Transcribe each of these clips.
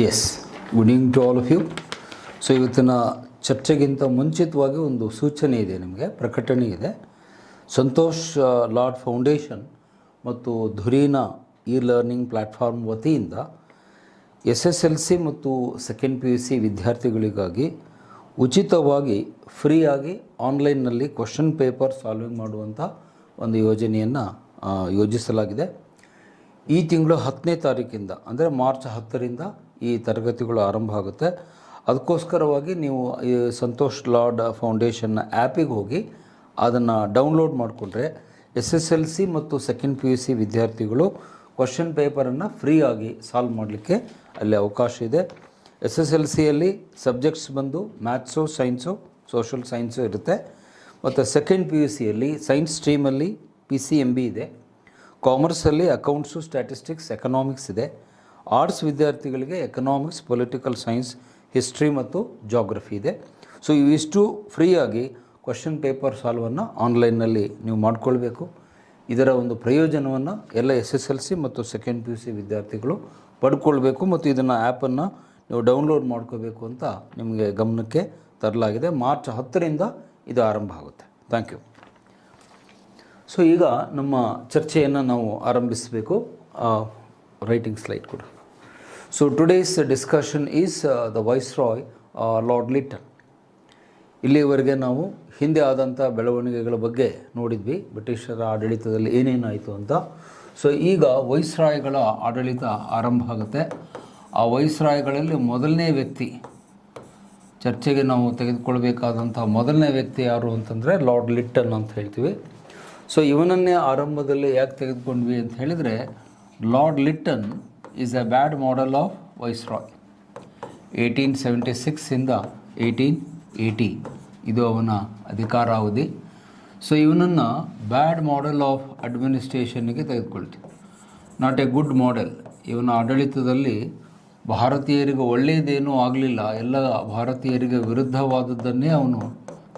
S, good evening to all of you. So ಇವತ್ತಿನ ಚರ್ಚೆಗಿಂತ ಮುಂಚಿತವಾಗಿ ಒಂದು ಸೂಚನೆ ಇದೆ, ನಿಮಗೆ ಪ್ರಕಟಣೆ ಇದೆ. ಸಂತೋಷ್ ಲಾಡ್ ಫೌಂಡೇಶನ್ ಮತ್ತು ಧುರೀನ ಇ ಲರ್ನಿಂಗ್ ಪ್ಲ್ಯಾಟ್ಫಾರ್ಮ್ ವತಿಯಿಂದ SSLC ಮತ್ತು ಸೆಕೆಂಡ್ PUC ವಿದ್ಯಾರ್ಥಿಗಳಿಗಾಗಿ ಉಚಿತವಾಗಿ ಫ್ರೀಯಾಗಿ ಆನ್ಲೈನ್ನಲ್ಲಿ ಕ್ವಶನ್ ಪೇಪರ್ ಸಾಲ್ವಿಂಗ್ ಮಾಡುವಂಥ ಒಂದು ಯೋಜನೆಯನ್ನು ಯೋಜಿಸಲಾಗಿದೆ. ಈ ತಿಂಗಳು 10ನೇ ತಾರೀಕಿಂದ ಅಂದರೆ ಮಾರ್ಚ್ 10ರಿಂದ ಈ ತರಗತಿಗಳು ಆರಂಭ ಆಗುತ್ತೆ. ಅದಕ್ಕೋಸ್ಕರವಾಗಿ ನೀವು ಈ ಸಂತೋಷ್ ಲಾಡ್ ಫೌಂಡೇಶನ್ನ ಆ್ಯಪಿಗೆ ಹೋಗಿ ಅದನ್ನು ಡೌನ್ಲೋಡ್ ಮಾಡಿಕೊಂಡ್ರೆ SSLC ಮತ್ತು ಸೆಕೆಂಡ್ PUC ವಿದ್ಯಾರ್ಥಿಗಳು ಕ್ವಶನ್ ಪೇಪರನ್ನು ಫ್ರೀಯಾಗಿ ಸಾಲ್ವ್ ಮಾಡಲಿಕ್ಕೆ ಅಲ್ಲಿ ಅವಕಾಶ ಇದೆ. SSLCಯಲ್ಲಿ ಸಬ್ಜೆಕ್ಟ್ಸ್ ಬಂದು ಮ್ಯಾಥ್ಸು, ಸೈನ್ಸು, ಸೋಷಲ್ ಸೈನ್ಸು ಇರುತ್ತೆ. ಮತ್ತು ಸೆಕೆಂಡ್ PUCಯಲ್ಲಿ ಸೈನ್ಸ್ ಸ್ಟ್ರೀಮಲ್ಲಿ PCMB ಇದೆ. ಕಾಮರ್ಸಲ್ಲಿ ಅಕೌಂಟ್ಸು, ಸ್ಟ್ಯಾಟಿಸ್ಟಿಕ್ಸ್, ಎಕನಾಮಿಕ್ಸ್ ಇದೆ. ಆರ್ಟ್ಸ್ ವಿದ್ಯಾರ್ಥಿಗಳಿಗೆ ಎಕನಾಮಿಕ್ಸ್, ಪೊಲಿಟಿಕಲ್ ಸೈನ್ಸ್, ಹಿಸ್ಟ್ರಿ ಮತ್ತು ಜಾಗ್ರಫಿ ಇದೆ. ಸೊ ಇವಿಷ್ಟು ಫ್ರೀಯಾಗಿ ಕ್ವಶನ್ ಪೇಪರ್ ಸಾಲ್ವನ್ನು ಆನ್ಲೈನ್ನಲ್ಲಿ ನೀವು ಮಾಡಿಕೊಳ್ಬೇಕು. ಇದರ ಒಂದು ಪ್ರಯೋಜನವನ್ನು ಎಲ್ಲ SSLC ಮತ್ತು ಸೆಕೆಂಡ್ PUC ವಿದ್ಯಾರ್ಥಿಗಳು ಪಡ್ಕೊಳ್ಬೇಕು ಮತ್ತು ಇದನ್ನು ಆ್ಯಪನ್ನು ನೀವು ಡೌನ್ಲೋಡ್ ಮಾಡ್ಕೋಬೇಕು ಅಂತ ನಿಮಗೆ ಗಮನಕ್ಕೆ ತರಲಾಗಿದೆ. ಮಾರ್ಚ್ 10ರಿಂದ ಇದು ಆರಂಭ ಆಗುತ್ತೆ. Thank you. ಸೊ ಈಗ ನಮ್ಮ ಚರ್ಚೆಯನ್ನು ನಾವು ಆರಂಭಿಸಬೇಕು. ರೈಟಿಂಗ್ ಸ್ಲೈಡ್ ಕೂಡ. So today's discussion is the viceroy lord Lytton. ಇಲ್ಲಿವರೆಗೆ ನಾವು ಹಿಂದೆ ಆದಂಥ ಬೆಳವಣಿಗೆಗಳ ಬಗ್ಗೆ ನೋಡಿದ್ವಿ, ಬ್ರಿಟಿಷರ ಆಡಳಿತದಲ್ಲಿ ಏನೇನಾಯಿತು ಅಂತ. ಸೊ ಈಗ ವೈಸ್ರಾಯ್ಗಳ ಆಡಳಿತ ಆರಂಭ ಆಗುತ್ತೆ. ಆ ವೈಸ್ರಾಯ್ಗಳಲ್ಲಿ ಮೊದಲನೇ ವ್ಯಕ್ತಿ, ಚರ್ಚೆಗೆ ನಾವು ತೆಗೆದುಕೊಳ್ಬೇಕಾದಂಥ ಮೊದಲನೇ ವ್ಯಕ್ತಿ ಯಾರು ಅಂತಂದರೆ ಲಾರ್ಡ್ ಲಿಟ್ಟನ್ ಅಂತ ಹೇಳ್ತೀವಿ. ಸೊ ಇವನನ್ನೇ ಆರಂಭದಲ್ಲಿ ಯಾಕೆ ತೆಗೆದುಕೊಂಡ್ವಿ ಅಂತ ಹೇಳಿದರೆ, Lord Lytton is a bad model of viceroy. 1876ಇಂದ 1880 ಇದು ಅವನ ಅಧಿಕಾರಾವಧಿ. ಸೊ ಇವನನ್ನು ಬ್ಯಾಡ್ ಮಾಡೆಲ್ ಆಫ್ ಅಡ್ಮಿನಿಸ್ಟ್ರೇಷನ್ಗೆ ತೆಗೆದುಕೊಳ್ತೀವಿ. Not a good model. ಇವನ ಆಡಳಿತದಲ್ಲಿ ಭಾರತೀಯರಿಗೆ ಒಳ್ಳೆಯದೇನೂ ಆಗಲಿಲ್ಲ, ಎಲ್ಲ ಭಾರತೀಯರಿಗೆ ವಿರುದ್ಧವಾದದ್ದನ್ನೇ ಅವನು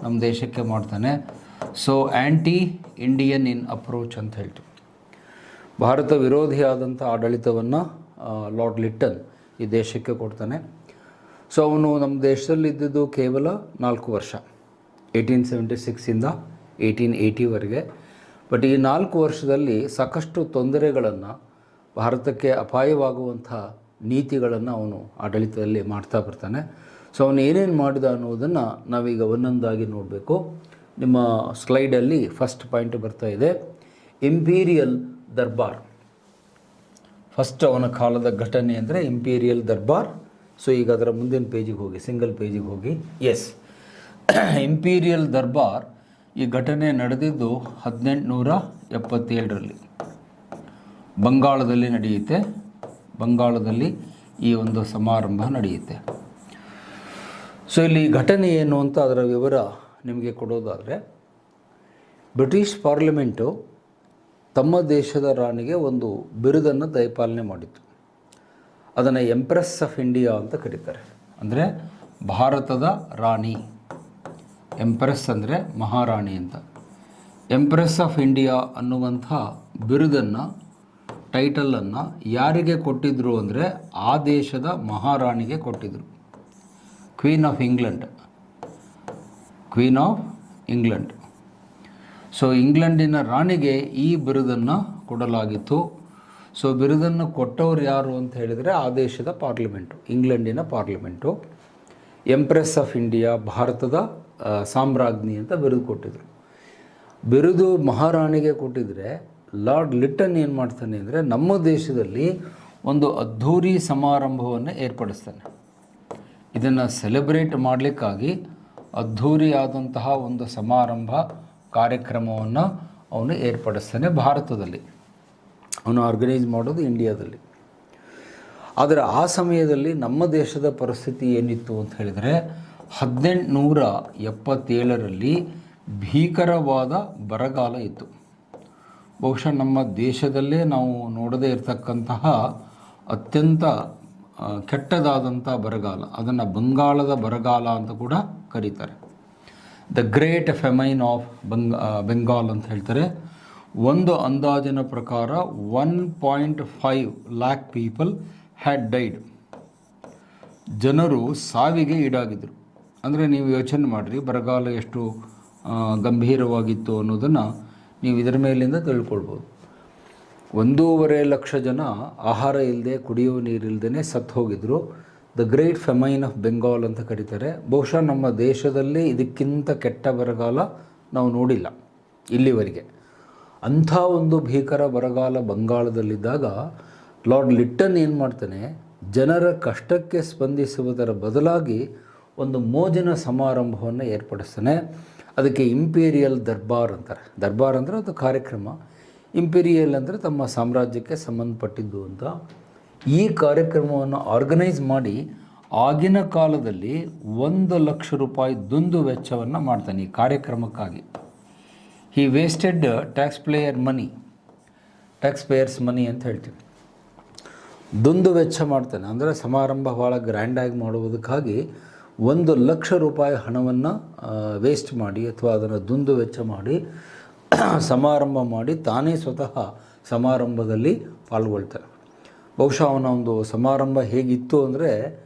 ನಮ್ಮ ದೇಶಕ್ಕೆ ಮಾಡ್ತಾನೆ. ಸೊ ಆ್ಯಂಟಿ ಇಂಡಿಯನ್ ಇನ್ ಅಪ್ರೋಚ್ ಅಂತ ಹೇಳ್ತೀವಿ. ಭಾರತ ವಿರೋಧಿಯಾದಂಥ ಆಡಳಿತವನ್ನು ಲಾರ್ಡ್ ಲಿಟ್ಟನ್ ಈ ದೇಶಕ್ಕೆ ಕೊಡ್ತಾನೆ. ಸೊ ಅವನು ನಮ್ಮ ದೇಶದಲ್ಲಿ ಇದ್ದಿದ್ದು ಕೇವಲ 4 ವರ್ಷ, 1876ಇಂದ 1880ವರೆಗೆ. ಬಟ್ ಈ 4 ವರ್ಷದಲ್ಲಿ ಸಾಕಷ್ಟು ತೊಂದರೆಗಳನ್ನು, ಭಾರತಕ್ಕೆ ಅಪಾಯವಾಗುವಂಥ ನೀತಿಗಳನ್ನು ಅವನು ಆಡಳಿತದಲ್ಲಿ ಮಾಡ್ತಾ ಬರ್ತಾನೆ. ಸೊ ಅವನು ಏನೇನು ಮಾಡಿದ ಅನ್ನೋದನ್ನು ನಾವೀಗ ಒಂದೊಂದಾಗಿ ನೋಡಬೇಕು. ನಿಮ್ಮ ಸ್ಲೈಡಲ್ಲಿ ಫಸ್ಟ್ ಪಾಯಿಂಟ್ ಬರ್ತಾ ಇದೆ, ಇಂಪೀರಿಯಲ್ ದರ್ಬಾರ್. ಫಸ್ಟ್ ಅವನ ಕಾಲದ ಘಟನೆ ಅಂದರೆ ಇಂಪೀರಿಯಲ್ ದರ್ಬಾರ್. ಸೊ ಈಗ ಅದರ ಮುಂದಿನ ಪೇಜಿಗೆ ಹೋಗಿ, ಸಿಂಗಲ್ ಪೇಜಿಗೆ ಹೋಗಿ. ಎಸ್, ಇಂಪೀರಿಯಲ್ ದರ್ಬಾರ್ ಈ ಘಟನೆ ನಡೆದಿದ್ದು 1877ರಲ್ಲಿ ಬಂಗಾಳದಲ್ಲಿ ನಡೆಯುತ್ತೆ. ಬಂಗಾಳದಲ್ಲಿ ಈ ಒಂದು ಸಮಾರಂಭ ನಡೆಯುತ್ತೆ. ಸೊ ಇಲ್ಲಿ ಘಟನೆ ಏನು ಅಂತ ಅದರ ವಿವರ ನಿಮಗೆ ಕೊಡೋದಾದರೆ, ಬ್ರಿಟಿಷ್ ಪಾರ್ಲಿಮೆಂಟು ತಮ್ಮ ದೇಶದ ರಾಣಿಗೆ ಒಂದು ಬಿರುದನ್ನು ದಯಪಾಲನೆ ಮಾಡಿತ್ತು. ಅದನ್ನು ಎಂಪ್ರೆಸ್ ಆಫ್ ಇಂಡಿಯಾ ಅಂತ ಕರೀತಾರೆ. ಅಂದರೆ ಭಾರತದ ರಾಣಿ. ಎಂಪ್ರೆಸ್ ಅಂದರೆ ಮಹಾರಾಣಿ ಅಂತ. ಎಂಪ್ರೆಸ್ ಆಫ್ ಇಂಡಿಯಾ ಅನ್ನುವಂಥ ಬಿರುದನ್ನು, ಟೈಟಲನ್ನು ಯಾರಿಗೆ ಕೊಟ್ಟಿದ್ದರು ಅಂದರೆ ಆ ದೇಶದ ಮಹಾರಾಣಿಗೆ ಕೊಟ್ಟಿದ್ದರು. Queen of England. Queen of England. So ಇಂಗ್ಲೆಂಡಿನ ರಾಣಿಗೆ ಈ ಬಿರುದನ್ನು ಕೊಡಲಾಗಿತ್ತು. ಸೊ ಬಿರುದನ್ನು ಕೊಟ್ಟವರು ಯಾರು ಅಂತ ಹೇಳಿದರೆ ಆ ದೇಶದ ಪಾರ್ಲಿಮೆಂಟು, ಇಂಗ್ಲೆಂಡಿನ ಪಾರ್ಲಿಮೆಂಟು. ಎಂಪ್ರೆಸ್ ಆಫ್ ಇಂಡಿಯಾ, ಭಾರತದ ಸಾಮ್ರಾಜ್ಞಿ ಅಂತ ಬಿರುದು ಕೊಟ್ಟಿದ್ರು. ಬಿರುದು ಮಹಾರಾಣಿಗೆ ಕೊಟ್ಟಿದ್ರೆ ಲಾರ್ಡ್ ಲಿಟ್ಟನ್ ಏನು ಮಾಡ್ತಾನೆ ಅಂದರೆ, ನಮ್ಮ ದೇಶದಲ್ಲಿ ಒಂದು ಅದ್ಧೂರಿ ಸಮಾರಂಭವನ್ನು ಏರ್ಪಡಿಸ್ತಾನೆ. ಇದನ್ನು ಸೆಲೆಬ್ರೇಟ್ ಮಾಡಲಿಕ್ಕಾಗಿ ಅದ್ಧೂರಿಯಾದಂತಹ ಒಂದು ಸಮಾರಂಭ ಕಾರ್ಯಕ್ರಮವನ್ನು ಅವನು ಏರ್ಪಡಿಸ್ತಾನೆ ಭಾರತದಲ್ಲಿ. ಅವನು ಆರ್ಗನೈಸ್ ಮಾಡೋದು ಇಂಡಿಯಾದಲ್ಲಿ. ಆದರೆ ಆ ಸಮಯದಲ್ಲಿ ನಮ್ಮ ದೇಶದ ಪರಿಸ್ಥಿತಿ ಏನಿತ್ತು ಅಂತ ಹೇಳಿದರೆ, 1877ರಲ್ಲಿ ಭೀಕರವಾದ ಬರಗಾಲ ಇತ್ತು. ಬಹುಶಃ ನಮ್ಮ ದೇಶದಲ್ಲೇ ನಾವು ನೋಡದೇ ಇರತಕ್ಕಂತಹ ಅತ್ಯಂತ ಕೆಟ್ಟದಾದಂಥ ಬರಗಾಲ. ಅದನ್ನು ಬಂಗಾಳದ ಬರಗಾಲ ಅಂತ ಕೂಡ ಕರೀತಾರೆ. The great famine of Bengal ಅಂತ ಹೇಳ್ತಾರೆ. ಒಂದು ಅಂದಾಜಿನ ಪ್ರಕಾರ 1.5 lakh ಪೀಪಲ್ ಹ್ಯಾಡ್ ಡೈಡ್. ಜನರು ಸಾವಿಗೆ ಈಡಾಗಿದ್ದರು. ಅಂದರೆ ನೀವು ಯೋಚನೆ ಮಾಡಿರಿ, ಬರಗಾಲ ಎಷ್ಟು ಗಂಭೀರವಾಗಿತ್ತು ಅನ್ನೋದನ್ನು ನೀವು ಇದರ ಮೇಲಿಂದ ತಿಳ್ಕೊಳ್ಬೋದು. 1.5 ಲಕ್ಷ ಜನ ಆಹಾರ ಇಲ್ಲದೆ, ಕುಡಿಯುವ ನೀರಿಲ್ಲದೇ ಸತ್ತು ಹೋಗಿದ್ರು. The great famine of Bengal ಅಂತ ಕರೀತಾರೆ. ಬಹುಶಃ ನಮ್ಮ ದೇಶದಲ್ಲಿ ಇದಕ್ಕಿಂತ ಕೆಟ್ಟ ಬರಗಾಲ ನಾವು ನೋಡಿಲ್ಲ ಇಲ್ಲಿವರೆಗೆ. ಅಂಥ ಒಂದು ಭೀಕರ ಬರಗಾಲ ಬಂಗಾಳದಲ್ಲಿದ್ದಾಗ ಲಾರ್ಡ್ ಲಿಟ್ಟನ್ ಏನು ಮಾಡ್ತಾನೆ, ಜನರ ಕಷ್ಟಕ್ಕೆ ಸ್ಪಂದಿಸುವುದರ ಬದಲಾಗಿ ಒಂದು ಮೋಜಿನ ಸಮಾರಂಭವನ್ನು ಏರ್ಪಡಿಸ್ತಾನೆ. ಅದಕ್ಕೆ ಇಂಪೀರಿಯಲ್ ದರ್ಬಾರ್ ಅಂತಾರೆ. ದರ್ಬಾರ್ ಅಂದರೆ ಅದು ಕಾರ್ಯಕ್ರಮ, ಇಂಪೀರಿಯಲ್ ಅಂದರೆ ತಮ್ಮ ಸಾಮ್ರಾಜ್ಯಕ್ಕೆ ಸಂಬಂಧಪಟ್ಟಿದ್ದು ಅಂತ. ಈ ಕಾರ್ಯಕ್ರಮವನ್ನು ಆರ್ಗನೈಸ್ ಮಾಡಿ ಆಗಿನ ಕಾಲದಲ್ಲಿ 1 ಲಕ್ಷ ರೂಪಾಯಿ ದುಂದು ವೆಚ್ಚವನ್ನು ಮಾಡ್ತಾನೆ ಈ ಕಾರ್ಯಕ್ರಮಕ್ಕಾಗಿ. ಹಿ ವೇಸ್ಟೆಡ್ ಟ್ಯಾಕ್ಸ್ ಪೇಯರ್ಸ್ ಮನಿ ಅಂತ ಹೇಳ್ತೀವಿ. ದುಂದು ವೆಚ್ಚ ಮಾಡ್ತಾನೆ, ಅಂದರೆ ಸಮಾರಂಭ ಭಾಳ ಗ್ರ್ಯಾಂಡಾಗಿ ಮಾಡುವುದಕ್ಕಾಗಿ 1 ಲಕ್ಷ ರೂಪಾಯಿ ಹಣವನ್ನು ವೇಸ್ಟ್ ಮಾಡಿ ಅಥವಾ ಅದನ್ನು ದುಂದು ವೆಚ್ಚ ಮಾಡಿ ಸಮಾರಂಭ ಮಾಡಿ ತಾನೇ ಸ್ವತಃ ಸಮಾರಂಭದಲ್ಲಿ ಪಾಲ್ಗೊಳ್ತಾನೆ. ಬಹುಶಃ ಅವನ ಒಂದು ಸಮಾರಂಭ ಹೇಗಿತ್ತು ಅಂದರೆ,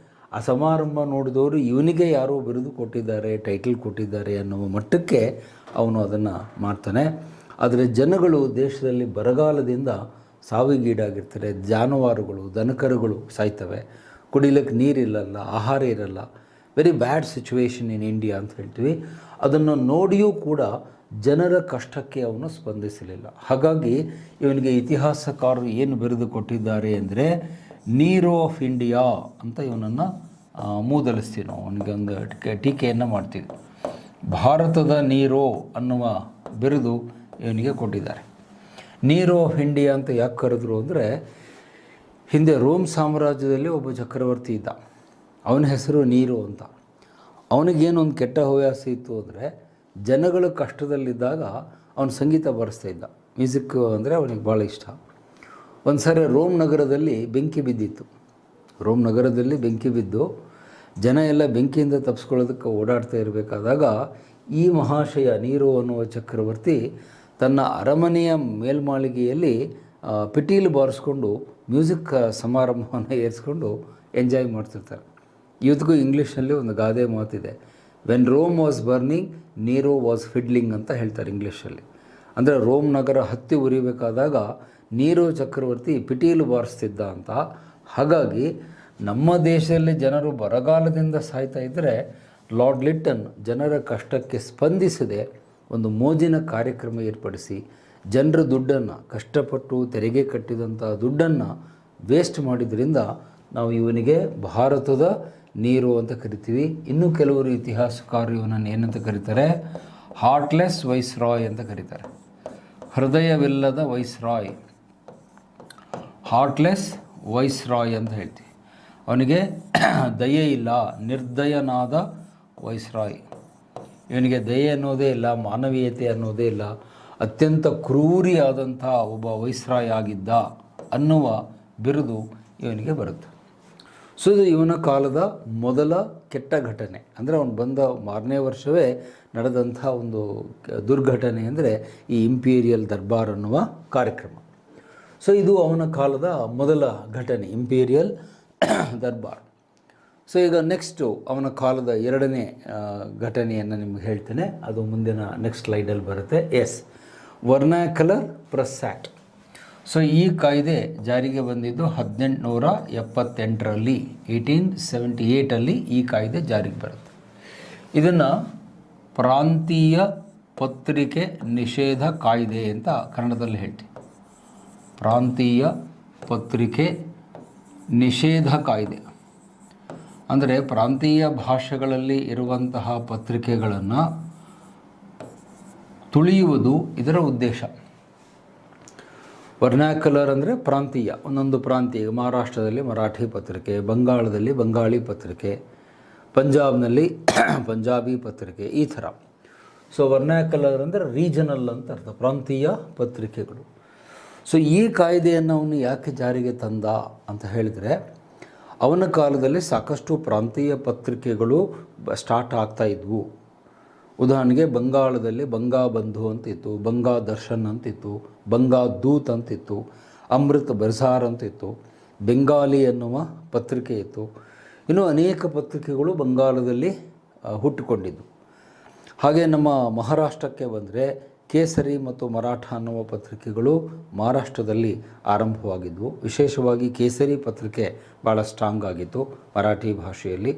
ಆ ಸಮಾರಂಭ ನೋಡಿದವರು ಇವನಿಗೆ ಯಾರೋ ಬಿರುದು ಕೊಟ್ಟಿದ್ದಾರೆ, ಟೈಟಲ್ ಕೊಟ್ಟಿದ್ದಾರೆ ಅನ್ನುವ ಮಟ್ಟಕ್ಕೆ ಅವನು ಅದನ್ನು ಮಾಡ್ತಾನೆ. ಆದರೆ ಜನಗಳು ದೇಶದಲ್ಲಿ ಬರಗಾಲದಿಂದ ಸಾವಿಗೀಡಾಗಿರ್ತಾರೆ. ಜಾನುವಾರುಗಳು, ದನಕರುಗಳು ಸಾಯ್ತವೆ, ಕುಡಿಲಿಕ್ಕೆ ನೀರಿಲ್ಲಲ್ಲ, ಆಹಾರ ಇರಲ್ಲ. Very bad situation in India ಅಂತ ಹೇಳ್ತೀವಿ. ಅದನ್ನು ನೋಡಿಯೂ ಕೂಡ ಜನರ ಕಷ್ಟಕ್ಕೆ ಅವನು ಸ್ಪಂದಿಸಲಿಲ್ಲ. ಹಾಗಾಗಿ ಇವನಿಗೆ ಇತಿಹಾಸಕಾರರು ಏನು ಬಿರುದು ಕೊಟ್ಟಿದ್ದಾರೆ ಅಂದರೆ ನೀರೋ ಆಫ್ ಇಂಡಿಯಾ ಅಂತ ಇವನನ್ನು ಮೂದಲಿಸ್ತೀವಿ ನಾವು. ಅವನಿಗೆ ಒಂದು ಟೀಕೆಯನ್ನು ಮಾಡ್ತೀವಿ. ಭಾರತದ ನೀರೋ ಅನ್ನುವ ಬಿರುದು ಇವನಿಗೆ ಕೊಟ್ಟಿದ್ದಾರೆ. ನೀರೋ ಆಫ್ ಇಂಡಿಯಾ ಅಂತ ಯಾಕೆ ಕರೆದ್ರು ಅಂದರೆ, ಹಿಂದೆ ರೋಮ್ ಸಾಮ್ರಾಜ್ಯದಲ್ಲಿ ಒಬ್ಬ ಚಕ್ರವರ್ತಿ ಇದ್ದ, ಅವನ ಹೆಸರು ನೀರೋ ಅಂತ. ಅವನಿಗೇನೊಂದು ಕೆಟ್ಟ ಹವ್ಯಾಸ ಇತ್ತು ಅಂದರೆ, ಜನಗಳು ಕಷ್ಟದಲ್ಲಿದ್ದಾಗ ಅವನು ಸಂಗೀತ ಬರೆಸ್ತಾ ಇದ್ದ. ಮ್ಯೂಸಿಕ್ ಅಂದರೆ ಅವನಿಗೆ ಭಾಳ ಇಷ್ಟ. ಒಂದು ಸಾರಿ ರೋಮ್ ನಗರದಲ್ಲಿ ಬೆಂಕಿ ಬಿದ್ದಿತ್ತು. ರೋಮ್ ನಗರದಲ್ಲಿ ಬೆಂಕಿ ಬಿದ್ದು ಜನ ಎಲ್ಲ ಬೆಂಕಿಯಿಂದ ತಪ್ಪಿಸ್ಕೊಳ್ಳೋದಕ್ಕೆ ಓಡಾಡ್ತಾ ಇರಬೇಕಾದಾಗ ಈ ಮಹಾಶಯ ನೀರೋ ಅನ್ನುವ ಚಕ್ರವರ್ತಿ ತನ್ನ ಅರಮನೆಯ ಮೇಲ್ಮಾಳಿಗೆಯಲ್ಲಿ ಪಿಟೀಲು ಬಾರಿಸ್ಕೊಂಡು ಮ್ಯೂಸಿಕ್ ಸಮಾರಂಭವನ್ನು ಏರಿಸ್ಕೊಂಡು ಎಂಜಾಯ್ ಮಾಡ್ತಿರ್ತಾರೆ. ಇವತ್ತಿಗೂ ಇಂಗ್ಲೀಷ್ನಲ್ಲಿ ಒಂದು ಗಾದೆ ಮಾತಿದೆ, when Rome was burning Nero was fiddling ಅಂತ ಹೇಳ್ತಾರೆ ಇಂಗ್ಲೀಷಲ್ಲಿ. ಅಂದರೆ ರೋಮ್ ನಗರ ಹತ್ತಿ ಉರಿಬೇಕಾದಾಗ ನೀರೋ ಚಕ್ರವರ್ತಿ ಪಿಟೀಲು ಬಾರಿಸ್ತಿದ್ದ ಅಂತ. ಹಾಗಾಗಿ ನಮ್ಮ ದೇಶದಲ್ಲಿ ಜನರು ಬರಗಾಲದಿಂದ ಸಾಯ್ತಾ ಇದ್ದರೆ ಲಾರ್ಡ್ ಲಿಟ್ಟನ್ ಜನರ ಕಷ್ಟಕ್ಕೆ ಸ್ಪಂದಿಸದೆ ಒಂದು ಮೋಜಿನ ಕಾರ್ಯಕ್ರಮ ಏರ್ಪಡಿಸಿ ಜನರ ದುಡ್ಡನ್ನು, ಕಷ್ಟಪಟ್ಟು ತೆರಿಗೆ ಕಟ್ಟಿದಂಥ ದುಡ್ಡನ್ನು ವೇಸ್ಟ್ ಮಾಡಿದ್ರಿಂದ ನಾವು ಇವನಿಗೆ ಭಾರತದ ನೀರು ಅಂತ ಕರಿತೀವಿ. ಇನ್ನೂ ಕೆಲವರು ಇತಿಹಾಸಕಾರರು ಇವನನ್ನು ಏನಂತ ಕರೀತಾರೆ, ಹಾರ್ಟ್ಲೆಸ್ ವೈಸ್ರಾಯ್ ಅಂತ ಕರೀತಾರೆ. ಹೃದಯವಿಲ್ಲದ ವೈಸ್ರಾಯ್, ಹಾರ್ಟ್ಲೆಸ್ ವೈಸ್ರಾಯ್ ಅಂತ ಹೇಳ್ತೀವಿ. ಅವನಿಗೆ ದಯೆ ಇಲ್ಲ, ನಿರ್ದಯನಾದ ವೈಸ್ರಾಯ್. ಇವನಿಗೆ ದಯೆ ಅನ್ನೋದೇ ಇಲ್ಲ, ಮಾನವೀಯತೆ ಅನ್ನೋದೇ ಇಲ್ಲ, ಅತ್ಯಂತ ಕ್ರೂರಿಯಾದಂಥ ಒಬ್ಬ ವೈಸ್ರಾಯ್ ಆಗಿದ್ದ ಅನ್ನುವ ಬಿರುದು ಇವನಿಗೆ ಬರುತ್ತೆ. ಸೊ ಇದು ಇವನ ಕಾಲದ ಮೊದಲ ಕೆಟ್ಟ ಘಟನೆ. ಅಂದರೆ ಅವನು ಬಂದ ಮಾರನೇ ವರ್ಷವೇ ನಡೆದಂಥ ಒಂದು ದುರ್ಘಟನೆ ಅಂದರೆ ಈ ಇಂಪೀರಿಯಲ್ ದರ್ಬಾರ್ ಅನ್ನುವ ಕಾರ್ಯಕ್ರಮ. ಸೊ ಇದು ಅವನ ಕಾಲದ ಮೊದಲ ಘಟನೆ, ಇಂಪೀರಿಯಲ್ ದರ್ಬಾರ್. ಸೊ ಈಗ ನೆಕ್ಸ್ಟು ಅವನ ಕಾಲದ ಎರಡನೇ ಘಟನೆಯನ್ನು ನಿಮ್ಗೆ ಹೇಳ್ತೇನೆ. ಅದು ಮುಂದಿನ ನೆಕ್ಸ್ಟ್ ಸ್ಲೈಡಲ್ಲಿ ಬರುತ್ತೆ. Vernacular press act. ಸೊ ಈ ಕಾಯ್ದೆ ಜಾರಿಗೆ ಬಂದಿದ್ದು 1878ರಲ್ಲಿ, 1878ಅಲ್ಲಿ ಈ ಕಾಯ್ದೆ ಜಾರಿಗೆ ಬರುತ್ತೆ. ಇದನ್ನು ಪ್ರಾಂತೀಯ ಪತ್ರಿಕೆ ನಿಷೇಧ ಕಾಯ್ದೆ ಅಂತ ಕನ್ನಡದಲ್ಲಿ ಹೇಳ್ತೀವಿ. ಪ್ರಾಂತೀಯ ಪತ್ರಿಕೆ ನಿಷೇಧ ಕಾಯ್ದೆ ಅಂದರೆ ಪ್ರಾಂತೀಯ ಭಾಷೆಗಳಲ್ಲಿ ಇರುವಂತಹ ಪತ್ರಿಕೆಗಳನ್ನು ತುಳಿಯುವುದು ಇದರ ಉದ್ದೇಶ. ವರ್ನಾಕ್ಯುಲರ್ ಅಂದರೆ ಪ್ರಾಂತೀಯ, ಒಂದೊಂದು ಪ್ರಾಂತೀಯ. ಮಹಾರಾಷ್ಟ್ರದಲ್ಲಿ ಮರಾಠಿ ಪತ್ರಿಕೆ, ಬಂಗಾಳದಲ್ಲಿ ಬಂಗಾಳಿ ಪತ್ರಿಕೆ, ಪಂಜಾಬ್ನಲ್ಲಿ ಪಂಜಾಬಿ ಪತ್ರಿಕೆ, ಈ ಥರ. ಸೊ ವರ್ನಾಕ್ಯುಲರ್ ಅಂದರೆ ರೀಜನಲ್ ಅಂತ ಅರ್ಥ, ಪ್ರಾಂತೀಯ ಪತ್ರಿಕೆಗಳು. ಸೊ ಈ ಕಾಯ್ದೆಯನ್ನು ಅವನು ಯಾಕೆ ಜಾರಿಗೆ ತಂದ ಅಂತ ಹೇಳಿದರೆ, ಅವನ ಕಾಲದಲ್ಲಿ ಸಾಕಷ್ಟು ಪ್ರಾಂತೀಯ ಪತ್ರಿಕೆಗಳು ಸ್ಟಾರ್ಟ್ ಆಗ್ತಾ ಇದ್ವು. ಉದಾಹರಣೆಗೆ ಬಂಗಾಳದಲ್ಲಿ ಬಂಗಾ ಬಂಧು ಅಂತಿತ್ತು, ಬಂಗಾ ದರ್ಶನ್ ಅಂತಿತ್ತು, ಬಂಗಾ ದೂತ್ ಅಂತಿತ್ತು, ಅಮೃತ್ ಬಜಾರ್ ಅಂತಿತ್ತು, ಬೆಂಗಾಲಿ ಅನ್ನುವ ಪತ್ರಿಕೆ ಇತ್ತು. ಇನ್ನೂ ಅನೇಕ ಪತ್ರಿಕೆಗಳು ಬಂಗಾಳದಲ್ಲಿ ಹುಟ್ಟಿಕೊಂಡಿದ್ದು. ಹಾಗೆ ನಮ್ಮ ಮಹಾರಾಷ್ಟ್ರಕ್ಕೆ ಬಂದರೆ ಕೇಸರಿ ಮತ್ತು ಮರಾಠ ಅನ್ನುವ ಪತ್ರಿಕೆಗಳು ಮಹಾರಾಷ್ಟ್ರದಲ್ಲಿ ಆರಂಭವಾಗಿದ್ದವು. ವಿಶೇಷವಾಗಿ ಕೇಸರಿ ಪತ್ರಿಕೆ ಭಾಳ ಸ್ಟ್ರಾಂಗ್ ಆಗಿತ್ತು ಮರಾಠಿ ಭಾಷೆಯಲ್ಲಿ.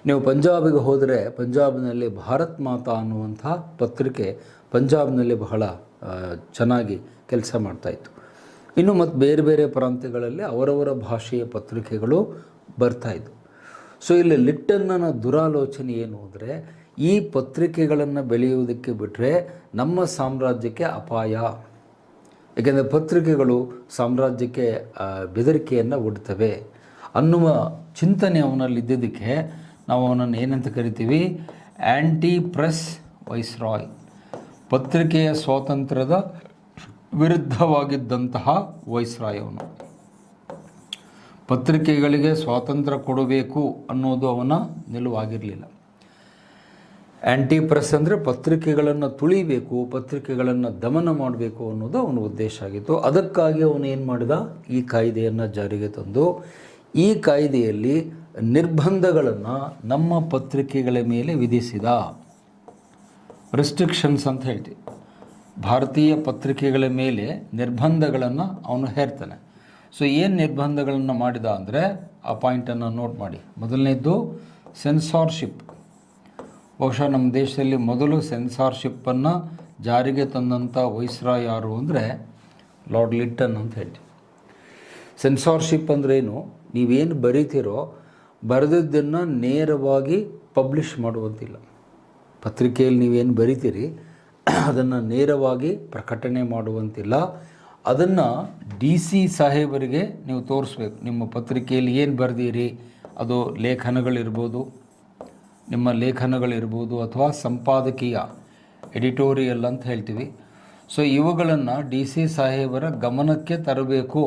ನೀವು ಪಂಜಾಬಿಗೆ ಹೋದರೆ ಪಂಜಾಬ್ನಲ್ಲಿ ಭಾರತ್ ಮಾತಾ ಅನ್ನುವಂಥ ಪತ್ರಿಕೆ ಪಂಜಾಬ್ನಲ್ಲಿ ಬಹಳ ಚೆನ್ನಾಗಿ ಕೆಲಸ ಮಾಡ್ತಾಯಿತ್ತು. ಇನ್ನು ಮತ್ತು ಬೇರೆ ಬೇರೆ ಪ್ರಾಂತ್ಯಗಳಲ್ಲಿ ಅವರವರ ಭಾಷೆಯ ಪತ್ರಿಕೆಗಳು ಬರ್ತಾಯಿದ್ವು. ಸೊ ಇಲ್ಲಿ ಲಿಟ್ಟನ್ನನ ದುರಾಲೋಚನೆ ಏನು ಅಂದರೆ, ಈ ಪತ್ರಿಕೆಗಳನ್ನು ಬೆಳೆಯುವುದಕ್ಕೆ ಬಿಟ್ಟರೆ ನಮ್ಮ ಸಾಮ್ರಾಜ್ಯಕ್ಕೆ ಅಪಾಯ. ಏಕೆಂದರೆ ಪತ್ರಿಕೆಗಳು ಸಾಮ್ರಾಜ್ಯಕ್ಕೆ ಬೆದರಿಕೆಯನ್ನು ಒಡ್ತವೆ ಅನ್ನುವ ಚಿಂತನೆ ಅವನಲ್ಲಿದ್ದದಕ್ಕೆ ನಾವು ಅವನನ್ನು ಏನಂತ ಕರಿತೀವಿ, ಆ್ಯಂಟಿ ಪ್ರೆಸ್ ವೈಸ್ರಾಯ್. ಪತ್ರಿಕೆಯ ಸ್ವಾತಂತ್ರ್ಯದ ವಿರುದ್ಧವಾಗಿದ್ದಂತಹ ವೈಸ್ರಾಯ್ ಅವನು. ಪತ್ರಿಕೆಗಳಿಗೆ ಸ್ವಾತಂತ್ರ್ಯ ಕೊಡಬೇಕು ಅನ್ನೋದು ಅವನ ನಿಲುವಾಗಿರಲಿಲ್ಲ. ಆ್ಯಂಟಿ ಪ್ರೆಸ್ ಅಂದರೆ ಪತ್ರಿಕೆಗಳನ್ನು ತುಳಿಬೇಕು, ಪತ್ರಿಕೆಗಳನ್ನು ದಮನ ಮಾಡಬೇಕು ಅನ್ನೋದು ಅವನ ಉದ್ದೇಶ ಆಗಿತ್ತು. ಅದಕ್ಕಾಗಿ ಅವನು ಏನು ಮಾಡಿದ, ಈ ಕಾಯ್ದೆಯನ್ನು ಜಾರಿಗೆ ತಂದು ಈ ಕಾಯ್ದೆಯಲ್ಲಿ ನಿರ್ಬಂಧಗಳನ್ನು ನಮ್ಮ ಪತ್ರಿಕೆಗಳ ಮೇಲೆ ವಿಧಿಸಿದ. ರೆಸ್ಟ್ರಿಕ್ಷನ್ಸ್ ಅಂತ ಹೇಳ್ತೀವಿ. ಭಾರತೀಯ ಪತ್ರಿಕೆಗಳ ಮೇಲೆ ನಿರ್ಬಂಧಗಳನ್ನು ಅವನು ಹೇರ್ತಾನೆ. ಸೊ ಏನು ನಿರ್ಬಂಧಗಳನ್ನು ಮಾಡಿದ ಅಂದರೆ ಆ ಪಾಯಿಂಟನ್ನು ನೋಟ್ ಮಾಡಿ. ಮೊದಲನೇದ್ದು ಸೆನ್ಸಾರ್ಶಿಪ್. ಬಹುಶಃ ನಮ್ಮ ದೇಶದಲ್ಲಿ ಮೊದಲು ಸೆನ್ಸಾರ್ಶಿಪ್ಪನ್ನು ಜಾರಿಗೆ ತಂದಂಥ ವೈಸ್ರಾಯ್ ಯಾರು ಅಂದರೆ ಲಾರ್ಡ್ ಲಿಟ್ಟನ್ ಅಂತ ಹೇಳ್ತೀವಿ. ಸೆನ್ಸಾರ್ಶಿಪ್ ಅಂದ್ರೇನು, ನೀವೇನು ಬರೀತೀರೋ ಬರೆದದ್ದನ್ನು ನೇರವಾಗಿ ಪಬ್ಲಿಷ್ ಮಾಡುವಂತಿಲ್ಲ. ಪತ್ರಿಕೆಯಲ್ಲಿ ನೀವೇನು ಬರಿತೀರಿ ಅದನ್ನು ನೇರವಾಗಿ ಪ್ರಕಟಣೆ ಮಾಡುವಂತಿಲ್ಲ. ಅದನ್ನು DC ಸಾಹೇಬರಿಗೆ ನೀವು ತೋರಿಸ್ಬೇಕು. ನಿಮ್ಮ ಪತ್ರಿಕೆಯಲ್ಲಿ ಏನು ಬರೆದೀರಿ, ಅದು ಲೇಖನಗಳಿರ್ಬೋದು, ನಿಮ್ಮ ಲೇಖನಗಳಿರ್ಬೋದು ಅಥವಾ ಸಂಪಾದಕೀಯ ಎಡಿಟೋರಿಯಲ್ ಅಂತ ಹೇಳ್ತೀವಿ. ಸೊ ಇವುಗಳನ್ನು DC ಸಾಹೇಬರ ಗಮನಕ್ಕೆ ತರಬೇಕು.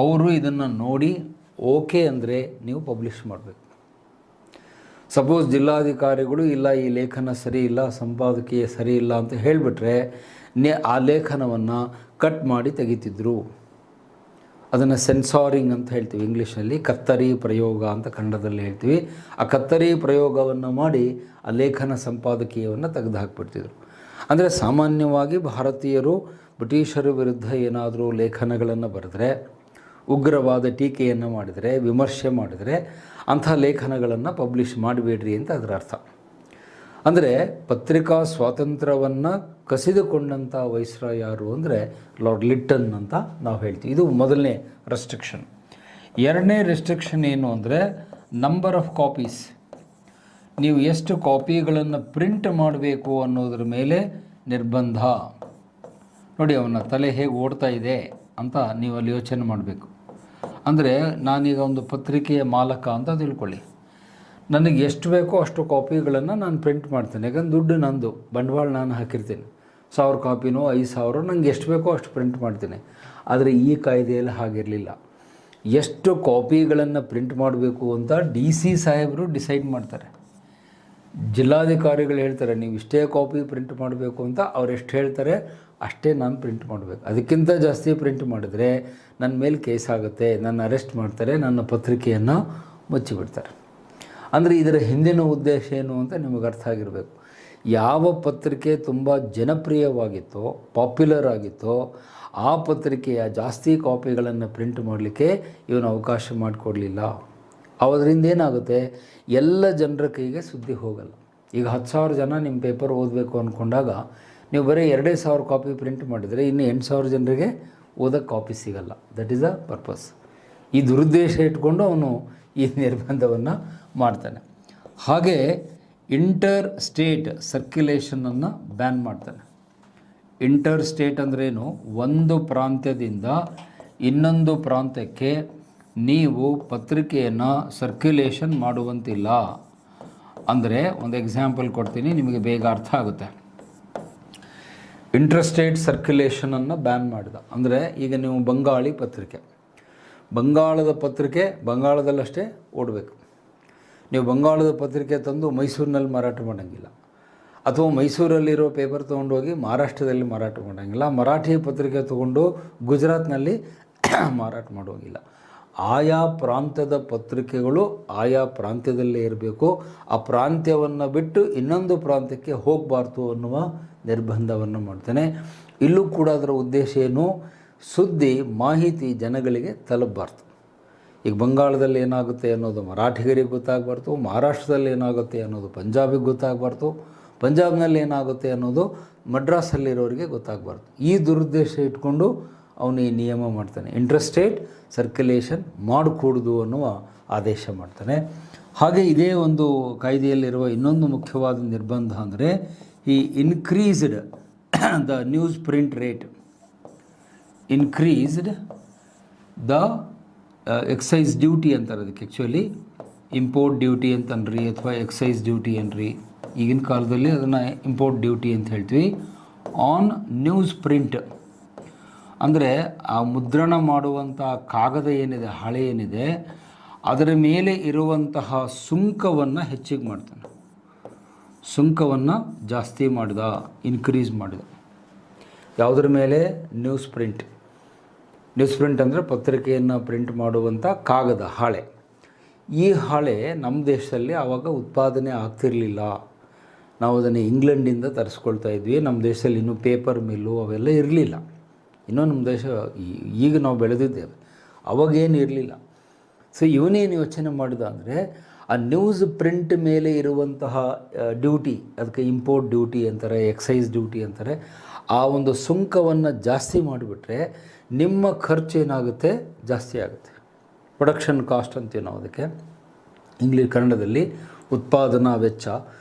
ಅವರು ಇದನ್ನು ನೋಡಿ ಓಕೆ ಅಂದರೆ ನೀವು ಪಬ್ಲಿಷ್ ಮಾಡಬೇಕು. ಸಪೋಸ್ ಜಿಲ್ಲಾಧಿಕಾರಿಗಳು ಇಲ್ಲ ಈ ಲೇಖನ ಸರಿ ಇಲ್ಲ, ಸಂಪಾದಕೀಯ ಸರಿ ಇಲ್ಲ ಅಂತ ಹೇಳಿಬಿಟ್ರೆ ಆ ಲೇಖನವನ್ನು ಕಟ್ ಮಾಡಿ ತೆಗಿತಿದ್ರು. ಅದನ್ನು ಸೆನ್ಸಾರಿಂಗ್ ಅಂತ ಹೇಳ್ತೀವಿ ಇಂಗ್ಲೀಷ್ನಲ್ಲಿ. ಕತ್ತರಿ ಪ್ರಯೋಗ ಅಂತ ಕನ್ನಡದಲ್ಲಿ ಹೇಳ್ತೀವಿ. ಆ ಕತ್ತರಿ ಪ್ರಯೋಗವನ್ನು ಮಾಡಿ ಆ ಲೇಖನ ಸಂಪಾದಕೀಯವನ್ನು ತೆಗೆದು ಹಾಕಿಬಿಡ್ತಿದ್ರು. ಅಂದರೆ ಸಾಮಾನ್ಯವಾಗಿ ಭಾರತೀಯರು ಬ್ರಿಟಿಷರ ವಿರುದ್ಧ ಏನಾದರೂ ಲೇಖನಗಳನ್ನು ಬರೆದ್ರೆ, ಉಗ್ರವಾದ ಟೀಕೆಯನ್ನು ಮಾಡಿದರೆ, ವಿಮರ್ಶೆ ಮಾಡಿದರೆ ಅಂಥ ಲೇಖನಗಳನ್ನು ಪಬ್ಲಿಷ್ ಮಾಡಬೇಡ್ರಿ ಅಂತ ಅದರ ಅರ್ಥ. ಅಂದರೆ ಪತ್ರಿಕಾ ಸ್ವಾತಂತ್ರ್ಯವನ್ನು ಕಸಿದುಕೊಂಡಂಥ ವೈಸ್ರಾಯ್ ಯಾರು ಅಂದರೆ ಲಾರ್ಡ್ ಲಿಟ್ಟನ್ ಅಂತ ನಾವು ಹೇಳ್ತೀವಿ. ಇದು ಮೊದಲನೇ ರೆಸ್ಟ್ರಿಕ್ಷನ್. ಎರಡನೇ ರೆಸ್ಟ್ರಿಕ್ಷನ್ ಏನು ಅಂದರೆ ನಂಬರ್ ಆಫ್ ಕಾಪೀಸ್. ನೀವು ಎಷ್ಟು ಕಾಪಿಗಳನ್ನು ಪ್ರಿಂಟ್ ಮಾಡಬೇಕು ಅನ್ನೋದ್ರ ಮೇಲೆ ನಿರ್ಬಂಧ. ನೋಡಿ, ಅವನ ತಲೆ ಹೇಗೆ ಓಡ್ತಾ ಇದೆ ಅಂತ ನೀವು ಅಲ್ಲಿ ಯೋಚನೆ ಮಾಡಬೇಕು. ಅಂದರೆ ನಾನೀಗ ಒಂದು ಪತ್ರಿಕೆಯ ಮಾಲಕ ಅಂತ ತಿಳ್ಕೊಳ್ಳಿ. ನನಗೆ ಎಷ್ಟು ಬೇಕೋ ಅಷ್ಟು ಕಾಪಿಗಳನ್ನು ನಾನು ಪ್ರಿಂಟ್ ಮಾಡ್ತೇನೆ. ಯಾಕಂದ್ರೆ ದುಡ್ಡು ನಂದು, ಬಂಡವಾಳ ನಾನು ಹಾಕಿರ್ತೀನಿ. 1000 ಕಾಪಿನೋ 5000 ನನಗೆ ಎಷ್ಟು ಬೇಕೋ ಅಷ್ಟು ಪ್ರಿಂಟ್ ಮಾಡ್ತೀನಿ. ಆದರೆ ಈ ಕಾಯ್ದೆಯಲ್ಲಿ ಹಾಗಿರಲಿಲ್ಲ. ಎಷ್ಟು ಕಾಪಿಗಳನ್ನು ಪ್ರಿಂಟ್ ಮಾಡಬೇಕು ಅಂತ DC ಸಾಹೇಬರು ಡಿಸೈಡ್ ಮಾಡ್ತಾರೆ. ಜಿಲ್ಲಾಧಿಕಾರಿಗಳು ಹೇಳ್ತಾರೆ ನೀವು ಇಷ್ಟೇ ಕಾಪಿ ಪ್ರಿಂಟ್ ಮಾಡಬೇಕು ಅಂತ. ಅವ್ರು ಎಷ್ಟು ಹೇಳ್ತಾರೆ ಅಷ್ಟೇ ನಾನು ಪ್ರಿಂಟ್ ಮಾಡಬೇಕು. ಅದಕ್ಕಿಂತ ಜಾಸ್ತಿ ಪ್ರಿಂಟ್ ಮಾಡಿದರೆ ನನ್ನ ಮೇಲೆ ಕೇಸ್ ಆಗುತ್ತೆ, ನನ್ನ ಅರೆಸ್ಟ್ ಮಾಡ್ತಾರೆ, ನನ್ನ ಪತ್ರಿಕೆಯನ್ನು ಮುಚ್ಚಿಬಿಡ್ತಾರೆ. ಅಂದರೆ ಇದರ ಹಿಂದಿನ ಉದ್ದೇಶ ಏನು ಅಂತ ನಿಮಗೆ ಅರ್ಥ ಆಗಿರಬೇಕು. ಯಾವ ಪತ್ರಿಕೆ ತುಂಬ ಜನಪ್ರಿಯವಾಗಿತ್ತೋ, ಪಾಪ್ಯುಲರ್ ಆಗಿತ್ತೋ, ಆ ಪತ್ರಿಕೆಯ ಜಾಸ್ತಿ ಕಾಪಿಗಳನ್ನು ಪ್ರಿಂಟ್ ಮಾಡಲಿಕ್ಕೆ ಇವನು ಅವಕಾಶ ಮಾಡಿಕೊಡಲಿಲ್ಲ. ಅದರಿಂದ ಏನಾಗುತ್ತೆ, ಎಲ್ಲ ಜನರ ಕೈಗೆ ಸುದ್ದಿ ಹೋಗಲ್ಲ. ಈಗ 10,000 ಜನ ನಿಮ್ಮ ಪೇಪರ್ ಓದಬೇಕು ಅಂದ್ಕೊಂಡಾಗ ನೀವು ಬರೀ 2,000 ಕಾಪಿ ಪ್ರಿಂಟ್ ಮಾಡಿದರೆ ಇನ್ನು 8,000 ಜನರಿಗೆ ಓದೋಕ್ಕೆ ಕಾಪಿ ಸಿಗಲ್ಲ. That is a purpose. ಈ ದುರುದ್ದೇಶ ಇಟ್ಕೊಂಡು ಅವನು ಈ ನಿರ್ಬಂಧವನ್ನು ಮಾಡ್ತಾನೆ. ಹಾಗೆ ಇಂಟರ್ ಸ್ಟೇಟ್ ಸರ್ಕ್ಯುಲೇಷನನ್ನು ಬ್ಯಾನ್ ಮಾಡ್ತಾನೆ. ಇಂಟರ್ ಸ್ಟೇಟ್ ಅಂದ್ರೇನು, ಒಂದು ಪ್ರಾಂತ್ಯದಿಂದ ಇನ್ನೊಂದು ಪ್ರಾಂತ್ಯಕ್ಕೆ ನೀವು ಪತ್ರಿಕೆಯನ್ನು ಸರ್ಕ್ಯುಲೇಷನ್ ಮಾಡುವಂತಿಲ್ಲ. ಅಂದರೆ ಒಂದು ಎಕ್ಸಾಂಪಲ್ ಕೊಡ್ತೀನಿ, ನಿಮಗೆ ಬೇಗ ಅರ್ಥ ಆಗುತ್ತೆ. ಇಂಟರ್ಸ್ಟೇಟ್ ಸರ್ಕ್ಯುಲೇಷನನ್ನು ಬ್ಯಾನ್ ಮಾಡಿದ. ಅಂದರೆ ಈಗ ನೀವು ಬಂಗಾಳಿ ಪತ್ರಿಕೆ, ಬಂಗಾಳದ ಪತ್ರಿಕೆ ಬಂಗಾಳದಲ್ಲಷ್ಟೇ ಓಡಬೇಕು. ನೀವು ಬಂಗಾಳದ ಪತ್ರಿಕೆ ತಂದು ಮೈಸೂರಿನಲ್ಲಿ ಮಾರಾಟ ಮಾಡೋಂಗಿಲ್ಲ, ಅಥವಾ ಮೈಸೂರಲ್ಲಿರೋ ಪೇಪರ್ ತೊಗೊಂಡೋಗಿ ಮಹಾರಾಷ್ಟ್ರದಲ್ಲಿ ಮಾರಾಟ ಮಾಡೋಂಗಿಲ್ಲ, ಮರಾಠಿ ಪತ್ರಿಕೆ ತೊಗೊಂಡು ಗುಜರಾತ್ನಲ್ಲಿ ಮಾರಾಟ ಮಾಡೋಂಗಿಲ್ಲ. ಆಯಾ ಪ್ರಾಂತ್ಯದ ಪತ್ರಿಕೆಗಳು ಆಯಾ ಪ್ರಾಂತ್ಯದಲ್ಲೇ ಇರಬೇಕು, ಆ ಪ್ರಾಂತ್ಯವನ್ನು ಬಿಟ್ಟು ಇನ್ನೊಂದು ಪ್ರಾಂತ್ಯಕ್ಕೆ ಹೋಗಬಾರ್ದು ಅನ್ನುವ ನಿರ್ಬಂಧವನ್ನು ಮಾಡ್ತಾನೆ. ಇಲ್ಲೂ ಕೂಡ ಅದರ ಉದ್ದೇಶ ಏನು, ಸುದ್ದಿ ಮಾಹಿತಿ ಜನಗಳಿಗೆ ತಲುಪಬಾರ್ದು. ಈಗ ಬಂಗಾಳದಲ್ಲಿ ಏನಾಗುತ್ತೆ ಅನ್ನೋದು ಮರಾಠಿಗರಿಗೆ ಗೊತ್ತಾಗಬಾರ್ದು, ಮಹಾರಾಷ್ಟ್ರದಲ್ಲಿ ಏನಾಗುತ್ತೆ ಅನ್ನೋದು ಪಂಜಾಬಿಗೆ ಗೊತ್ತಾಗಬಾರ್ದು, ಪಂಜಾಬ್ನಲ್ಲಿ ಏನಾಗುತ್ತೆ ಅನ್ನೋದು ಮಡ್ರಾಸಲ್ಲಿರೋರಿಗೆ ಗೊತ್ತಾಗಬಾರ್ದು. ಈ ದುರುದ್ದೇಶ ಇಟ್ಕೊಂಡು ಅವನು ಈ ನಿಯಮ ಮಾಡ್ತಾನೆ. ಇಂಟರ್ಸ್ಟೇಟ್ ಸರ್ಕ್ಯುಲೇಷನ್ ಮಾಡಕೂಡದು ಅನ್ನುವ ಆದೇಶ ಮಾಡ್ತಾನೆ. ಹಾಗೆ ಇದೇ ಒಂದು ಕಾಯ್ದೆಯಲ್ಲಿರುವ ಇನ್ನೊಂದು ಮುಖ್ಯವಾದ ನಿರ್ಬಂಧ ಅಂದರೆ ಈ increased the news print rate, increased the excise duty ಅಂತಾರೆ ಅದಕ್ಕೆ. ಆ್ಯಕ್ಚುಲಿ ಇಂಪೋರ್ಟ್ ಡ್ಯೂಟಿ ಅಂತನ್ರಿ ಅಥವಾ ಎಕ್ಸೈಸ್ ಡ್ಯೂಟಿ ಅನ್ರಿ, ಈಗಿನ ಕಾಲದಲ್ಲಿ ಅದನ್ನು ಇಂಪೋರ್ಟ್ ಡ್ಯೂಟಿ ಅಂತ ಹೇಳ್ತೀವಿ. ಆನ್ ನ್ಯೂಸ್ ಪ್ರಿಂಟ್ ಅಂದರೆ ಆ ಮುದ್ರಣ ಮಾಡುವಂಥ ಕಾಗದ ಏನಿದೆ, ಹಾಳೆ ಏನಿದೆ, ಅದರ ಮೇಲೆ ಇರುವಂತಹ ಸುಂಕವನ್ನು ಹೆಚ್ಚಿಗೆ ಮಾಡ್ತಾನೆ. ಸುಂಕವನ್ನು ಜಾಸ್ತಿ ಮಾಡಿದ, ಇನ್ಕ್ರೀಸ್ ಮಾಡಿದ. ಯಾವುದ್ರ ಮೇಲೆ? News print. ನ್ಯೂಸ್ ಪ್ರಿಂಟ್ ಅಂದರೆ ಪತ್ರಿಕೆಯನ್ನು ಪ್ರಿಂಟ್ ಮಾಡುವಂಥ ಕಾಗದ, ಹಾಳೆ. ಈ ಹಾಳೆ ನಮ್ಮ ದೇಶದಲ್ಲಿ ಆವಾಗ ಉತ್ಪಾದನೆ ಆಗ್ತಿರಲಿಲ್ಲ. ನಾವು ಅದನ್ನು ಇಂಗ್ಲೆಂಡಿಂದ ತರಿಸ್ಕೊಳ್ತಾ ಇದ್ವಿ. ನಮ್ಮ ದೇಶದಲ್ಲಿ ಇನ್ನೂ ಪೇಪರ್ ಮಿಲ್ಲು ಅವೆಲ್ಲ ಇರಲಿಲ್ಲ. ಇನ್ನೂ ನಮ್ಮ ದೇಶ ಈಗ ನಾವು ಬೆಳೆದಿದ್ದೇವೆ, ಅವಾಗೇನು ಇರಲಿಲ್ಲ. ಸೊ ಇವನೇನು ಯೋಚನೆ ಮಾಡಿದ ಅಂದರೆ ಆ ನ್ಯೂಸ್ ಪ್ರಿಂಟ್ ಮೇಲೆ ಇರುವಂತಹ ಡ್ಯೂಟಿ, ಅದಕ್ಕೆ ಇಂಪೋರ್ಟ್ ಡ್ಯೂಟಿ ಅಂತಾರೆ, ಎಕ್ಸೈಸ್ ಡ್ಯೂಟಿ ಅಂತಾರೆ, ಆ ಒಂದು ಸುಂಕವನ್ನು ಜಾಸ್ತಿ ಮಾಡಿಬಿಟ್ರೆ ನಿಮ್ಮ ಖರ್ಚು ಏನಾಗುತ್ತೆ? ಜಾಸ್ತಿ ಆಗುತ್ತೆ. ಪ್ರೊಡಕ್ಷನ್ ಕಾಸ್ಟ್ ಅಂತೀವಿ ನಾವು ಅದಕ್ಕೆ ಕನ್ನಡದಲ್ಲಿ. ಉತ್ಪಾದನಾ ವೆಚ್ಚ.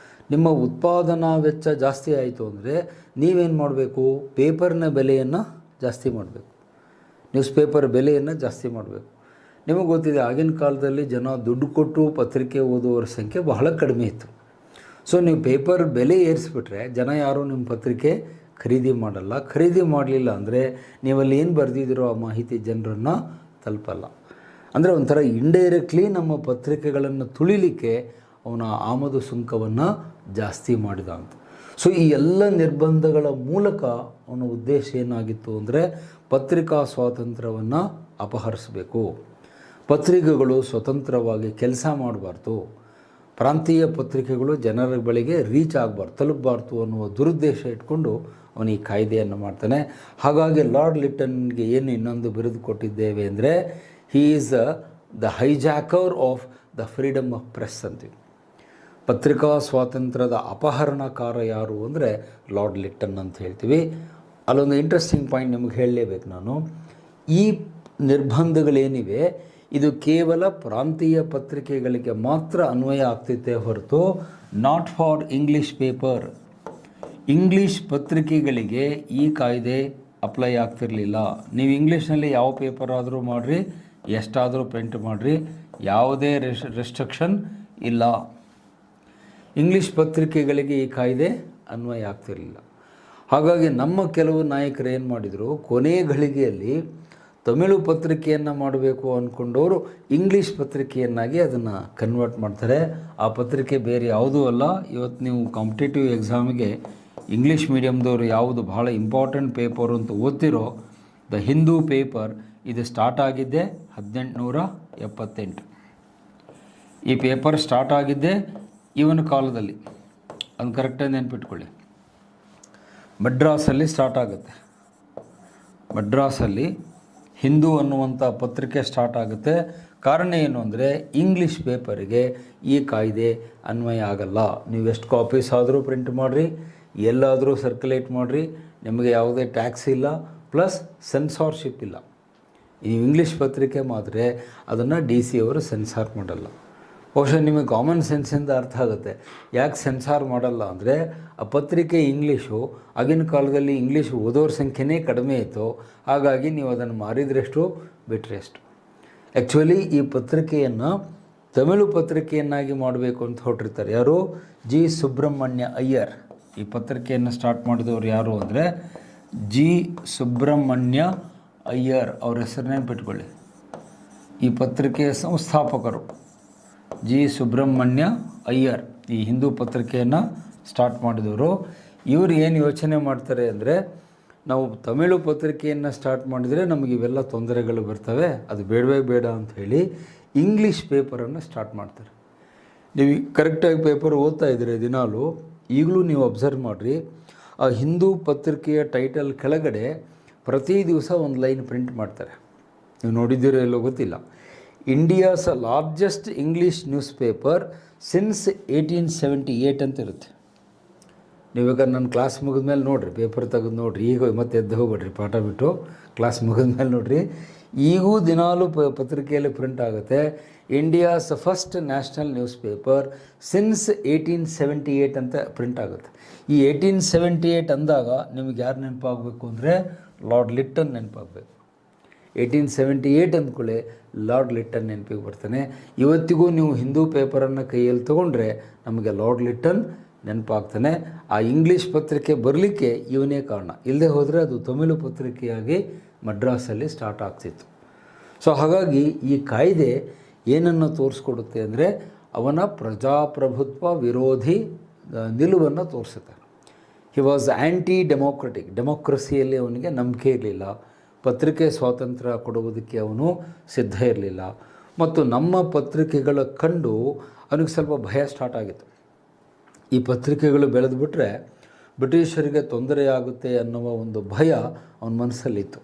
ನಿಮ್ಮ ಉತ್ಪಾದನಾ ವೆಚ್ಚ ಜಾಸ್ತಿ ಆಯಿತು ಅಂದರೆ ನೀವೇನು ಮಾಡಬೇಕು? ಪೇಪರ್ನ ಬೆಲೆಯನ್ನು ಜಾಸ್ತಿ ಮಾಡಬೇಕು, ನ್ಯೂಸ್ ಪೇಪರ್ ಬೆಲೆಯನ್ನು ಜಾಸ್ತಿ ಮಾಡಬೇಕು. ನಿಮಗೆ ಗೊತ್ತಿದೆ, ಆಗಿನ ಕಾಲದಲ್ಲಿ ಜನ ದುಡ್ಡು ಕೊಟ್ಟು ಪತ್ರಿಕೆ ಓದುವವರ ಸಂಖ್ಯೆ ಬಹಳ ಕಡಿಮೆ ಇತ್ತು. ಸೊ ನೀವು ಪೇಪರ್ ಬೆಲೆ ಏರಿಸ್ಬಿಟ್ರೆ ಜನ ಯಾರೂ ನಿಮ್ಮ ಪತ್ರಿಕೆ ಖರೀದಿ ಮಾಡಲ್ಲ. ಖರೀದಿ ಮಾಡಲಿಲ್ಲ ಅಂದರೆ ನೀವಲ್ಲಿ ಏನು ಬರೆದಿದ್ದೀರೋ ಆ ಮಾಹಿತಿ ಜನರನ್ನು ತಲುಪಲ್ಲ. ಅಂದರೆ ಒಂಥರ ಇಂಡೈರೆಕ್ಟ್ಲಿ ನಮ್ಮ ಪತ್ರಿಕೆಗಳನ್ನು ತುಳಿಲಿಕ್ಕೆ ಅವನ ಆಮದು ಸುಂಕವನ್ನು ಜಾಸ್ತಿ ಮಾಡಿದ ಅಂತ. ಸೊ ಈ ಎಲ್ಲ ನಿರ್ಬಂಧಗಳ ಮೂಲಕ ಅವನ ಉದ್ದೇಶ ಏನಾಗಿತ್ತು ಅಂದರೆ ಪತ್ರಿಕಾ ಸ್ವಾತಂತ್ರ್ಯವನ್ನು ಅಪಹರಿಸಬೇಕು. ಪತ್ರಿಕೆಗಳು ಸ್ವತಂತ್ರವಾಗಿ ಕೆಲಸ ಮಾಡಬಾರ್ದು, ಪ್ರಾಂತೀಯ ಪತ್ರಿಕೆಗಳು ಜನರ ಬಳಿಗೆ ರೀಚ್ ಆಗಬಾರ್ದು, ತಲುಪಬಾರ್ದು ಅನ್ನುವ ದುರುದ್ದೇಶ ಇಟ್ಕೊಂಡು ಅವನು ಈ ಕಾಯ್ದೆಯನ್ನು ಮಾಡ್ತಾನೆ. ಹಾಗಾಗಿ ಲಾರ್ಡ್ ಲಿಟ್ಟನ್ಗೆ ಏನು ಇನ್ನೊಂದು ಬಿರುದು ಕೊಟ್ಟಿದ್ದೇವೆ ಅಂದರೆ he is the hijacker of the freedom of press ಅಂತೀವಿ. ಪತ್ರಿಕಾ ಸ್ವಾತಂತ್ರ್ಯದ ಅಪಹರಣಕಾರ ಯಾರು ಅಂದರೆ ಲಾರ್ಡ್ ಲಿಟ್ಟನ್ ಅಂತ ಹೇಳ್ತೀವಿ. ಅಲ್ಲೊಂದು ಇಂಟ್ರೆಸ್ಟಿಂಗ್ ಪಾಯಿಂಟ್ ನಿಮಗೆ ಹೇಳಲೇಬೇಕು ನಾನು. ಈ ನಿರ್ಬಂಧಗಳೇನಿವೆ ಇದು ಕೇವಲ ಪ್ರಾಂತೀಯ ಪತ್ರಿಕೆಗಳಿಗೆ ಮಾತ್ರ ಅನ್ವಯ ಆಗ್ತಿತ್ತೆ ಹೊರತು not for English paper. English ಪತ್ರಿಕೆಗಳಿಗೆ ಈ ಕಾಯ್ದೆ ಅಪ್ಲೈ ಆಗ್ತಿರಲಿಲ್ಲ. ನೀವು ಇಂಗ್ಲೀಷ್ನಲ್ಲಿ ಯಾವ ಪೇಪರ್ ಆದರೂ ಮಾಡಿರಿ, ಎಷ್ಟಾದರೂ ಪ್ರಿಂಟ್ ಮಾಡಿರಿ, ಯಾವುದೇ ರೆಸ್ಟ್ರಿಕ್ಷನ್ ಇಲ್ಲ. ಇಂಗ್ಲೀಷ್ ಪತ್ರಿಕೆಗಳಿಗೆ ಈ ಕಾಯ್ದೆ ಅನ್ವಯ ಆಗ್ತಿರಲಿಲ್ಲ. ಹಾಗಾಗಿ ನಮ್ಮ ಕೆಲವು ನಾಯಕರು ಏನು ಮಾಡಿದರು, ಕೊನೆ ಘಳಿಗೆಯಲ್ಲಿ ತಮಿಳು ಪತ್ರಿಕೆಯನ್ನು ಮಾಡಬೇಕು ಅಂದ್ಕೊಂಡವರು ಇಂಗ್ಲೀಷ್ ಪತ್ರಿಕೆಯನ್ನಾಗಿ ಅದನ್ನು ಕನ್ವರ್ಟ್ ಮಾಡ್ತಾರೆ. ಆ ಪತ್ರಿಕೆ ಬೇರೆ ಯಾವುದೂ ಅಲ್ಲ. ಇವತ್ತು ನೀವು ಕಾಂಪಿಟೇಟಿವ್ ಎಕ್ಸಾಮಿಗೆ ಇಂಗ್ಲೀಷ್ ಮೀಡಿಯಮ್ದವರು ಯಾವುದು ಭಾಳ ಇಂಪಾರ್ಟೆಂಟ್ ಪೇಪರು ಅಂತ ಓದ್ತಿರೋ ದ ಹಿಂದೂ ಪೇಪರ್, ಇದು ಸ್ಟಾರ್ಟ್ ಆಗಿದ್ದೆ 1878. ಈ ಪೇಪರ್ ಸ್ಟಾರ್ಟ್ ಆಗಿದ್ದೆ ಇವನ ಕಾಲದಲ್ಲಿ, ಅದು ಕರೆಕ್ಟಾಗಿ ನೆನ್ಪಿಟ್ಕೊಳ್ಳಿ. ಮಡ್ರಾಸಲ್ಲಿ ಸ್ಟಾರ್ಟ್ ಆಗುತ್ತೆ. ಮಡ್ರಾಸಲ್ಲಿ ಹಿಂದೂ ಅನ್ನುವಂಥ ಪತ್ರಿಕೆ ಸ್ಟಾರ್ಟ್ ಆಗುತ್ತೆ. ಕಾರಣ ಏನು ಅಂದರೆ ಇಂಗ್ಲೀಷ್ ಪೇಪರಿಗೆ ಈ ಕಾಯ್ದೆ ಅನ್ವಯ ಆಗಲ್ಲ. ನೀವು ಎಷ್ಟು ಕಾಪೀಸ್ ಆದರೂ ಪ್ರಿಂಟ್ ಮಾಡಿರಿ, ಎಲ್ಲಾದರೂ ಸರ್ಕ್ಯುಲೇಟ್ ಮಾಡಿರಿ, ನಿಮಗೆ ಯಾವುದೇ ಟ್ಯಾಕ್ಸ್ ಇಲ್ಲ, ಪ್ಲಸ್ ಸೆನ್ಸಾರ್ಶಿಪ್ ಇಲ್ಲ. ನೀವು ಇಂಗ್ಲೀಷ್ ಪತ್ರಿಕೆ ಮಾತ್ರ ಅದನ್ನು DC ಅವರು ಸೆನ್ಸಾರ್ ಮಾಡಲ್ಲ. ಬಹುಶಃ ನಿಮಗೆ ಕಾಮನ್ ಸೆನ್ಸಿಂದ ಅರ್ಥ ಆಗುತ್ತೆ ಯಾಕೆ ಸೆನ್ಸಾರ್ ಮಾಡಲ್ಲ ಅಂದರೆ ಆ ಪತ್ರಿಕೆ ಇಂಗ್ಲೀಷು, ಆಗಿನ ಕಾಲದಲ್ಲಿ ಇಂಗ್ಲೀಷ್ ಓದೋರ ಸಂಖ್ಯೆನೇ ಕಡಿಮೆ ಇತ್ತು. ಹಾಗಾಗಿ ನೀವು ಅದನ್ನು ಮಾರಿದ್ರೆಷ್ಟು ಬಿಟ್ಟರೆಷ್ಟು. ಆ್ಯಕ್ಚುಲಿ ಈ ಪತ್ರಿಕೆಯನ್ನು ತಮಿಳು ಪತ್ರಿಕೆಯನ್ನಾಗಿ ಮಾಡಬೇಕು ಅಂತ ಹೊರಟಿರ್ತಾರೆ. ಯಾರು? ಜಿ ಸುಬ್ರಹ್ಮಣ್ಯ ಅಯ್ಯರ್. ಈ ಪತ್ರಿಕೆಯನ್ನು ಸ್ಟಾರ್ಟ್ ಮಾಡಿದವರು ಯಾರು ಅಂದರೆ ಜಿ ಸುಬ್ರಹ್ಮಣ್ಯ ಅಯ್ಯರ್. ಅವ್ರ ಹೆಸರನ್ನೇ ಬಿಟ್ಕೊಳ್ಳಿ. ಈ ಪತ್ರಿಕೆಯ ಸಂಸ್ಥಾಪಕರು ಜಿ ಸುಬ್ರಹ್ಮಣ್ಯ ಅಯ್ಯರ್. ಈ ಹಿಂದೂ ಪತ್ರಿಕೆಯನ್ನು ಸ್ಟಾರ್ಟ್ ಮಾಡಿದವರು. ಇವರು ಏನು ಯೋಚನೆ ಮಾಡ್ತಾರೆ ಅಂದರೆ ನಾವು ತಮಿಳು ಪತ್ರಿಕೆಯನ್ನು ಸ್ಟಾರ್ಟ್ ಮಾಡಿದರೆ ನಮಗೆ ಇವೆಲ್ಲ ತೊಂದರೆಗಳು ಬರ್ತವೆ, ಅದು ಬೇಡವೇ ಬೇಡ ಅಂತ ಹೇಳಿ ಇಂಗ್ಲೀಷ್ ಪೇಪರನ್ನು ಸ್ಟಾರ್ಟ್ ಮಾಡ್ತಾರೆ. ನೀವು ಕರೆಕ್ಟಾಗಿ ಪೇಪರ್ ಓದ್ತಾ ಇದ್ದೀರಿ ದಿನಾಲು, ಈಗಲೂ ನೀವು ಅಬ್ಸರ್ವ್ ಮಾಡಿರಿ, ಆ ಹಿಂದೂ ಪತ್ರಿಕೆಯ ಟೈಟಲ್ ಕೆಳಗಡೆ ಪ್ರತಿ ದಿವಸ ಒಂದು ಲೈನ್ ಪ್ರಿಂಟ್ ಮಾಡ್ತಾರೆ. ನೀವು ನೋಡಿದ್ದೀರೋ ಎಲ್ಲೋ ಗೊತ್ತಿಲ್ಲ. India's largest English news paper since 1878 ಅಂತ ಇರುತ್ತೆ. ನೀವಾಗ ನನ್ನ ಕ್ಲಾಸ್ ಮುಗಿದ್ಮೇಲೆ ನೋಡಿರಿ, ಪೇಪರ್ ತೆಗೆದು ನೋಡಿರಿ, ಈಗ ಮತ್ತೆ ಎದ್ದು ಹೋಗ್ಬೇಡ್ರಿ ಪಾಠ ಬಿಟ್ಟು, ಕ್ಲಾಸ್ ಮುಗಿದ್ಮೇಲೆ ನೋಡಿರಿ. ಈಗೂ ದಿನಾಲೂ ಪತ್ರಿಕೆಯಲ್ಲಿ ಪ್ರಿಂಟ್ ಆಗುತ್ತೆ, India's first national news paper since 1878 ಅಂತ ಪ್ರಿಂಟ್ ಆಗುತ್ತೆ. ಈ 1878 ಅಂದಾಗ ನಿಮಗೆ ಯಾರು ನೆನಪಾಗಬೇಕು ಅಂದರೆ ಲಾರ್ಡ್ ಲಿಟ್ಟನ್ ನೆನಪಾಗಬೇಕು. 1878 ಅಂದ್ಕೊಳ್ಳಿ ಲಾರ್ಡ್ ಲಿಟ್ಟನ್ ನೆನಪಿಗೆ ಬರ್ತಾನೆ. ಇವತ್ತಿಗೂ ನೀವು ಹಿಂದೂ ಪೇಪರನ್ನು ಕೈಯಲ್ಲಿ ತೊಗೊಂಡ್ರೆ ನಮಗೆ ಲಾರ್ಡ್ ಲಿಟ್ಟನ್ ನೆನಪಾಗ್ತಾನೆ. ಆ ಇಂಗ್ಲೀಷ್ ಪತ್ರಿಕೆ ಬರಲಿಕ್ಕೆ ಇವನೇ ಕಾರಣ, ಇಲ್ಲದೆ ಹೋದರೆ ಅದು ತಮಿಳು ಪತ್ರಿಕೆಯಾಗಿ ಮಡ್ರಾಸಲ್ಲಿ ಸ್ಟಾರ್ಟ್ ಆಗ್ತಿತ್ತು. ಸೊ ಹಾಗಾಗಿ ಈ ಕಾಯ್ದೆ ಏನನ್ನು ತೋರಿಸ್ಕೊಡುತ್ತೆ ಅಂದರೆ ಅವನ ಪ್ರಜಾಪ್ರಭುತ್ವ ವಿರೋಧಿ ನಿಲುವನ್ನು ತೋರಿಸುತ್ತೆ. ಹಿ ವಾಸ್ ಆ್ಯಂಟಿ ಡೆಮೋಕ್ರೆಟಿಕ್, ಡೆಮೋಕ್ರಸಿಯಲ್ಲಿ ಅವನಿಗೆ ನಂಬಿಕೆ ಇರಲಿಲ್ಲ, ಪತ್ರಿಕೆ ಸ್ವಾತಂತ್ರ್ಯ ಕೊಡುವುದಕ್ಕೆ ಅವನು ಸಿದ್ಧ ಇರಲಿಲ್ಲ. ಮತ್ತು ನಮ್ಮ ಪತ್ರಿಕೆಗಳ ಕಂಡು ಅವನಿಗೆ ಸ್ವಲ್ಪ ಭಯ ಸ್ಟಾರ್ಟ್ ಆಗಿತ್ತು. ಈ ಪತ್ರಿಕೆಗಳು ಬೆಳೆದು ಬಿಟ್ಟರೆ ಬ್ರಿಟಿಷರಿಗೆ ತೊಂದರೆಯಾಗುತ್ತೆ ಅನ್ನುವ ಒಂದು ಭಯ ಅವನ ಮನಸ್ಸಲ್ಲಿತ್ತು.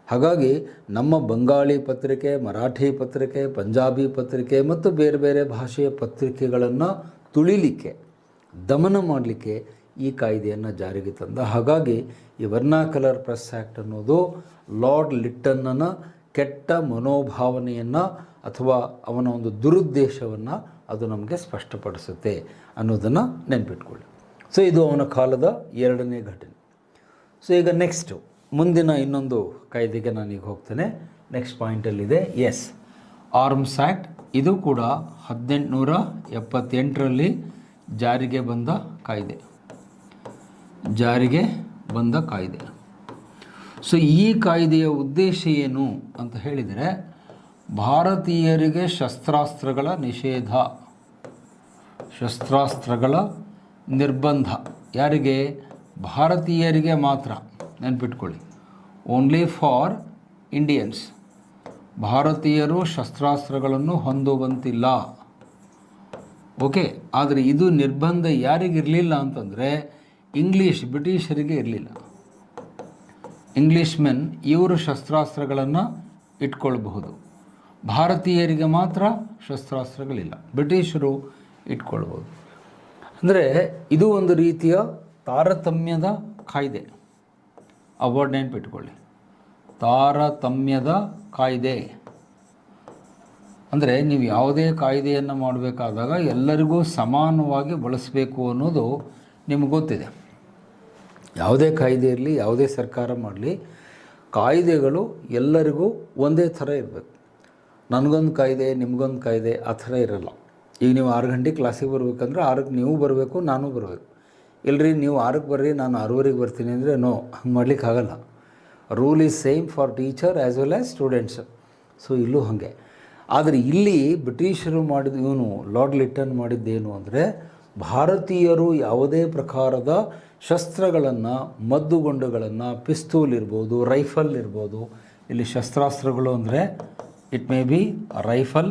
ಹಾಗಾಗಿ ನಮ್ಮ ಬಂಗಾಳಿ ಪತ್ರಿಕೆ, ಮರಾಠಿ ಪತ್ರಿಕೆ, ಪಂಜಾಬಿ ಪತ್ರಿಕೆ ಮತ್ತು ಬೇರೆ ಬೇರೆ ಭಾಷೆಯ ಪತ್ರಿಕೆಗಳನ್ನು ತುಳಿಲಿಕ್ಕೆ, ದಮನ ಮಾಡಲಿಕ್ಕೆ ಈ ಕಾಯ್ದೆಯನ್ನು ಜಾರಿಗೆ ತಂದ. ಹಾಗಾಗಿ ಈ ವರ್ನಾಕಲರ್ ಪ್ರೆಸ್ ಆ್ಯಕ್ಟ್ ಅನ್ನೋದು ಲಾರ್ಡ್ ಲಿಟ್ಟನ್ನನ ಕೆಟ್ಟ ಮನೋಭಾವನೆಯನ್ನು ಅಥವಾ ಅವನ ಒಂದು ದುರುದ್ದೇಶವನ್ನು ಅದು ನಮಗೆ ಸ್ಪಷ್ಟಪಡಿಸುತ್ತೆ ಅನ್ನೋದನ್ನು ನೆನಪಿಟ್ಕೊಳ್ಳಿ. ಸೊ ಇದು ಅವನ ಕಾಲದ ಎರಡನೇ ಘಟನೆ. ಸೊ ಈಗ ನೆಕ್ಸ್ಟು ಮುಂದಿನ ಇನ್ನೊಂದು ಕಾಯ್ದೆಗೆ ನಾನೀಗ ಹೋಗ್ತೇನೆ. ನೆಕ್ಸ್ಟ್ ಪಾಯಿಂಟಲ್ಲಿದೆ ಆರ್ಮ್ಸ್ ಆ್ಯಕ್ಟ್. ಇದು ಕೂಡ 1878ರಲ್ಲಿ ಜಾರಿಗೆ ಬಂದ ಕಾಯ್ದೆ. ಸೊ ಈ ಕಾಯ್ದೆಯ ಉದ್ದೇಶ ಏನು ಅಂತ ಹೇಳಿದರೆ, ಭಾರತೀಯರಿಗೆ ಶಸ್ತ್ರಾಸ್ತ್ರಗಳ ನಿಷೇಧ, ಶಸ್ತ್ರಾಸ್ತ್ರಗಳ ನಿರ್ಬಂಧ. ಯಾರಿಗೆ? ಭಾರತೀಯರಿಗೆ ಮಾತ್ರ. ನೆನ್ಪಿಟ್ಕೊಳ್ಳಿ, ಓನ್ಲಿ ಫಾರ್ ಇಂಡಿಯನ್ಸ್. ಭಾರತೀಯರು ಶಸ್ತ್ರಾಸ್ತ್ರಗಳನ್ನು ಹೊಂದುವಂತಿಲ್ಲ. ಓಕೆ, ಆದರೆ ಇದು ನಿರ್ಬಂಧ ಯಾರಿಗಿರಲಿಲ್ಲ ಅಂತಂದರೆ ಬ್ರಿಟಿಷರಿಗೆ ಇರಲಿಲ್ಲ. ಇಂಗ್ಲೀಷ್ ಮೆನ್ ಇವರು ಶಸ್ತ್ರಾಸ್ತ್ರಗಳನ್ನು ಇಟ್ಕೊಳ್ಬಹುದು, ಭಾರತೀಯರಿಗೆ ಮಾತ್ರ ಶಸ್ತ್ರಾಸ್ತ್ರಗಳಿಲ್ಲ, ಬ್ರಿಟಿಷರು ಇಟ್ಕೊಳ್ಬೋದು. ಅಂದರೆ ಇದು ಒಂದು ರೀತಿಯ ತಾರತಮ್ಯದ ಕಾಯ್ದೆ. ಆ ವರ್ಡ್ ನೆನಪಿಟ್ಕೊಳ್ಳಿ, ತಾರತಮ್ಯದ ಕಾಯ್ದೆ. ಅಂದರೆ ನೀವು ಯಾವುದೇ ಕಾಯ್ದೆಯನ್ನು ಮಾಡಬೇಕಾದಾಗ ಎಲ್ಲರಿಗೂ ಸಮಾನವಾಗಿ ಬಳಸಬೇಕು ಅನ್ನೋದು ನಿಮಗೆ ಗೊತ್ತಿದೆ. ಯಾವುದೇ ಕಾಯ್ದೆ ಇರಲಿ, ಯಾವುದೇ ಸರ್ಕಾರ ಮಾಡಲಿ, ಕಾಯ್ದೆಗಳು ಎಲ್ಲರಿಗೂ ಒಂದೇ ಥರ ಇರಬೇಕು. ನನಗೊಂದು ಕಾಯ್ದೆ, ನಿಮಗೊಂದು ಕಾಯ್ದೆ, ಆ ಥರ ಇರಲ್ಲ. ಈಗ ನೀವು 6 ಗಂಟೆಗೆ ಕ್ಲಾಸಿಗೆ ಬರಬೇಕಂದ್ರೆ 6ಕ್ಕೆ ನೀವು ಬರಬೇಕು, ನಾನು ಬರಬೇಕು. ಇಲ್ಲರಿ ನೀವು 6ಕ್ಕೆ ಬರ್ರಿ, ನಾನು 6:15 ಬರ್ತೀನಿ ಅಂದರೆ ನೋ, ಹಂಗೆ ಮಾಡಲಿಕ್ಕಾಗಲ್ಲ. Rule is same for teacher as well as students. So ಇಲ್ಲೂ ಹಾಗೆ. ಆದರೆ ಇಲ್ಲಿ ಬ್ರಿಟಿಷರು ಮಾಡಿದ, ಇವನು ಲಾರ್ಡ್ ಲಿಟ್ಟನ್ ಮಾಡಿದ್ದೇನು ಅಂದರೆ, ಭಾರತೀಯರು ಯಾವುದೇ ಪ್ರಕಾರದ ಶಸ್ತ್ರಗಳನ್ನು, ಮದ್ದುಗುಂಡುಗಳನ್ನು, ಪಿಸ್ತೂಲ್ ಇರ್ಬೋದು, ರೈಫಲ್ ಇರ್ಬೋದು. ಇಲ್ಲಿ ಶಸ್ತ್ರಾಸ್ತ್ರಗಳು ಅಂದರೆ it may be rifle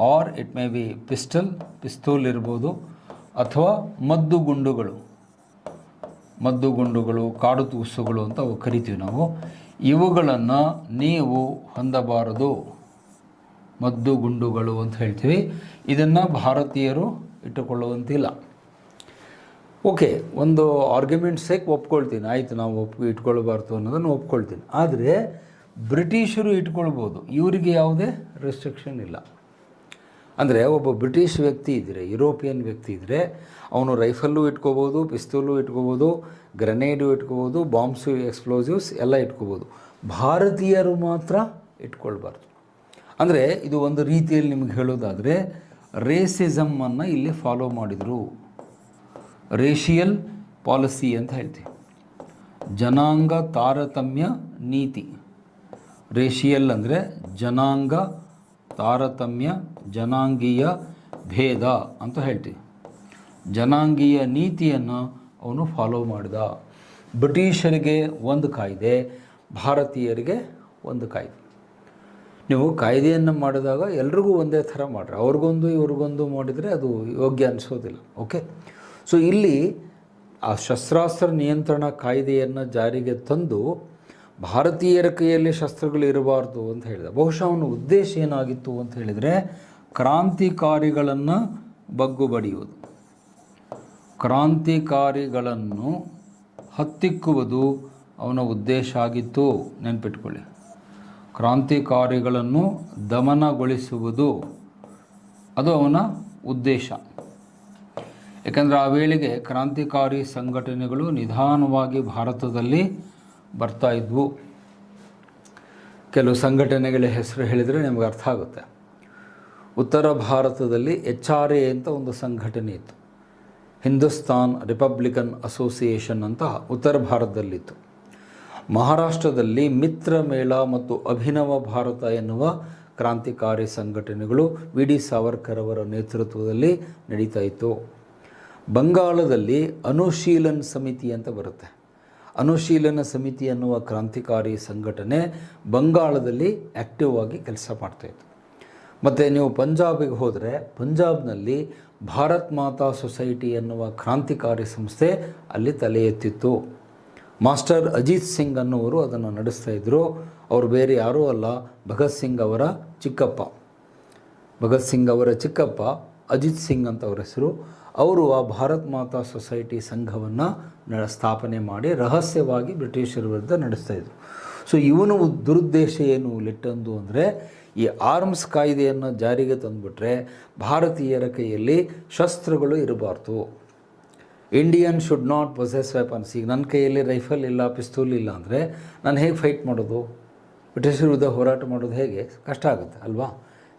or it may be pistol ಇರ್ಬೋದು, ಅಥವಾ ಮದ್ದುಗುಂಡುಗಳು, ಕಾಡು ತೂಸುಗಳು ಅಂತ ಅವು ಕರಿತೀವಿ ನಾವು. ಇವುಗಳನ್ನು ನೀವು ಹೊಂದಬಾರದು, ಮದ್ದುಗುಂಡುಗಳು ಅಂತ ಹೇಳ್ತೀವಿ. ಇದನ್ನು ಭಾರತೀಯರು ಇಟ್ಟುಕೊಳ್ಳುವಂತಿಲ್ಲ. ಓಕೆ, ಒಂದು ಆರ್ಗ್ಯುಮೆಂಟ್ ಸೇಕ್ ಒಪ್ಕೊಳ್ತೀನಿ, ಆಯಿತು, ನಾವು ಇಟ್ಕೊಳ್ಬಾರ್ದು ಅನ್ನೋದನ್ನು ಒಪ್ಕೊಳ್ತೀನಿ. ಆದರೆ ಬ್ರಿಟಿಷರು ಇಟ್ಕೊಳ್ಬೋದು, ಇವರಿಗೆ ಯಾವುದೇ ರೆಸ್ಟ್ರಿಕ್ಷನ್ ಇಲ್ಲ. ಅಂದರೆ ಒಬ್ಬ ಬ್ರಿಟಿಷ್ ವ್ಯಕ್ತಿ ಇದ್ದರೆ, ಯುರೋಪಿಯನ್ ವ್ಯಕ್ತಿ ಇದ್ದರೆ, ಅವನು ರೈಫಲ್ಲು ಇಟ್ಕೋಬೋದು, ಪಿಸ್ತೂಲು ಇಟ್ಕೋಬೋದು, ಗ್ರೆನೇಡು ಇಟ್ಕೋಬೋದು, ಬಾಂಬ್ಸು, ಎಕ್ಸ್ಪ್ಲೋಸಿವ್ಸ್ ಎಲ್ಲ ಇಟ್ಕೋಬೋದು. ಭಾರತೀಯರು ಮಾತ್ರ ಇಟ್ಕೊಳ್ಬಾರ್ದು. ಅಂದರೆ ಇದು ಒಂದು ರೀತಿಯಲ್ಲಿ ನಿಮಗೆ ಹೇಳೋದಾದರೆ ರೇಸಿಸಮನ್ನು ಇಲ್ಲಿ ಫಾಲೋ ಮಾಡಿದರು. ರೇಷಿಯಲ್ ಪಾಲಿಸಿ ಅಂತ ಹೇಳ್ತೀವಿ. ಜನಾಂಗ ತಾರತಮ್ಯ ನೀತಿ. ರೇಷಿಯಲ್ ಅಂದರೆ ಜನಾಂಗ ತಾರತಮ್ಯ, ಜನಾಂಗೀಯ ಭೇದ ಅಂತ ಹೇಳ್ತೀವಿ. ಜನಾಂಗೀಯ ನೀತಿಯನ್ನು ಅವನು ಫಾಲೋ ಮಾಡಿದ. ಬ್ರಿಟಿಷರಿಗೆ ಒಂದು ಕಾಯ್ದೆ, ಭಾರತೀಯರಿಗೆ ಒಂದು ಕಾಯ್ದೆ. ನೀವು ಕಾಯ್ದೆಯನ್ನು ಮಾಡಿದಾಗ ಎಲ್ರಿಗೂ ಒಂದೇ ಥರ ಮಾಡಿರಿ, ಅವ್ರಿಗೊಂದು ಇವ್ರಿಗೊಂದು ಮಾಡಿದರೆ ಅದು ಯೋಗ್ಯ ಅನಿಸೋದಿಲ್ಲ. ಓಕೆ, ಸೊ ಇಲ್ಲಿ ಆ ಶಸ್ತ್ರಾಸ್ತ್ರ ನಿಯಂತ್ರಣ ಕಾಯ್ದೆಯನ್ನು ಜಾರಿಗೆ ತಂದು ಭಾರತೀಯರ ಕೈಯಲ್ಲಿ ಶಸ್ತ್ರಗಳು ಇರಬಾರ್ದು ಅಂತ ಹೇಳಿದ. ಬಹುಶಃ ಅವನ ಉದ್ದೇಶ ಏನಾಗಿತ್ತು ಅಂತ ಹೇಳಿದರೆ ಕ್ರಾಂತಿಕಾರಿಗಳನ್ನು ಬಗ್ಗು ಬಡಿಯುವುದು, ಕ್ರಾಂತಿಕಾರಿಗಳನ್ನು ಹತ್ತಿಕ್ಕುವುದು ಅವನ ಉದ್ದೇಶ ಆಗಿತ್ತು. ನೆನಪಿಟ್ಕೊಳ್ಳಿ, ಕ್ರಾಂತಿಕಾರಿಗಳನ್ನು ದಮನಗೊಳಿಸುವುದು ಅದು ಅವನ ಉದ್ದೇಶ. ಏಕೆಂದರೆ ಆ ವೇಳೆಗೆ ಕ್ರಾಂತಿಕಾರಿ ಸಂಘಟನೆಗಳು ನಿಧಾನವಾಗಿ ಭಾರತದಲ್ಲಿ ಬರ್ತಾ ಇದ್ವು. ಕೆಲವು ಸಂಘಟನೆಗಳ ಹೆಸರು ಹೇಳಿದರೆ ನಿಮಗೆ ಅರ್ಥ ಆಗುತ್ತೆ. ಉತ್ತರ ಭಾರತದಲ್ಲಿ HRA ಅಂತ ಒಂದು ಸಂಘಟನೆ ಇತ್ತು, ಹಿಂದೂಸ್ತಾನ್ ರಿಪಬ್ಲಿಕನ್ ಅಸೋಸಿಯೇಷನ್ ಅಂತ ಉತ್ತರ ಭಾರತದಲ್ಲಿತ್ತು. ಮಹಾರಾಷ್ಟ್ರದಲ್ಲಿ ಮಿತ್ರ ಮೇಳ ಮತ್ತು ಅಭಿನವ ಭಾರತ ಎನ್ನುವ ಕ್ರಾಂತಿಕಾರಿ ಸಂಘಟನೆಗಳು ವಿ.ಡಿ. ಸಾವರ್ಕರ್ ಅವರ ನೇತೃತ್ವದಲ್ಲಿ ನಡೀತಾ ಇತ್ತು. ಬಂಗಾಳದಲ್ಲಿ ಅನುಶೀಲನ್ ಸಮಿತಿ ಅಂತ ಬರುತ್ತೆ. ಅನುಶೀಲನ ಸಮಿತಿ ಎನ್ನುವ ಕ್ರಾಂತಿಕಾರಿ ಸಂಘಟನೆ ಬಂಗಾಳದಲ್ಲಿ ಆ್ಯಕ್ಟಿವ್ ಆಗಿ ಕೆಲಸ ಮಾಡ್ತಾಯಿತ್ತು. ಮತ್ತು ನೀವು ಪಂಜಾಬಿಗೆ ಹೋದರೆ ಪಂಜಾಬ್ನಲ್ಲಿ ಭಾರತ್ ಮಾತಾ ಸೊಸೈಟಿ ಎನ್ನುವ ಕ್ರಾಂತಿಕಾರಿ ಸಂಸ್ಥೆ ಅಲ್ಲಿ ತಲೆ ಎತ್ತಿತ್ತು. ಮಾಸ್ಟರ್ ಅಜಿತ್ ಸಿಂಗ್ ಅನ್ನುವರು ಅದನ್ನು ನಡೆಸ್ತಾ ಇದ್ದರು. ಅವರು ಬೇರೆ ಯಾರೂ ಅಲ್ಲ, ಭಗತ್ ಸಿಂಗ್ ಅವರ ಚಿಕ್ಕಪ್ಪ. ಭಗತ್ ಸಿಂಗ್ ಅವರ ಚಿಕ್ಕಪ್ಪ ಅಜಿತ್ ಸಿಂಗ್ ಅಂತ ಅವರ ಹೆಸರು. ಅವರು ಆ ಭಾರತ್ ಮಾತಾ ಸೊಸೈಟಿ ಸಂಘವನ್ನು ಸ್ಥಾಪನೆ ಮಾಡಿ ರಹಸ್ಯವಾಗಿ ಬ್ರಿಟಿಷರ ವಿರುದ್ಧ ನಡೆಸ್ತಾಯಿದ್ರು. ಸೊ ಇವನು ದುರುದ್ದೇಶ ಏನು ಲಿಟ್ಟಂದು ಅಂದರೆ ಈ ಆರ್ಮ್ಸ್ ಕಾಯ್ದೆಯನ್ನು ಜಾರಿಗೆ ತಂದುಬಿಟ್ರೆ ಭಾರತೀಯರ ಕೈಯಲ್ಲಿ ಶಸ್ತ್ರಗಳು ಇರಬಾರ್ದು. Indian should not possess weapons. ಈಗ ನನ್ನ ಕೈಯಲ್ಲಿ ರೈಫಲ್ ಇಲ್ಲ, ಪಿಸ್ತೂಲ್ ಇಲ್ಲ ಅಂದರೆ ನಾನು ಹೇಗೆ ಫೈಟ್ ಮಾಡೋದು? ಬ್ರಿಟಿಷರ ವಿರುದ್ಧ ಹೋರಾಟ ಮಾಡೋದು ಹೇಗೆ? ಕಷ್ಟ ಆಗುತ್ತೆ ಅಲ್ವಾ?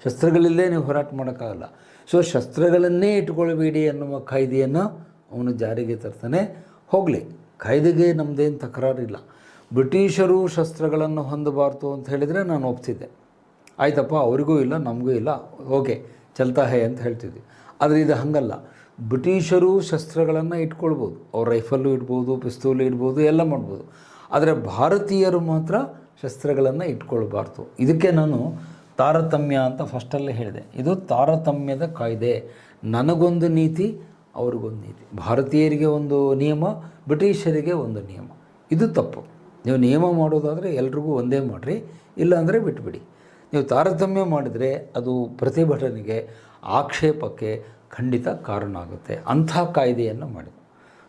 ಶಸ್ತ್ರಗಳಿಲ್ಲದೆ ನೀವು ಹೋರಾಟ ಮಾಡೋಕ್ಕಾಗಲ್ಲ. ಸೊ ಶಸ್ತ್ರಗಳನ್ನೇ ಇಟ್ಕೊಳ್ಬೇಡಿ ಅನ್ನುವ ಕಾಯ್ದೆಯನ್ನು ಅವನು ಜಾರಿಗೆ ತರ್ತಾನೆ. ಹೋಗಲಿ, ಕಾಯ್ದೆಗೆ ನಮ್ಮದೇನು ತಕರಾರಿಲ್ಲ. ಬ್ರಿಟಿಷರು ಶಸ್ತ್ರಗಳನ್ನು ಹೊಂದಬಾರ್ದು ಅಂತ ಹೇಳಿದರೆ ನಾನು ಒಪ್ತಿದ್ದೆ. ಆಯ್ತಪ್ಪ, ಅವ್ರಿಗೂ ಇಲ್ಲ ನಮಗೂ ಇಲ್ಲ, ಓಕೆ ಚಲ್ತಾ ಹೇ ಅಂತ ಹೇಳ್ತಿದ್ವಿ. ಆದರೆ ಇದು ಹಾಗಲ್ಲ. ಬ್ರಿಟಿಷರು ಶಸ್ತ್ರಗಳನ್ನು ಇಟ್ಕೊಳ್ಬೋದು, ಅವ್ರ ರೈಫಲ್ಲು ಇಡ್ಬೋದು, ಪಿಸ್ತೂಲು ಇಡ್ಬೋದು, ಎಲ್ಲ ಮಾಡ್ಬೋದು. ಆದರೆ ಭಾರತೀಯರು ಮಾತ್ರ ಶಸ್ತ್ರಗಳನ್ನು ಇಟ್ಕೊಳ್ಬಾರ್ದು. ಇದಕ್ಕೆ ನಾನು ತಾರತಮ್ಯ ಅಂತ ಫಸ್ಟಲ್ಲೇ ಹೇಳಿದೆ. ಇದು ತಾರತಮ್ಯದ ಕಾಯ್ದೆ. ನನಗೊಂದು ನೀತಿ, ಅವ್ರಿಗೊಂದು ನೀತಿ. ಭಾರತೀಯರಿಗೆ ಒಂದು ನಿಯಮ, ಬ್ರಿಟಿಷರಿಗೆ ಒಂದು ನಿಯಮ. ಇದು ತಪ್ಪು. ನೀವು ನಿಯಮ ಮಾಡೋದಾದರೆ ಎಲ್ರಿಗೂ ಒಂದೇ ಮಾಡಿರಿ, ಇಲ್ಲಾಂದರೆ ಬಿಟ್ಬಿಡಿ. ನೀವು ತಾರತಮ್ಯ ಮಾಡಿದರೆ ಅದು ಪ್ರತಿಭಟನೆಗೆ, ಆಕ್ಷೇಪಕ್ಕೆ ಖಂಡಿತ ಕಾರಣ ಆಗುತ್ತೆ. ಅಂಥ ಕಾಯ್ದೆಯನ್ನು ಮಾಡಿದ.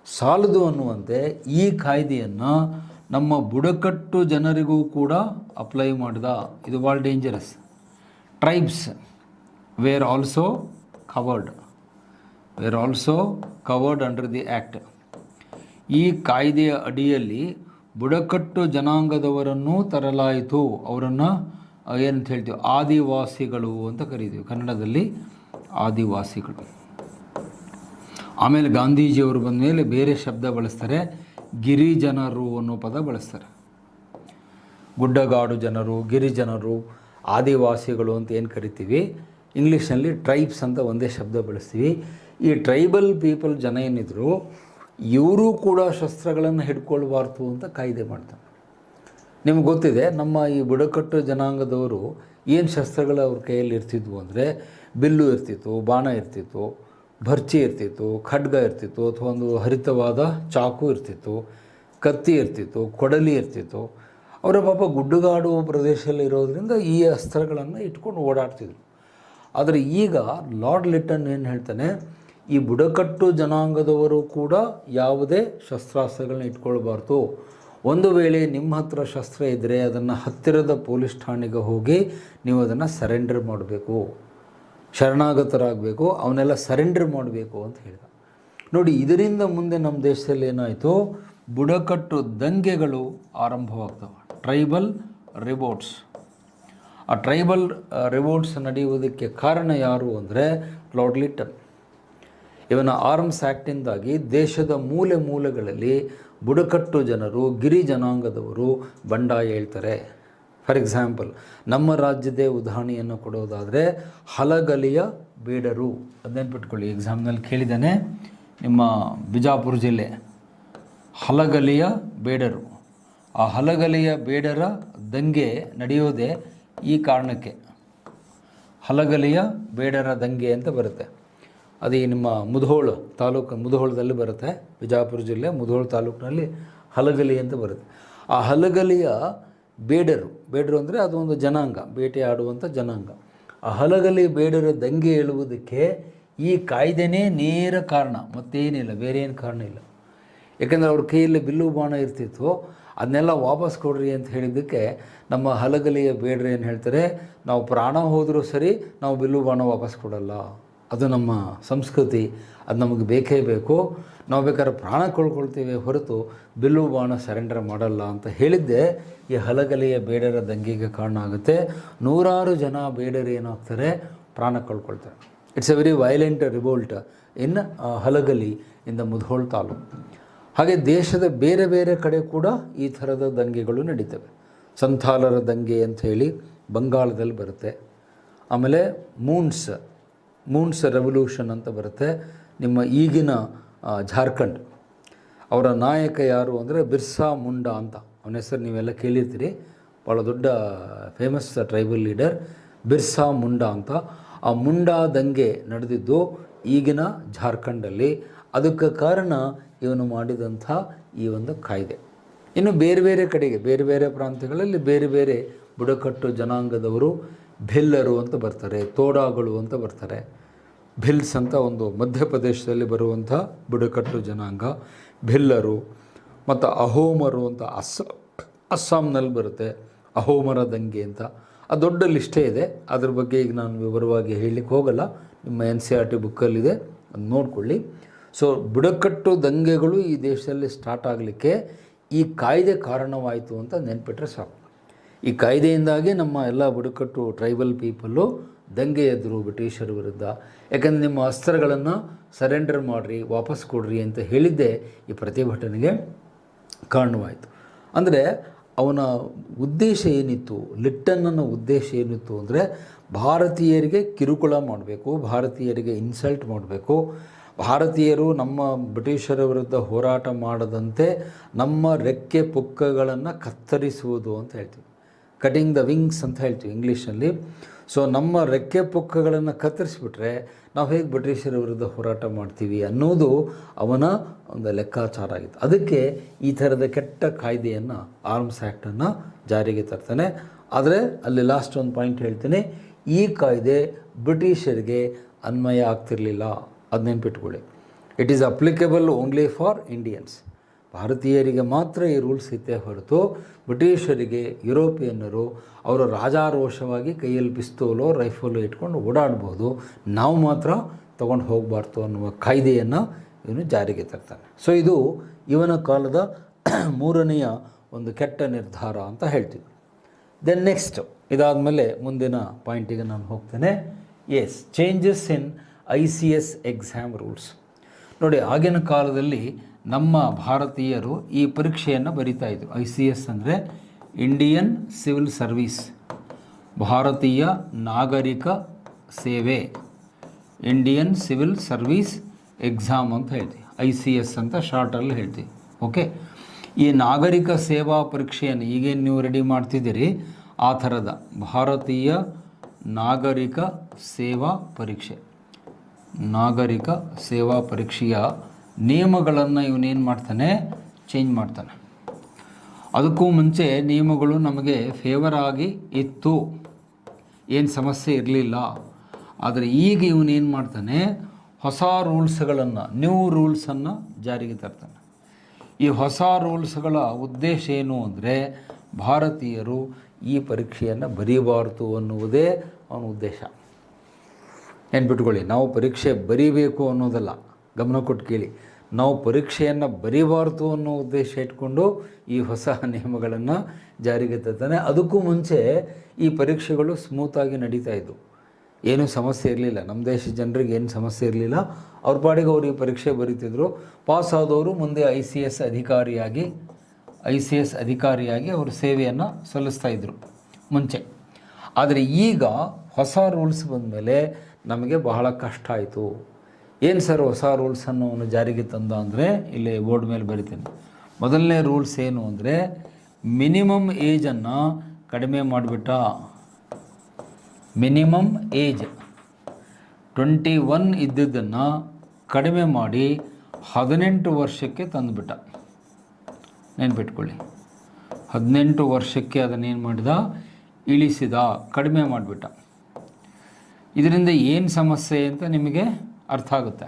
ಸಾಲದು ಅನ್ನುವಂತೆ ಈ ಕಾಯ್ದೆಯನ್ನು ನಮ್ಮ ಬುಡಕಟ್ಟು ಜನರಿಗೂ ಕೂಡ ಅಪ್ಲೈ ಮಾಡಿದ. ಇದು ಭಾಳ dangerous. Tribes were also covered under the act. ಈ ಕಾಯ್ದೆಯ ಅಡಿಯಲ್ಲಿ ಬುಡಕಟ್ಟು ಜನಾಂಗದವರನ್ನೂ ತರಲಾಯಿತು. ಅವರನ್ನು ಏನಂತ ಹೇಳ್ತೀವಿ? ಆದಿವಾಸಿಗಳು ಅಂತ ಕರೀತೀವಿ ಕನ್ನಡದಲ್ಲಿ, ಆದಿವಾಸಿಗಳು. ಆಮೇಲೆ ಗಾಂಧೀಜಿಯವರು ಬಂದ ಮೇಲೆ ಬೇರೆ ಶಬ್ದ ಬಳಸ್ತಾರೆ, ಗಿರಿಜನರು ಅನ್ನೋ ಪದ ಬಳಸ್ತಾರೆ. ಗುಡ್ಡಗಾಡು ಜನರು, ಗಿರಿಜನರು, ಆದಿವಾಸಿಗಳು ಅಂತ ಏನು ಕರಿತೀವಿ, ಇಂಗ್ಲೀಷ್ನಲ್ಲಿ ಟ್ರೈಬ್ಸ್ ಅಂತ ಒಂದೇ ಶಬ್ದ ಬಳಸ್ತೀವಿ. ಈ ಟ್ರೈಬಲ್ ಪೀಪಲ್ ಜನ ಏನಿದ್ರು ಇವರು ಕೂಡ ಶಸ್ತ್ರಗಳನ್ನು ಹಿಡ್ಕೊಳ್ಬಾರ್ದು ಅಂತ ಕಾಯ್ದೆ ಮಾಡ್ತಾರೆ. ನಿಮ್ಗೆ ಗೊತ್ತಿದೆ, ನಮ್ಮ ಈ ಬುಡಕಟ್ಟು ಜನಾಂಗದವರು ಏನು ಶಸ್ತ್ರಗಳು ಅವ್ರ ಕೈಯಲ್ಲಿ ಇರ್ತಿದ್ವು ಅಂದರೆ ಬಿಲ್ಲು ಇರ್ತಿತ್ತು, ಬಾಣ ಇರ್ತಿತ್ತು, ಭರ್ಚಿ ಇರ್ತಿತ್ತು, ಖಡ್ಗ ಇರ್ತಿತ್ತು, ಅಥವಾ ಒಂದು ಹರಿತವಾದ ಚಾಕು ಇರ್ತಿತ್ತು, ಕತ್ತಿ ಇರ್ತಿತ್ತು, ಕೊಡಲಿ ಇರ್ತಿತ್ತು. ಅವರ ಪಾಪ ಗುಡ್ಡಗಾಡು ಪ್ರದೇಶದಲ್ಲಿ ಇರೋದರಿಂದ ಈ ಅಸ್ತ್ರಗಳನ್ನು ಇಟ್ಕೊಂಡು ಓಡಾಡ್ತಿದ್ರು. ಆದರೆ ಈಗ ಲಾರ್ಡ್ ಲಿಟ್ಟನ್ ಏನು ಹೇಳ್ತಾನೆ, ಈ ಬುಡಕಟ್ಟು ಜನಾಂಗದವರು ಕೂಡ ಯಾವುದೇ ಶಸ್ತ್ರಾಸ್ತ್ರಗಳನ್ನ ಇಟ್ಕೊಳ್ಬಾರ್ದು. ಒಂದು ವೇಳೆ ನಿಮ್ಮ ಹತ್ರ ಶಸ್ತ್ರ ಇದ್ದರೆ ಅದನ್ನು ಹತ್ತಿರದ ಪೊಲೀಸ್ ಠಾಣೆಗೆ ಹೋಗಿ ನೀವು ಅದನ್ನು ಸರೆಂಡರ್ ಮಾಡಬೇಕು, ಶರಣಾಗತರಾಗಬೇಕು, ಅವನ್ನೆಲ್ಲ ಸರೆಂಡರ್ ಮಾಡಬೇಕು ಅಂತ ಹೇಳಿದ. ನೋಡಿ, ಇದರಿಂದ ಮುಂದೆ ನಮ್ಮ ದೇಶದಲ್ಲಿ ಏನಾಯಿತು, ಬುಡಕಟ್ಟು ದಂಗೆಗಳು ಆರಂಭವಾಗ್ತವೆ. ಟ್ರೈಬಲ್ ರಿವೋಲ್ಟ್ಸ್. ಆ ಟ್ರೈಬಲ್ ರಿವೋಲ್ಟ್ಸ್ ನಡೆಯುವುದಕ್ಕೆ ಕಾರಣ ಯಾರು ಅಂದರೆ ಲಾರ್ಡ್ ಲಿಟ್ಟನ್. ಇವನ ಆರ್ಮ್ಸ್ ಆ್ಯಕ್ಟಿಂದಾಗಿ ದೇಶದ ಮೂಲೆ ಮೂಲೆಗಳಲ್ಲಿ ಬುಡಕಟ್ಟು ಜನರು, ಗಿರಿ ಜನಾಂಗದವರು ಬಂಡಾಯ ಹೇಳ್ತಾರೆ. ಫಾರ್ ಎಕ್ಸಾಂಪಲ್, ನಮ್ಮ ರಾಜ್ಯದೇ ಉದಾಹರಣೆಯನ್ನು ಕೊಡೋದಾದರೆ ಹಲಗಲಿಯ ಬೇಡರು. ಅದನ್ನೆನ್ಪಿಟ್ಕೊಳ್ಳಿ, ಎಕ್ಸಾಮ್ನಲ್ಲಿ ಕೇಳಿದ್ದಾನೆ. ನಿಮ್ಮ ಬಿಜಾಪುರ ಜಿಲ್ಲೆ ಹಲಗಲಿಯ ಬೇಡರು. ಆ ಹಲಗಲಿಯ ಬೇಡರ ದಂಗೆ ನಡೆಯೋದೇ ಈ ಕಾರಣಕ್ಕೆ. ಹಲಗಲಿಯ ಬೇಡರ ದಂಗೆ ಅಂತ ಬರುತ್ತೆ. ಅದು ಈ ನಿಮ್ಮ ಮುಧೋಳ ತಾಲೂಕು, ಮುಧೋಳದಲ್ಲಿ ಬರುತ್ತೆ, ಬಿಜಾಪುರ ಜಿಲ್ಲೆ ಮುಧೋಳ ತಾಲೂಕಿನಲ್ಲಿ ಹಲಗಲಿ ಅಂತ ಬರುತ್ತೆ. ಆ ಹಲಗಲಿಯ ಬೇಡರು ಅಂದರೆ ಅದು ಒಂದು ಜನಾಂಗ, ಬೇಟೆ ಆಡುವಂಥ ಜನಾಂಗ. ಆ ಹಲಗಲಿ ಬೇಡರ ದಂಗೆ ಏಳುವುದಕ್ಕೆ ಈ ಕಾಯ್ದೆನೇ ನೇರ ಕಾರಣ, ಮತ್ತೇನಿಲ್ಲ, ಬೇರೆ ಏನು ಕಾರಣ ಇಲ್ಲ. ಯಾಕೆಂದರೆ ಅವ್ರ ಕೈಯಲ್ಲಿ ಬಿಲ್ಲು ಬಾಣ ಇರ್ತಿತ್ತು, ಅದನ್ನೆಲ್ಲ ವಾಪಸ್ ಕೊಡ್ರಿ ಅಂತ ಹೇಳಿದ್ದಕ್ಕೆ ನಮ್ಮ ಹಲಗಲಿಯ ಬೇಡರು ಏನು ಹೇಳ್ತಾರೆ, ನಾವು ಪ್ರಾಣ ಹೋದರೂ ಸರಿ ನಾವು ಬಿಲ್ಲು ಬಾಣ ವಾಪಸ್ ಕೊಡಲ್ಲ, ಅದು ನಮ್ಮ ಸಂಸ್ಕೃತಿ, ಅದು ನಮಗೆ ಬೇಕೇ ಬೇಕು, ನಾವು ಬೇಕಾದ್ರೆ ಪ್ರಾಣ ಕಳ್ಕೊಳ್ತೀವಿ ಹೊರತು ಬಿಲ್ಲು ಬಾಣ ಸರೆಂಡರ್ ಮಾಡಲ್ಲ ಅಂತ ಹೇಳಿದ್ದೆ ಈ ಹಲಗಲಿಯ ಬೇಡರ ದಂಗೆಗೆ ಕಾರಣ ಆಗುತ್ತೆ. ನೂರಾರು ಜನ ಬೇಡರು ಏನಾಗ್ತಾರೆ, ಪ್ರಾಣ ಕಳ್ಕೊಳ್ತಾರೆ. It's a very violent revolt in Halagali in the Mudhol taluk. ಹಾಗೆ ದೇಶದ ಬೇರೆ ಬೇರೆ ಕಡೆ ಕೂಡ ಈ ಥರದ ದಂಗೆಗಳು ನಡೀತವೆ. ಸಂಥಾಲರ ದಂಗೆ ಅಂಥೇಳಿ ಬಂಗಾಳದಲ್ಲಿ ಬರುತ್ತೆ. ಆಮೇಲೆ ಮೂನ್ಸ್ ರೆವಲ್ಯೂಷನ್ ಅಂತ ಬರುತ್ತೆ ನಿಮ್ಮ ಈಗಿನ ಜಾರ್ಖಂಡ್. ಅವರ ನಾಯಕ ಯಾರು ಅಂದರೆ ಬಿರ್ಸಾ ಮುಂಡಾ ಅಂತ, ಅವನ ಹೆಸರು ನೀವೆಲ್ಲ ಕೇಳಿರ್ತೀರಿ, ಭಾಳ ದೊಡ್ಡ famous tribal leader Birsa Munda ಅಂತ. ಆ ಮುಂಡಾ ದಂಗೆ ನಡೆದಿದ್ದು ಈಗಿನ ಜಾರ್ಖಂಡಲ್ಲಿ. ಅದಕ್ಕೆ ಕಾರಣ ಇವನು ಮಾಡಿದಂಥ ಈ ಒಂದು ಕಾಯ್ದೆ. ಇನ್ನು ಬೇರೆ ಬೇರೆ ಕಡೆಗೆ, ಬೇರೆ ಬೇರೆ ಪ್ರಾಂತ್ಯಗಳಲ್ಲಿ ಬೇರೆ ಬೇರೆ ಬುಡಕಟ್ಟು ಜನಾಂಗದವರು ಭಿಲ್ಲರು ಅಂತ ಬರ್ತಾರೆ, ತೋಡಾಗಳು ಅಂತ ಬರ್ತಾರೆ. ಭಿಲ್ಸ್ ಅಂತ ಒಂದು ಮಧ್ಯಪ್ರದೇಶದಲ್ಲಿ ಬರುವಂಥ ಬುಡಕಟ್ಟು ಜನಾಂಗ ಭಿಲ್ಲರು. ಮತ್ತು ಅಹೋಮರು ಅಂತ ಅಸ್ಸಾಂನಲ್ಲಿ ಬರುತ್ತೆ, ಅಹೋಮರ ದಂಗೆ ಅಂತ. ಅದು ದೊಡ್ಡ ಲಿಸ್ಟೇ ಇದೆ, ಅದ್ರ ಬಗ್ಗೆ ಈಗ ನಾನು ವಿವರವಾಗಿ ಹೇಳಲಿಕ್ಕೆ ಹೋಗಲ್ಲ, ನಿಮ್ಮ NCERT ಬುಕ್ಕಲ್ಲಿದೆ, ಅದು ನೋಡಿಕೊಳ್ಳಿ. ಸೊ ಬುಡಕಟ್ಟು ದಂಗೆಗಳು ಈ ದೇಶದಲ್ಲಿ ಸ್ಟಾರ್ಟ್ ಆಗಲಿಕ್ಕೆ ಈ ಕಾಯ್ದೆ ಕಾರಣವಾಯಿತು ಅಂತ ನೆನ್ಪಿಟ್ರೆ ಸಾಕು. ಈ ಕಾಯ್ದೆಯಿಂದಾಗಿ ನಮ್ಮ ಎಲ್ಲ ಬುಡಕಟ್ಟು ಟ್ರೈಬಲ್ ಪೀಪಲ್ಲು ದಂಗೆ ಎದ್ರು ಬ್ರಿಟಿಷರ ವಿರುದ್ಧ. ಯಾಕಂದರೆ ನಿಮ್ಮ ಅಸ್ತ್ರಗಳನ್ನು ಸರೆಂಡರ್ ಮಾಡಿರಿ, ವಾಪಸ್ ಕೊಡ್ರಿ ಅಂತ ಹೇಳಿದ್ದೇ ಈ ಪ್ರತಿಭಟನೆಗೆ ಕಾರಣವಾಯಿತು. ಅಂದರೆ ಅವನ ಉದ್ದೇಶ ಏನಿತ್ತು, ಲಿಟ್ಟನ್ನ ಉದ್ದೇಶ ಏನಿತ್ತು ಅಂದರೆ ಭಾರತೀಯರಿಗೆ ಕಿರುಕುಳ ಮಾಡಬೇಕು, ಭಾರತೀಯರಿಗೆ ಇನ್ಸಲ್ಟ್ ಮಾಡಬೇಕು, ಭಾರತೀಯರು ನಮ್ಮ ಬ್ರಿಟಿಷರ ವಿರುದ್ಧ ಹೋರಾಟ ಮಾಡದಂತೆ ನಮ್ಮ ರೆಕ್ಕೆ ಪುಕ್ಕಗಳನ್ನು ಕತ್ತರಿಸುವುದು ಅಂತ ಹೇಳ್ತೀವಿ. ಕಟಿಂಗ್ ದ ವಿಂಗ್ಸ್ ಅಂತ ಹೇಳ್ತೀವಿ ಇಂಗ್ಲೀಷಲ್ಲಿ. ಸೊ ನಮ್ಮ ರೆಕ್ಕೆ ಪುಕ್ಕಗಳನ್ನು ಕತ್ತರಿಸಿಬಿಟ್ರೆ ನಾವು ಹೇಗೆ ಬ್ರಿಟಿಷರ ವಿರುದ್ಧ ಹೋರಾಟ ಮಾಡ್ತೀವಿ ಅನ್ನೋದು ಅವನ ಒಂದು ಲೆಕ್ಕಾಚಾರ ಆಗಿತ್ತು. ಅದಕ್ಕೆ ಈ ಥರದ ಕೆಟ್ಟ ಕಾಯ್ದೆಯನ್ನು, ಆರ್ಮ್ಸ್ ಆ್ಯಕ್ಟನ್ನು ಜಾರಿಗೆ ತರ್ತಾನೆ. ಆದರೆ ಅಲ್ಲಿ ಲಾಸ್ಟ್ ಒಂದು ಪಾಯಿಂಟ್ ಹೇಳ್ತೀನಿ, ಈ ಕಾಯ್ದೆ ಬ್ರಿಟಿಷರಿಗೆ ಅನ್ವಯ ಆಗ್ತಿರಲಿಲ್ಲ, ಅದು ನೆನ್ಪಿಟ್ಕೊಳ್ಳಿ. It is applicable only for Indians. ಭಾರತೀಯರಿಗೆ ಮಾತ್ರ ಈ ರೂಲ್ಸ್ ಇತ್ತೇ ಹೊರತು ಬ್ರಿಟಿಷರಿಗೆ, ಯುರೋಪಿಯನ್ನರು ಅವರು ರಾಜಾರೋಷವಾಗಿ ಕೈಯಲ್ಲಿ ಪಿಸ್ತೂಲೋ ರೈಫಲು ಇಟ್ಕೊಂಡು ಓಡಾಡ್ಬೋದು, ನಾವು ಮಾತ್ರ ತೊಗೊಂಡು ಹೋಗಬಾರ್ದು ಅನ್ನುವ ಕಾಯ್ದೆಯನ್ನು ಇವನು ಜಾರಿಗೆ ತರ್ತಾನೆ. ಸೊ ಇದು ಇವನ ಕಾಲದ ಮೂರನೆಯ ಒಂದು ಕೆಟ್ಟ ನಿರ್ಧಾರ ಅಂತ ಹೇಳ್ತೀವಿ. ದೆನ್ ನೆಕ್ಸ್ಟ್ ಇದಾದಮೇಲೆ ಮುಂದಿನ ಪಾಯಿಂಟಿಗೆ ನಾನು ಹೋಗ್ತೇನೆ. Changes in ICS exam rules. ನೋಡಿ, ಆಗಿನ ಕಾಲದಲ್ಲಿ ನಮ್ಮ ಭಾರತೀಯರು ಈ ಪರೀಕ್ಷೆಯನ್ನು ಬರಿತಾ ಇದ್ರು. ICS ಅಂದರೆ ಇಂಡಿಯನ್ ಸಿವಿಲ್ ಸರ್ವೀಸ್, ಭಾರತೀಯ ನಾಗರಿಕ ಸೇವೆ, ಇಂಡಿಯನ್ ಸಿವಿಲ್ ಸರ್ವೀಸ್ ಎಕ್ಸಾಮ್ ಅಂತ ಹೇಳ್ತೀವಿ, ICS ಅಂತ ಶಾರ್ಟಲ್ಲಿ ಹೇಳ್ತೀವಿ. ಓಕೆ, ಈ ನಾಗರಿಕ ಸೇವಾ ಪರೀಕ್ಷೆಯನ್ನು ಈಗೇನು ನೀವು ರೆಡಿ ಮಾಡ್ತಿದ್ದೀರಿ ಆ ಥರದ ಭಾರತೀಯ ನಾಗರಿಕ ಸೇವಾ ಪರೀಕ್ಷೆ, ನಾಗರಿಕ ಸೇವಾ ಪರೀಕ್ಷೆಯ ನಿಯಮಗಳನ್ನು ಇವನೇನು ಮಾಡ್ತಾನೆ, ಚೇಂಜ್ ಮಾಡ್ತಾನೆ. ಅದಕ್ಕೂ ಮುಂಚೆ ನಿಯಮಗಳು ನಮಗೆ ಫೇವರ್ ಆಗಿ ಇತ್ತು, ಏನು ಸಮಸ್ಯೆ ಇರಲಿಲ್ಲ. ಆದರೆ ಈಗ ಇವನೇನು ಮಾಡ್ತಾನೆ, ಹೊಸ ರೂಲ್ಸ್ಗಳನ್ನು, ನ್ಯೂ ರೂಲ್ಸನ್ನು ಜಾರಿಗೆ ತರ್ತಾನೆ. ಈ ಹೊಸ ರೂಲ್ಸ್ಗಳ ಉದ್ದೇಶ ಏನು ಅಂದರೆ ಭಾರತೀಯರು ಈ ಪರೀಕ್ಷೆಯನ್ನು ಬರೀಬಾರ್ದು ಅನ್ನುವುದೇ ಅವನ ಉದ್ದೇಶ. ನೆನ್ಪಿಟ್ಕೊಳ್ಳಿ, ನಾವು ಪರೀಕ್ಷೆ ಬರೀಬೇಕು ಅನ್ನೋದಲ್ಲ, ಗಮನ ಕೊಟ್ಟು ಕೇಳಿ. ನಾವು ಪರೀಕ್ಷೆಯನ್ನು ಬರೀಬಾರ್ದು ಅನ್ನೋ ಉದ್ದೇಶ ಇಟ್ಕೊಂಡು ಈ ಹೊಸ ನಿಯಮಗಳನ್ನು ಜಾರಿಗೆ ತರ್ತಾನೆ. ಅದಕ್ಕೂ ಮುಂಚೆ ಈ ಪರೀಕ್ಷೆಗಳು ಸ್ಮೂತಾಗಿ ನಡೀತಾ ಇದ್ದವು, ಏನೂ ಸಮಸ್ಯೆ ಇರಲಿಲ್ಲ. ನಮ್ಮ ದೇಶದ ಜನರಿಗೆ ಏನು ಸಮಸ್ಯೆ ಇರಲಿಲ್ಲ, ಅವ್ರ ಪಾಡಿಗೆ ಅವರು ಈ ಪರೀಕ್ಷೆ ಬರೀತಿದ್ರು. ಪಾಸ್ ಆದವರು ಮುಂದೆ ICS ಅಧಿಕಾರಿಯಾಗಿ ಅವರು ಸೇವೆಯನ್ನು ಸಲ್ಲಿಸ್ತಾಯಿದ್ರು ಮುಂಚೆ. ಆದರೆ ಈಗ ಹೊಸ ರೂಲ್ಸ್ ಬಂದ ಮೇಲೆ ನಮಗೆ ಬಹಳ ಕಷ್ಟ ಆಯಿತು. ಏನು ಸರ್ ಹೊಸ ರೂಲ್ಸನ್ನು ಅವನು ಜಾರಿಗೆ ತಂದ ಅಂದರೆ, ಇಲ್ಲಿ ಬೋರ್ಡ್ ಮೇಲೆ ಬರಿತೀನಿ, ಮೊದಲನೇ ರೂಲ್ಸ್ ಏನು ಅಂದರೆ ಮಿನಿಮಮ್ ಏಜನ್ನು ಕಡಿಮೆ ಮಾಡಿಬಿಟ್ಟ. ಮಿನಿಮಮ್ ಏಜ್ 21 ಇದ್ದಿದ್ದನ್ನು ಕಡಿಮೆ ಮಾಡಿ 18 ವರ್ಷಕ್ಕೆ ತಂದುಬಿಟ್ಟ. ನೆನ್ಪಿಟ್ಕೊಳ್ಳಿ, 18 ವರ್ಷಕ್ಕೆ ಅದನ್ನೇನು ಮಾಡಿದ, ಇಳಿಸಿದ, ಕಡಿಮೆ ಮಾಡಿಬಿಟ್ಟ. ಇದರಿಂದ ಏನು ಸಮಸ್ಯೆ ಅಂತ ನಿಮಗೆ ಅರ್ಥ ಆಗುತ್ತೆ.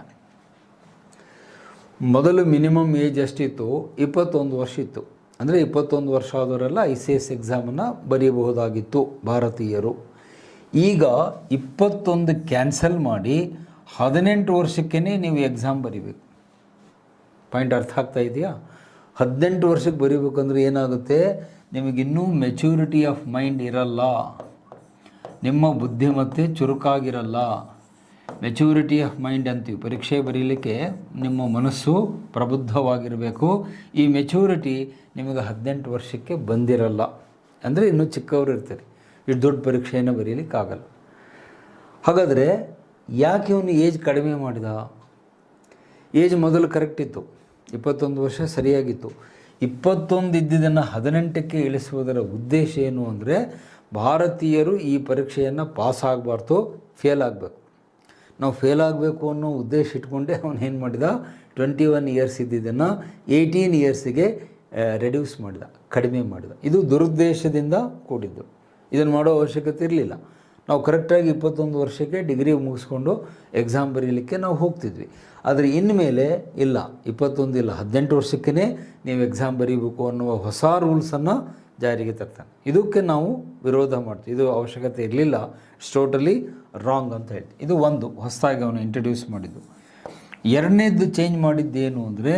ಮೊದಲು ಮಿನಿಮಮ್ ಏಜ್ ಎಷ್ಟಿತ್ತು, 21 ವರ್ಷ ಇತ್ತು. ಅಂದರೆ 21 ವರ್ಷ ಆದವರೆಲ್ಲ ICS ಎಕ್ಸಾಮನ್ನು ಬರೀಬಹುದಾಗಿತ್ತು ಭಾರತೀಯರು. ಈಗ 21 ಕ್ಯಾನ್ಸಲ್ ಮಾಡಿ 18 ವರ್ಷಕ್ಕೇ ನೀವು ಎಕ್ಸಾಮ್ ಬರೀಬೇಕು. ಪಾಯಿಂಟ್ ಅರ್ಥ ಆಗ್ತಾ ಇದೆಯಾ? 18 ವರ್ಷಕ್ಕೆ ಬರೀಬೇಕಂದ್ರೆ ಏನಾಗುತ್ತೆ, ನಿಮಗಿನ್ನೂ ಮೆಚ್ಯೂರಿಟಿ ಆಫ್ ಮೈಂಡ್ ಇರಲ್ಲ, ನಿಮ್ಮ ಬುದ್ಧಿಮತ್ತೆ ಚುರುಕಾಗಿರಲ್ಲ. ಮೆಚ್ಯೂರಿಟಿ ಆಫ್ ಮೈಂಡ್ ಅಂತೀವಿ. ಪರೀಕ್ಷೆ ಬರೀಲಿಕ್ಕೆ ನಿಮ್ಮ ಮನಸ್ಸು ಪ್ರಬುದ್ಧವಾಗಿರಬೇಕು. ಈ ಮೆಚ್ಯೂರಿಟಿ ನಿಮಗೆ 18 ವರ್ಷಕ್ಕೆ ಬಂದಿರಲ್ಲ. ಅಂದರೆ ಇನ್ನೂ ಚಿಕ್ಕವರು ಇರ್ತೀರಿ, ಇಷ್ಟು ದೊಡ್ಡ ಪರೀಕ್ಷೆಯನ್ನು ಬರೀಲಿಕ್ಕಾಗಲ್ಲ. ಹಾಗಾದರೆ ಯಾಕೆ ಇವನು ಏಜ್ ಕಡಿಮೆ ಮಾಡಿದ? ಏಜ್ ಮೊದಲು ಕರೆಕ್ಟ್ ಇತ್ತು, 21 ವರ್ಷ ಸರಿಯಾಗಿತ್ತು. 21 ಇದ್ದಿದ್ದನ್ನು 18ಕ್ಕೆ ಇಳಿಸುವುದರ ಉದ್ದೇಶ ಏನು ಅಂದರೆ ಭಾರತೀಯರು ಈ ಪರೀಕ್ಷೆಯನ್ನು ಪಾಸ್ ಆಗಬಾರ್ದು, ಫೇಲ್ ಆಗಬೇಕು. ನಾವು ಫೇಲ್ ಆಗಬೇಕು ಅನ್ನೋ ಉದ್ದೇಶ ಇಟ್ಕೊಂಡೆ ಅವನು ಏನು ಮಾಡಿದ, 21 ಇಯರ್ಸ್ ಇದ್ದಿದ್ದನ್ನು 18 ಇಯರ್ಸಿಗೆ ರೆಡ್ಯೂಸ್ ಮಾಡಿದ, ಕಡಿಮೆ ಮಾಡಿದ. ಇದು ದುರುದ್ದೇಶದಿಂದ ಕೂಡಿದ್ದು. ಇದನ್ನು ಮಾಡೋ ಅವಶ್ಯಕತೆ ಇರಲಿಲ್ಲ. ನಾವು ಕರೆಕ್ಟಾಗಿ 21 ವರ್ಷಕ್ಕೆ ಡಿಗ್ರಿ ಮುಗಿಸ್ಕೊಂಡು ಎಕ್ಸಾಮ್ ಬರೀಲಿಕ್ಕೆ ನಾವು ಹೋಗ್ತಿದ್ವಿ. ಆದರೆ ಇನ್ಮೇಲೆ ಇಲ್ಲ, 21 ಇಲ್ಲ, 18 ವರ್ಷಕ್ಕೇ ನೀವು ಎಕ್ಸಾಮ್ ಬರೀಬೇಕು ಅನ್ನುವ ಹೊಸ ರೂಲ್ಸನ್ನು ಜಾರಿಗೆ ತರ್ತಾನೆ. ಇದಕ್ಕೆ ನಾವು ವಿರೋಧ ಮಾಡ್ತೀವಿ. ಇದು ಅವಶ್ಯಕತೆ ಇರಲಿಲ್ಲ, ಇಟ್ಸ್ ಟೋಟಲಿ ರಾಂಗ್ ಅಂತ ಹೇಳ್ತೀವಿ. ಇದು ಒಂದು ಹೊಸದಾಗಿ ಅವನು ಇಂಟ್ರಡ್ಯೂಸ್ ಮಾಡಿದ್ದು. ಎರಡನೇದು ಚೇಂಜ್ ಮಾಡಿದ್ದೇನು ಅಂದರೆ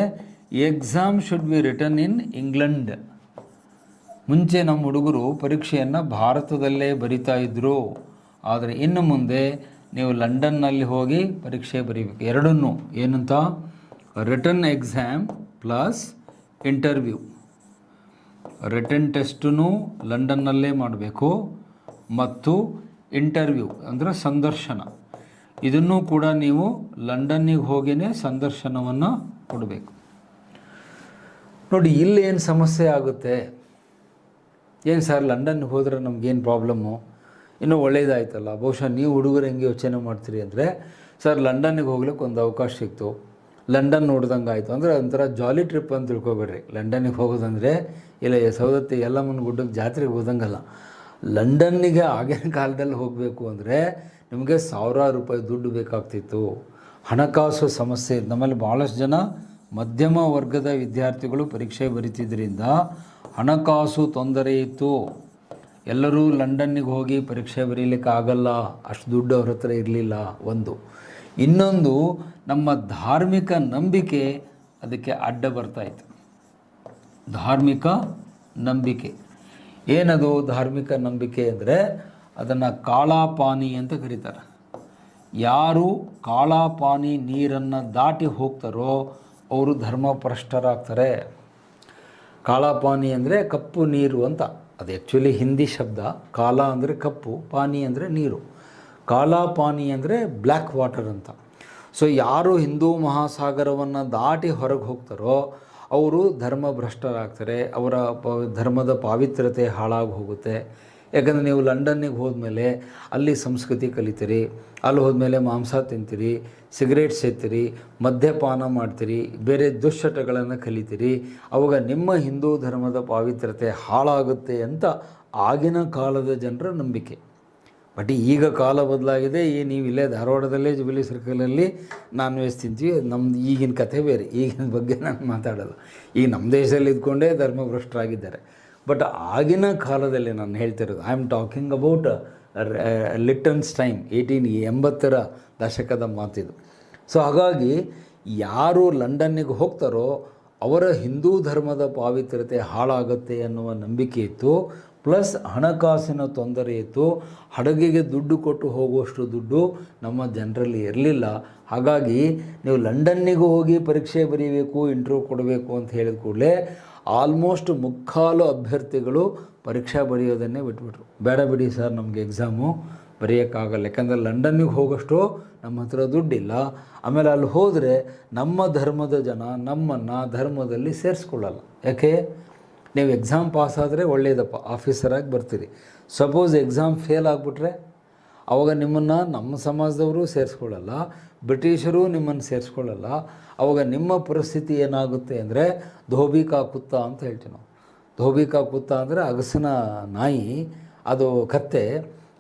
exam should be return in England. ಮುಂಚೆ ನಮ್ಮ ಹುಡುಗರು ಪರೀಕ್ಷೆಯನ್ನು ಭಾರತದಲ್ಲೇ ಬರಿತಾ ಇದ್ದರು. ಆದರೆ ಇನ್ನು ಮುಂದೆ ನೀವು ಲಂಡನ್ನಲ್ಲಿ ಹೋಗಿ ಪರೀಕ್ಷೆ ಬರೀಬೇಕು. ಎರಡನ್ನೂ ಏನಂತ, written exam plus interview. Written test ಲಂಡನ್ನಲ್ಲೇ ಮಾಡಬೇಕು ಮತ್ತು ಇಂಟರ್ವ್ಯೂ ಅಂದರೆ ಸಂದರ್ಶನ, ಇದನ್ನು ಕೂಡ ನೀವು ಲಂಡನ್ನಿಗೆ ಹೋಗಿಯೇ ಸಂದರ್ಶನವನ್ನು ಕೊಡಬೇಕು. ನೋಡಿ, ಇಲ್ಲೇನು ಸಮಸ್ಯೆ ಆಗುತ್ತೆ, ಏನು ಸರ್ ಲಂಡನ್ಗೆ ಹೋದರೆ ನಮಗೇನು ಪ್ರಾಬ್ಲಮ್ಮು, ಇನ್ನೂ ಒಳ್ಳೇದಾಯ್ತಲ್ಲ. ಬಹುಶಃ ನೀವು ಹುಡುಗರು ಹೆಂಗೆ ಯೋಚನೆ ಮಾಡ್ತೀರಿ ಅಂದರೆ, ಸರ್ ಲಂಡನ್ನಿಗೆ ಹೋಗ್ಲಿಕ್ಕೆ ಒಂದು ಅವಕಾಶ ಸಿಕ್ತು, ಲಂಡನ್ ನೋಡ್ದಂಗೆ ಆಯಿತು ಅಂದರೆ ಒಂಥರ ಜಾಲಿ ಟ್ರಿಪ್ ಅಂತ ತಿಳ್ಕೊಬೇಡ್ರಿ. ಲಂಡನ್ನಿಗೆ ಹೋಗೋದಂದರೆ ಇಲ್ಲ ಸೌದತ್ತಿ ಯಲ್ಲಮ್ಮನ ಗುಡ್ಡಕ್ಕೆ ಜಾತ್ರೆಗೆ ಹೋದಂಗಲ್ಲ. ಲಂಡನ್ನಿಗೆ ಆಗಿನ ಕಾಲದಲ್ಲಿ ಹೋಗಬೇಕು ಅಂದರೆ ನಿಮಗೆ ಸಾವಿರಾರು ರೂಪಾಯಿ ದುಡ್ಡು ಬೇಕಾಗ್ತಿತ್ತು. ಹಣಕಾಸು ಸಮಸ್ಯೆ. ನಮ್ಮಲ್ಲಿ ಭಾಳಷ್ಟು ಜನ ಮಧ್ಯಮ ವರ್ಗದ ವಿದ್ಯಾರ್ಥಿಗಳು ಪರೀಕ್ಷೆ ಬರೀತಿದ್ದರಿಂದ ಹಣಕಾಸು ತೊಂದರೆ ಇತ್ತು. ಎಲ್ಲರೂ ಲಂಡನ್ನಿಗೆ ಹೋಗಿ ಪರೀಕ್ಷೆ ಬರೀಲಿಕ್ಕೆ ಆಗಲ್ಲ, ಅಷ್ಟು ದುಡ್ಡು ಅವ್ರ ಹತ್ರ ಇರಲಿಲ್ಲ. ಒಂದು. ಇನ್ನೊಂದು, ನಮ್ಮ ಧಾರ್ಮಿಕ ನಂಬಿಕೆ ಅದಕ್ಕೆ ಅಡ್ಡ ಬರ್ತಾಯಿತ್ತು. ಧಾರ್ಮಿಕ ನಂಬಿಕೆ ಏನದು? ಧಾರ್ಮಿಕ ನಂಬಿಕೆ ಅಂದರೆ ಅದನ್ನು ಕಾಳಾಪಾನಿ ಅಂತ ಕರೀತಾರೆ. ಯಾರು ಕಾಳಾಪಾನಿ ನೀರನ್ನು ದಾಟಿ ಹೋಗ್ತಾರೋ ಅವರು ಧರ್ಮಭ್ರಷ್ಟರಾಗ್ತಾರೆ. ಕಾಳಾಪಾನಿ ಅಂದರೆ ಕಪ್ಪು ನೀರು ಅಂತ. ಅದು ಆ್ಯಕ್ಚುಲಿ ಹಿಂದಿ ಶಬ್ದ. ಕಾಲ ಅಂದರೆ ಕಪ್ಪು, ಪಾನಿ ಅಂದರೆ ನೀರು. ಕಾಳಾಪಾನಿ ಅಂದರೆ ಬ್ಲ್ಯಾಕ್ ವಾಟರ್ ಅಂತ. ಸೊ ಯಾರು ಹಿಂದೂ ಮಹಾಸಾಗರವನ್ನು ದಾಟಿ ಹೊರಗೆ ಹೋಗ್ತಾರೋ ಅವರು ಧರ್ಮಭ್ರಷ್ಟರಾಗ್ತಾರೆ. ಅವರ ಧರ್ಮದ ಪಾವಿತ್ರ್ಯತೆ ಹಾಳಾಗಿ ಹೋಗುತ್ತೆ. ಯಾಕಂದರೆ ನೀವು ಲಂಡನ್ನಿಗೆ ಹೋದ್ಮೇಲೆ ಅಲ್ಲಿ ಸಂಸ್ಕೃತಿ ಕಲಿತೀರಿ, ಅಲ್ಲಿ ಹೋದ್ಮೇಲೆ ಮಾಂಸ ತಿಂತೀರಿ, ಸಿಗರೇಟ್ ಸೇರ್ತೀರಿ, ಮದ್ಯಪಾನ ಮಾಡ್ತೀರಿ, ಬೇರೆ ದುಶ್ಚಟಗಳನ್ನು ಕಲಿತೀರಿ. ಅವಾಗ ನಿಮ್ಮ ಹಿಂದೂ ಧರ್ಮದ ಪಾವಿತ್ರ್ಯತೆ ಹಾಳಾಗುತ್ತೆ ಅಂತ ಆಗಿನ ಕಾಲದ ಜನರ ನಂಬಿಕೆ. ಬಟ್ ಈಗ ಕಾಲ ಬದಲಾಗಿದೆ. ನೀವು ಇಲ್ಲೇ ಧಾರವಾಡದಲ್ಲೇ ಜುಬಿಲಿ ಸರ್ಕಲಲ್ಲಿ ನಾನ್ ವೆಜ್ ತಿಂತೀವಿ. ನಮ್ಮದು ಈಗಿನ ಕಥೆ ಬೇರೆ, ಈಗಿನ ಬಗ್ಗೆ ನಾನು ಮಾತಾಡೋದು. ಈಗ ನಮ್ಮ ದೇಶದಲ್ಲಿ ಇದ್ಕೊಂಡೇ ಧರ್ಮಭ್ರಷ್ಟರಾಗಿದ್ದಾರೆ. ಬಟ್ ಆಗಿನ ಕಾಲದಲ್ಲಿ ನಾನು ಹೇಳ್ತಿರೋದು, I am talking about Lytton's time, 1880ರ ದಶಕದ ಮಾತಿದು. ಸೊ ಹಾಗಾಗಿ ಯಾರು ಲಂಡನ್ನಿಗೆ ಹೋಗ್ತಾರೋ ಅವರ ಹಿಂದೂ ಧರ್ಮದ ಪಾವಿತ್ರ್ಯತೆ ಹಾಳಾಗುತ್ತೆ ಅನ್ನುವ ನಂಬಿಕೆ ಇತ್ತು. ಪ್ಲಸ್ ಹಣಕಾಸಿನ ತೊಂದರೆ ಇತ್ತು. ಹಡಗಿಗೆ ದುಡ್ಡು ಕೊಟ್ಟು ಹೋಗುವಷ್ಟು ದುಡ್ಡು ನಮ್ಮ ಜನರಲ್ಲಿ ಇರಲಿಲ್ಲ. ಹಾಗಾಗಿ ನೀವು ಲಂಡನ್ನಿಗೆ ಹೋಗಿ ಪರೀಕ್ಷೆ ಬರೀಬೇಕು, ಇಂಟರ್ವ್ಯೂ ಕೊಡಬೇಕು ಅಂತ ಹೇಳಿದ ಕೂಡಲೇ ಆಲ್ಮೋಸ್ಟ್ ಮುಕ್ಕಾಲು ಅಭ್ಯರ್ಥಿಗಳು ಪರೀಕ್ಷಾ ಬರೆಯೋದನ್ನೇ ಬಿಟ್ಬಿಟ್ರು. ಬೇಡ ಬಿಡಿ ಸರ್, ನಮಗೆ ಎಕ್ಸಾಮು ಬರೆಯೋಕ್ಕಾಗಲ್ಲ. ಯಾಕಂದರೆ ಲಂಡನ್ನಿಗೆ ಹೋಗೋಷ್ಟು ನಮ್ಮ ಹತ್ರ ದುಡ್ಡಿಲ್ಲ. ಆಮೇಲೆ ಅಲ್ಲಿ ಹೋದರೆ ನಮ್ಮ ಧರ್ಮದ ಜನ ನಮ್ಮನ್ನು ಧರ್ಮದಲ್ಲಿ ಸೇರಿಸ್ಕೊಳ್ಳಲ್ಲ. ಯಾಕೆ? ನೀವು ಎಕ್ಸಾಮ್ ಪಾಸ್ ಆದರೆ ಒಳ್ಳೆಯದಪ್ಪ, ಆಫೀಸರಾಗಿ ಬರ್ತೀರಿ. ಸಪೋಸ್ ಎಕ್ಸಾಮ್ ಫೇಲ್ ಆಗಿಬಿಟ್ರೆ ಆವಾಗ ನಿಮ್ಮನ್ನು ನಮ್ಮ ಸಮಾಜದವರು ಸೇರಿಸ್ಕೊಳ್ಳಲ್ಲ, ಬ್ರಿಟಿಷರು ನಿಮ್ಮನ್ನು ಸೇರಿಸ್ಕೊಳ್ಳಲ್ಲ. ಆವಾಗ ನಿಮ್ಮ ಪರಿಸ್ಥಿತಿ ಏನಾಗುತ್ತೆ ಅಂದರೆ ಧೋಬಿಕಾ ಕುತ್ತ ಅಂತ ಹೇಳ್ತೀವಿ ನಾವು. ಧೋಬಿಕಾ ಕುತ್ತ ಅಂದರೆ ಅಗಸನ ನಾಯಿ, ಅದು ಕತ್ತೆ.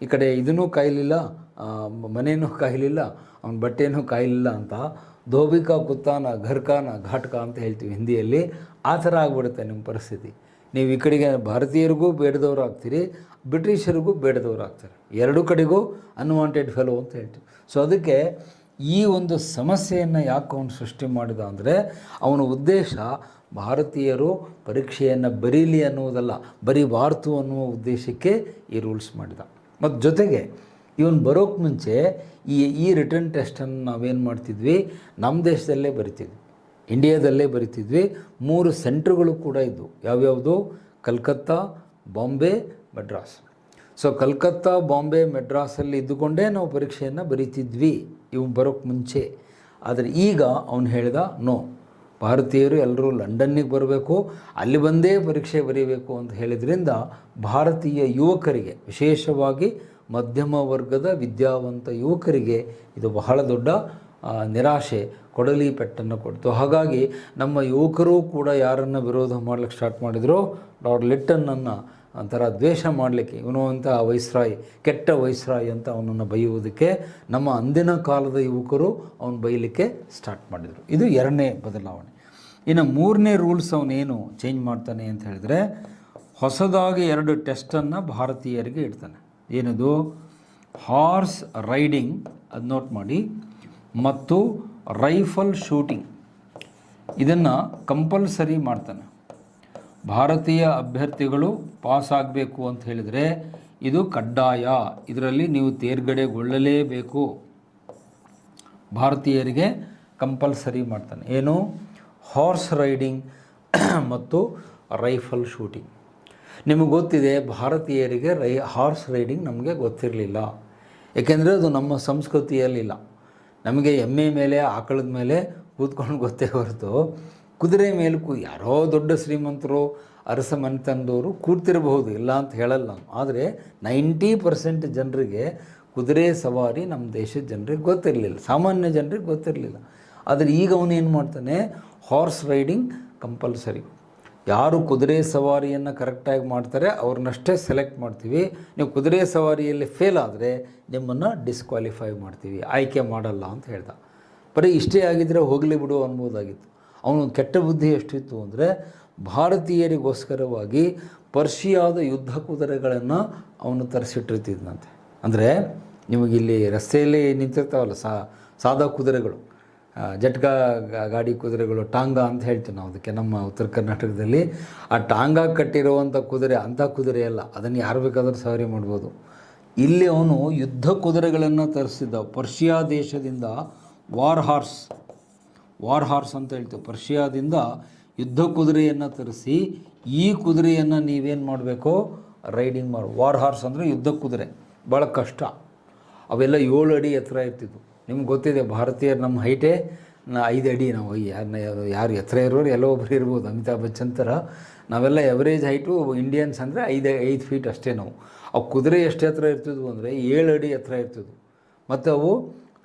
ಈ ಕಡೆ ಇದನ್ನೂ ಕಾಯಲಿಲ್ಲ, ಮನೇನೂ ಕಾಯಲಿಲ್ಲ, ಅವನ ಬಟ್ಟೆನೂ ಕಾಯಲಿಲ್ಲ ಅಂತ ಧೋಬಿಕಾ ಕುತ್ತಾನ ಘರ್ಕಾನ ಘಾಟ್ಕ ಅಂತ ಹೇಳ್ತೀವಿ ಹಿಂದಿಯಲ್ಲಿ. ಆ ಥರ ಆಗ್ಬಿಡುತ್ತೆ ನಿಮ್ಮ ಪರಿಸ್ಥಿತಿ. ನೀವು ಈ ಕಡೆಗೆ ಭಾರತೀಯರಿಗೂ ಬೇಡದವರು ಆಗ್ತೀರಿ, ಬ್ರಿಟಿಷರಿಗೂ ಬೇಡದವರು ಆಗ್ತಾರೆ. ಎರಡೂ ಕಡೆಗೂ ಅನ್ವಾಂಟೆಡ್ ಫೆಲೋ ಅಂತ ಹೇಳ್ತೀವಿ. ಸೊ ಅದಕ್ಕೆ ಈ ಒಂದು ಸಮಸ್ಯೆಯನ್ನು ಯಾಕೆ ಅವನು ಸೃಷ್ಟಿ ಮಾಡಿದ ಅಂದರೆ ಅವನ ಉದ್ದೇಶ ಭಾರತೀಯರು ಪರೀಕ್ಷೆಯನ್ನು ಬರೀಲಿ ಅನ್ನುವುದಲ್ಲ, ಬರೀಬಾರ್ದು ಅನ್ನುವ ಉದ್ದೇಶಕ್ಕೆ ಈ ರೂಲ್ಸ್ ಮಾಡಿದ. ಮತ್ತು ಜೊತೆಗೆ ಇವನು ಬರೋಕ್ಕೆ ಮುಂಚೆ ಈ ರಿಟರ್ನ್ ಟೆಸ್ಟನ್ನು ನಾವೇನು ಮಾಡ್ತಿದ್ವಿ, ನಮ್ಮ ದೇಶದಲ್ಲೇ ಬರಿತಿದ್ವಿ, ಇಂಡಿಯಾದಲ್ಲೇ ಬರಿತಿದ್ವಿ. 3 ಸೆಂಟ್ರ್ಗಳು ಕೂಡ ಇದ್ದವು. ಯಾವ್ಯಾವುದು? ಕಲ್ಕತ್ತಾ, ಬಾಂಬೆ, ಮೆಡ್ರಾಸ್. ಸೊ ಕಲ್ಕತ್ತಾ, ಬಾಂಬೆ, ಮೆಡ್ರಾಸಲ್ಲಿ ಇದ್ದುಕೊಂಡೇ ನಾವು ಪರೀಕ್ಷೆಯನ್ನು ಬರಿತಿದ್ವಿ ಇವನು ಬರೋಕ್ಕೆ ಮುಂಚೆ. ಆದರೆ ಈಗ ಅವನು ಹೇಳ್ದ, ನೋ, ಭಾರತೀಯರು ಎಲ್ಲರೂ ಲಂಡನ್ನಿಗೆ ಬರಬೇಕು, ಅಲ್ಲಿ ಬಂದೇ ಪರೀಕ್ಷೆ ಬರೀಬೇಕು ಅಂತ ಹೇಳಿದ್ರಿಂದ ಭಾರತೀಯ ಯುವಕರಿಗೆ, ವಿಶೇಷವಾಗಿ ಮಧ್ಯಮ ವರ್ಗದ ವಿದ್ಯಾವಂತ ಯುವಕರಿಗೆ ಇದು ಬಹಳ ದೊಡ್ಡ ನಿರಾಶೆ, ಕೊಡಲಿ ಪೆಟ್ಟನ್ನು ಕೊಡ್ತು. ಹಾಗಾಗಿ ನಮ್ಮ ಯುವಕರು ಕೂಡ ಯಾರನ್ನು ವಿರೋಧ ಮಾಡಲಿಕ್ಕೆ ಸ್ಟಾರ್ಟ್ ಮಾಡಿದ್ರು, ಲಾರ್ಡ್ ಲಿಟ್ಟನನ್ನು ಒಂಥರ ದ್ವೇಷ ಮಾಡಲಿಕ್ಕೆ, ಇವನು ಅಂತ ವೈಸ್ರಾಯ್, ಕೆಟ್ಟ ವೈಸ್ರಾಯ್ ಅಂತ ಅವನನ್ನು ಬೈಯುವುದಕ್ಕೆ ನಮ್ಮ ಅಂದಿನ ಕಾಲದ ಯುವಕರು ಅವನು ಬೈಯಲಿಕ್ಕೆ ಸ್ಟಾರ್ಟ್ ಮಾಡಿದರು. ಇದು 2ನೇ ಬದಲಾವಣೆ. ಇನ್ನು 3ನೇ ರೂಲ್ಸ್ ಅವನೇನು ಚೇಂಜ್ ಮಾಡ್ತಾನೆ ಅಂತ ಹೇಳಿದ್ರೆ, ಹೊಸದಾಗಿ 2 ಟೆಸ್ಟನ್ನು ಭಾರತೀಯರಿಗೆ ಇಡ್ತಾನೆ. ಏನದು? ಹಾರ್ಸ್ ರೈಡಿಂಗ್, ಅದು ನೋಟ್ ಮಾಡಿ, ಮತ್ತು ರೈಫಲ್ ಶೂಟಿಂಗ್. ಇದನ್ನು ಕಂಪಲ್ಸರಿ ಮಾಡ್ತಾನೆ. ಭಾರತೀಯ ಅಭ್ಯರ್ಥಿಗಳು ಪಾಸ್ ಆಗಬೇಕು ಅಂತ ಹೇಳಿದರೆ ಇದು ಕಡ್ಡಾಯ, ಇದರಲ್ಲಿ ನೀವು ತೇರ್ಗಡೆಗೊಳ್ಳಲೇಬೇಕು. ಭಾರತೀಯರಿಗೆ ಕಂಪಲ್ಸರಿ ಮಾಡ್ತಾನೆ. ಏನು? ಹಾರ್ಸ್ ರೈಡಿಂಗ್ ಮತ್ತು ರೈಫಲ್ ಶೂಟಿಂಗ್. ನಿಮಗೆ ಗೊತ್ತಿದೆ, ಭಾರತೀಯರಿಗೆ ಹಾರ್ಸ್ ರೈಡಿಂಗ್ ನಮಗೆ ಗೊತ್ತಿರಲಿಲ್ಲ. ಏಕೆಂದರೆ ಅದು ನಮ್ಮ ಸಂಸ್ಕೃತಿಯಲ್ಲಿಲ್ಲ. ನಮಗೆ ಎಮ್ಮೆ ಮೇಲೆ, ಆಕಳದ ಮೇಲೆ ಕೂತ್ಕೊಂಡು ಗೊತ್ತೇ ಹೊರತು ಕುದುರೆ ಮೇಲೆ ಯಾರೋ ದೊಡ್ಡ ಶ್ರೀಮಂತರು, ಅರಸ ಮನೆತನದವರು ಕೂರ್ತಿರಬಹುದು, ಇಲ್ಲ ಅಂತ ಹೇಳಲ್ಲ ನಾನು. ಆದರೆ 90% ಜನರಿಗೆ ಕುದುರೆ ಸವಾರಿ ನಮ್ಮ ದೇಶದ ಜನರಿಗೆ ಗೊತ್ತಿರಲಿಲ್ಲ, ಸಾಮಾನ್ಯ ಜನರಿಗೆ ಗೊತ್ತಿರಲಿಲ್ಲ. ಆದರೆ ಈಗ ಅವನು ಏನು ಮಾಡ್ತಾನೆ, ಹಾರ್ಸ್ ರೈಡಿಂಗ್ ಕಂಪಲ್ಸರಿ. ಯಾರು ಕುದುರೆ ಸವಾರಿಯನ್ನು ಕರೆಕ್ಟಾಗಿ ಮಾಡ್ತಾರೆ ಅವ್ರನ್ನಷ್ಟೇ ಸೆಲೆಕ್ಟ್ ಮಾಡ್ತೀವಿ. ನೀವು ಕುದುರೆ ಸವಾರಿಯಲ್ಲಿ ಫೇಲ್ ಆದರೆ ನಿಮ್ಮನ್ನು ಡಿಸ್ಕ್ವಾಲಿಫೈ ಮಾಡ್ತೀವಿ, ಆಯ್ಕೆ ಮಾಡಲ್ಲ ಅಂತ ಹೇಳ್ದ. ಬರೀ ಇಷ್ಟೇ ಆಗಿದ್ದರೆ ಹೋಗಲಿ ಬಿಡು ಅನ್ಬೋದಾಗಿತ್ತು. ಅವನು ಕೆಟ್ಟ ಬುದ್ಧಿ ಎಷ್ಟಿತ್ತು ಅಂದರೆ, ಭಾರತೀಯರಿಗೋಸ್ಕರವಾಗಿ ಪರ್ಷಿಯಾದ ಯುದ್ಧ ಕುದುರೆಗಳನ್ನು ಅವನು ತರಿಸಿಟ್ಟಿರ್ತಿದ್ದಂತೆ. ಅಂದರೆ ನಿಮಗಿಲ್ಲಿ ರಸ್ತೆಯಲ್ಲಿ ನಿಂತಿರ್ತಾವಲ್ಲ ಸಾದಾ ಕುದುರೆಗಳು, ಜಟ್ಕಾ ಗಾಡಿ ಕುದುರೆಗಳು, ಟಾಂಗಾ ಅಂತ ಹೇಳ್ತೀವಿ ನಾವು ಅದಕ್ಕೆ ನಮ್ಮ ಉತ್ತರ ಕರ್ನಾಟಕದಲ್ಲಿ. ಆ ಟಾಂಗಾ ಕಟ್ಟಿರುವಂಥ ಕುದುರೆ ಅಂಥ ಕುದುರೆ ಅಲ್ಲ, ಅದನ್ನು ಯಾರು ಬೇಕಾದರೂ ಸವಾರಿ ಮಾಡ್ಬೋದು. ಇಲ್ಲಿ ಅವನು ಯುದ್ಧ ಕುದುರೆಗಳನ್ನು ತರಿಸಿದ್ದ ಪರ್ಷಿಯಾ ದೇಶದಿಂದ. ವಾರ್ ಹಾರ್ಸ್ ಅಂತ ಹೇಳ್ತೀವಿ. ಪರ್ಷಿಯಾದಿಂದ ಯುದ್ಧ ಕುದುರೆಯನ್ನು ತರಿಸಿ ಈ ಕುದುರೆಯನ್ನು ನೀವೇನು ಮಾಡಬೇಕು, ರೈಡಿಂಗ್ ಮಾಡಿ. ವಾರ್ ಹಾರ್ಸ್ ಅಂದರೆ ಯುದ್ಧ ಕುದುರೆ, ಭಾಳ ಕಷ್ಟ. ಅವೆಲ್ಲ 7 ಅಡಿ ಎತ್ತರ ಇರ್ತಿದ್ವು. ನಿಮ್ಗೆ ಗೊತ್ತಿದೆ, ಭಾರತೀಯರು ನಮ್ಮ ಹೈಟೇ 5 ಅಡಿ. ನಾವು ಯಾರು ಎತ್ತರ ಇರೋರು ಎಲ್ಲೋ ಒಬ್ಬರು ಇರ್ಬೋದು, ಅಮಿತಾಬ್ ಬಚ್ಚನ್ ಥರ. ನಾವೆಲ್ಲ ಎವರೇಜ್ ಹೈಟು ಇಂಡಿಯನ್ಸ್ ಅಂದರೆ 5 ಫೀಟ್ ಅಷ್ಟೇ ನಾವು. ಅವು ಕುದುರೆ ಎಷ್ಟು ಎತ್ತರ ಇರ್ತಿದ್ವು ಅಂದರೆ 7 ಅಡಿ ಎತ್ತರ ಇರ್ತಿದ್ವು. ಮತ್ತು ಅವು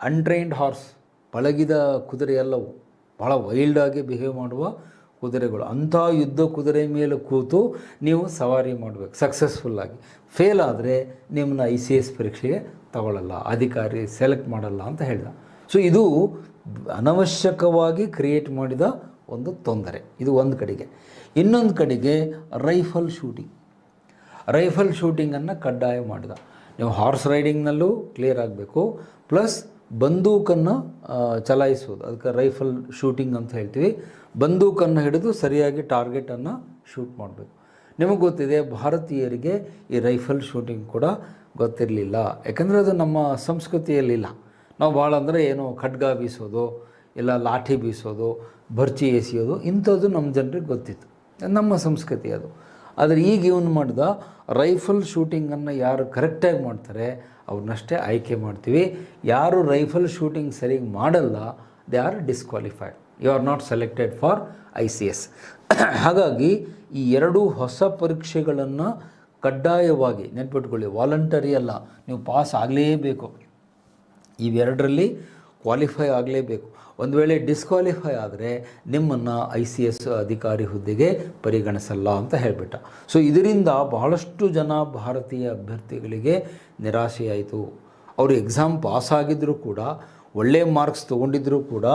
ಅನ್ಟ್ರೈನ್ಡ್ ಹಾರ್ಸ್, ಪಳಗಿದ ಕುದುರೆ ಎಲ್ಲವು, ಭಾಳ ವೈಲ್ಡಾಗಿ ಬಿಹೇವ್ ಮಾಡುವ ಕುದುರೆಗಳು. ಅಂಥ ಯುದ್ಧ ಕುದುರೆ ಮೇಲೆ ಕೂತು ನೀವು ಸವಾರಿ ಮಾಡಬೇಕು ಸಕ್ಸಸ್ಫುಲ್ಲಾಗಿ. ಫೇಲ್ ಆದರೆ ನಿಮ್ಮನ್ನ ICS ಪರೀಕ್ಷೆಗೆ ತಗೊಳ್ಳಲ್ಲ, ಅಧಿಕಾರಿ ಸೆಲೆಕ್ಟ್ ಮಾಡಲ್ಲ ಅಂತ ಹೇಳ್ದ. ಸೊ ಇದು ಅನವಶ್ಯಕವಾಗಿ ಕ್ರಿಯೇಟ್ ಮಾಡಿದ ಒಂದು ತೊಂದರೆ. ಇದು ಒಂದು ಕಡೆಗೆ. ಇನ್ನೊಂದು ಕಡೆಗೆ ರೈಫಲ್ ಶೂಟಿಂಗನ್ನು ಕಡ್ಡಾಯ ಮಾಡಿದ. ನೀವು ಹಾರ್ಸ್ ರೈಡಿಂಗ್ನಲ್ಲೂ ಕ್ಲಿಯರ್ ಆಗಬೇಕು, ಪ್ಲಸ್ ಬಂದೂಕನ್ನು ಚಲಾಯಿಸುವುದು, ಅದಕ್ಕೆ ರೈಫಲ್ ಶೂಟಿಂಗ್ ಅಂತ ಹೇಳ್ತೀವಿ. ಬಂದೂಕನ್ನು ಹಿಡಿದು ಸರಿಯಾಗಿ ಟಾರ್ಗೆಟನ್ನು ಶೂಟ್ ಮಾಡಬೇಕು. ನಿಮಗೆ ಗೊತ್ತಿದೆ, ಭಾರತೀಯರಿಗೆ ಈ ರೈಫಲ್ ಶೂಟಿಂಗ್ ಕೂಡ ಗೊತ್ತಿರಲಿಲ್ಲ. ಯಾಕಂದರೆ ಅದು ನಮ್ಮ ಸಂಸ್ಕೃತಿಯಲ್ಲಿಲ್ಲ. ನಾವು ಭಾಳ ಅಂದರೆ ಏನು ಖಡ್ಗ ಬೀಸೋದು, ಇಲ್ಲ ಲಾಠಿ ಬೀಸೋದು, ಭರ್ಚಿ ಎಸೆಯೋದು, ಇಂಥದ್ದು ನಮ್ಮ ಜನರಿಗೆ ಗೊತ್ತಿತ್ತು, ನಮ್ಮ ಸಂಸ್ಕೃತಿ ಅದು. ಆದರೆ ಈಗ ಇವನು ಮಾಡಿದ ರೈಫಲ್ ಶೂಟಿಂಗನ್ನು ಯಾರು ಕರೆಕ್ಟಾಗಿ ಮಾಡ್ತಾರೆ ಅವ್ರನ್ನಷ್ಟೇ ಆಯ್ಕೆ ಮಾಡ್ತೀವಿ. ಯಾರು ರೈಫಲ್ ಶೂಟಿಂಗ್ ಸರಿಯಾಗಿ ಮಾಡಲ್ಲ, they are disqualified, you are not selected for ICS. ಹಾಗಾಗಿ ಈ ಎರಡೂ ಹೊಸ ಪರೀಕ್ಷೆಗಳನ್ನು ಕಡ್ಡಾಯವಾಗಿ ನೆನ್ಪಿಟ್ಕೊಳ್ಳಿ, ವಾಲಂಟರಿ ಅಲ್ಲ, ನೀವು ಪಾಸ್ ಆಗಲೇಬೇಕು. ಇವೆರಡರಲ್ಲಿ ಕ್ವಾಲಿಫೈ ಆಗಲೇಬೇಕು. ಒಂದು ವೇಳೆ ಡಿಸ್ಕ್ವಾಲಿಫೈ ಆದರೆ ನಿಮ್ಮನ್ನು ICS ಅಧಿಕಾರಿ ಹುದ್ದೆಗೆ ಪರಿಗಣಿಸಲ್ಲ ಅಂತ ಹೇಳಿಬಿಟ್ಟ. ಸೊ ಇದರಿಂದ ಬಹಳಷ್ಟು ಜನ ಭಾರತೀಯ ಅಭ್ಯರ್ಥಿಗಳಿಗೆ ನಿರಾಶೆಯಾಯಿತು. ಅವರು ಎಕ್ಸಾಮ್ ಪಾಸ್ ಆಗಿದ್ದರೂ ಕೂಡ, ಒಳ್ಳೆಯ ಮಾರ್ಕ್ಸ್ ತೊಗೊಂಡಿದ್ದರೂ ಕೂಡ,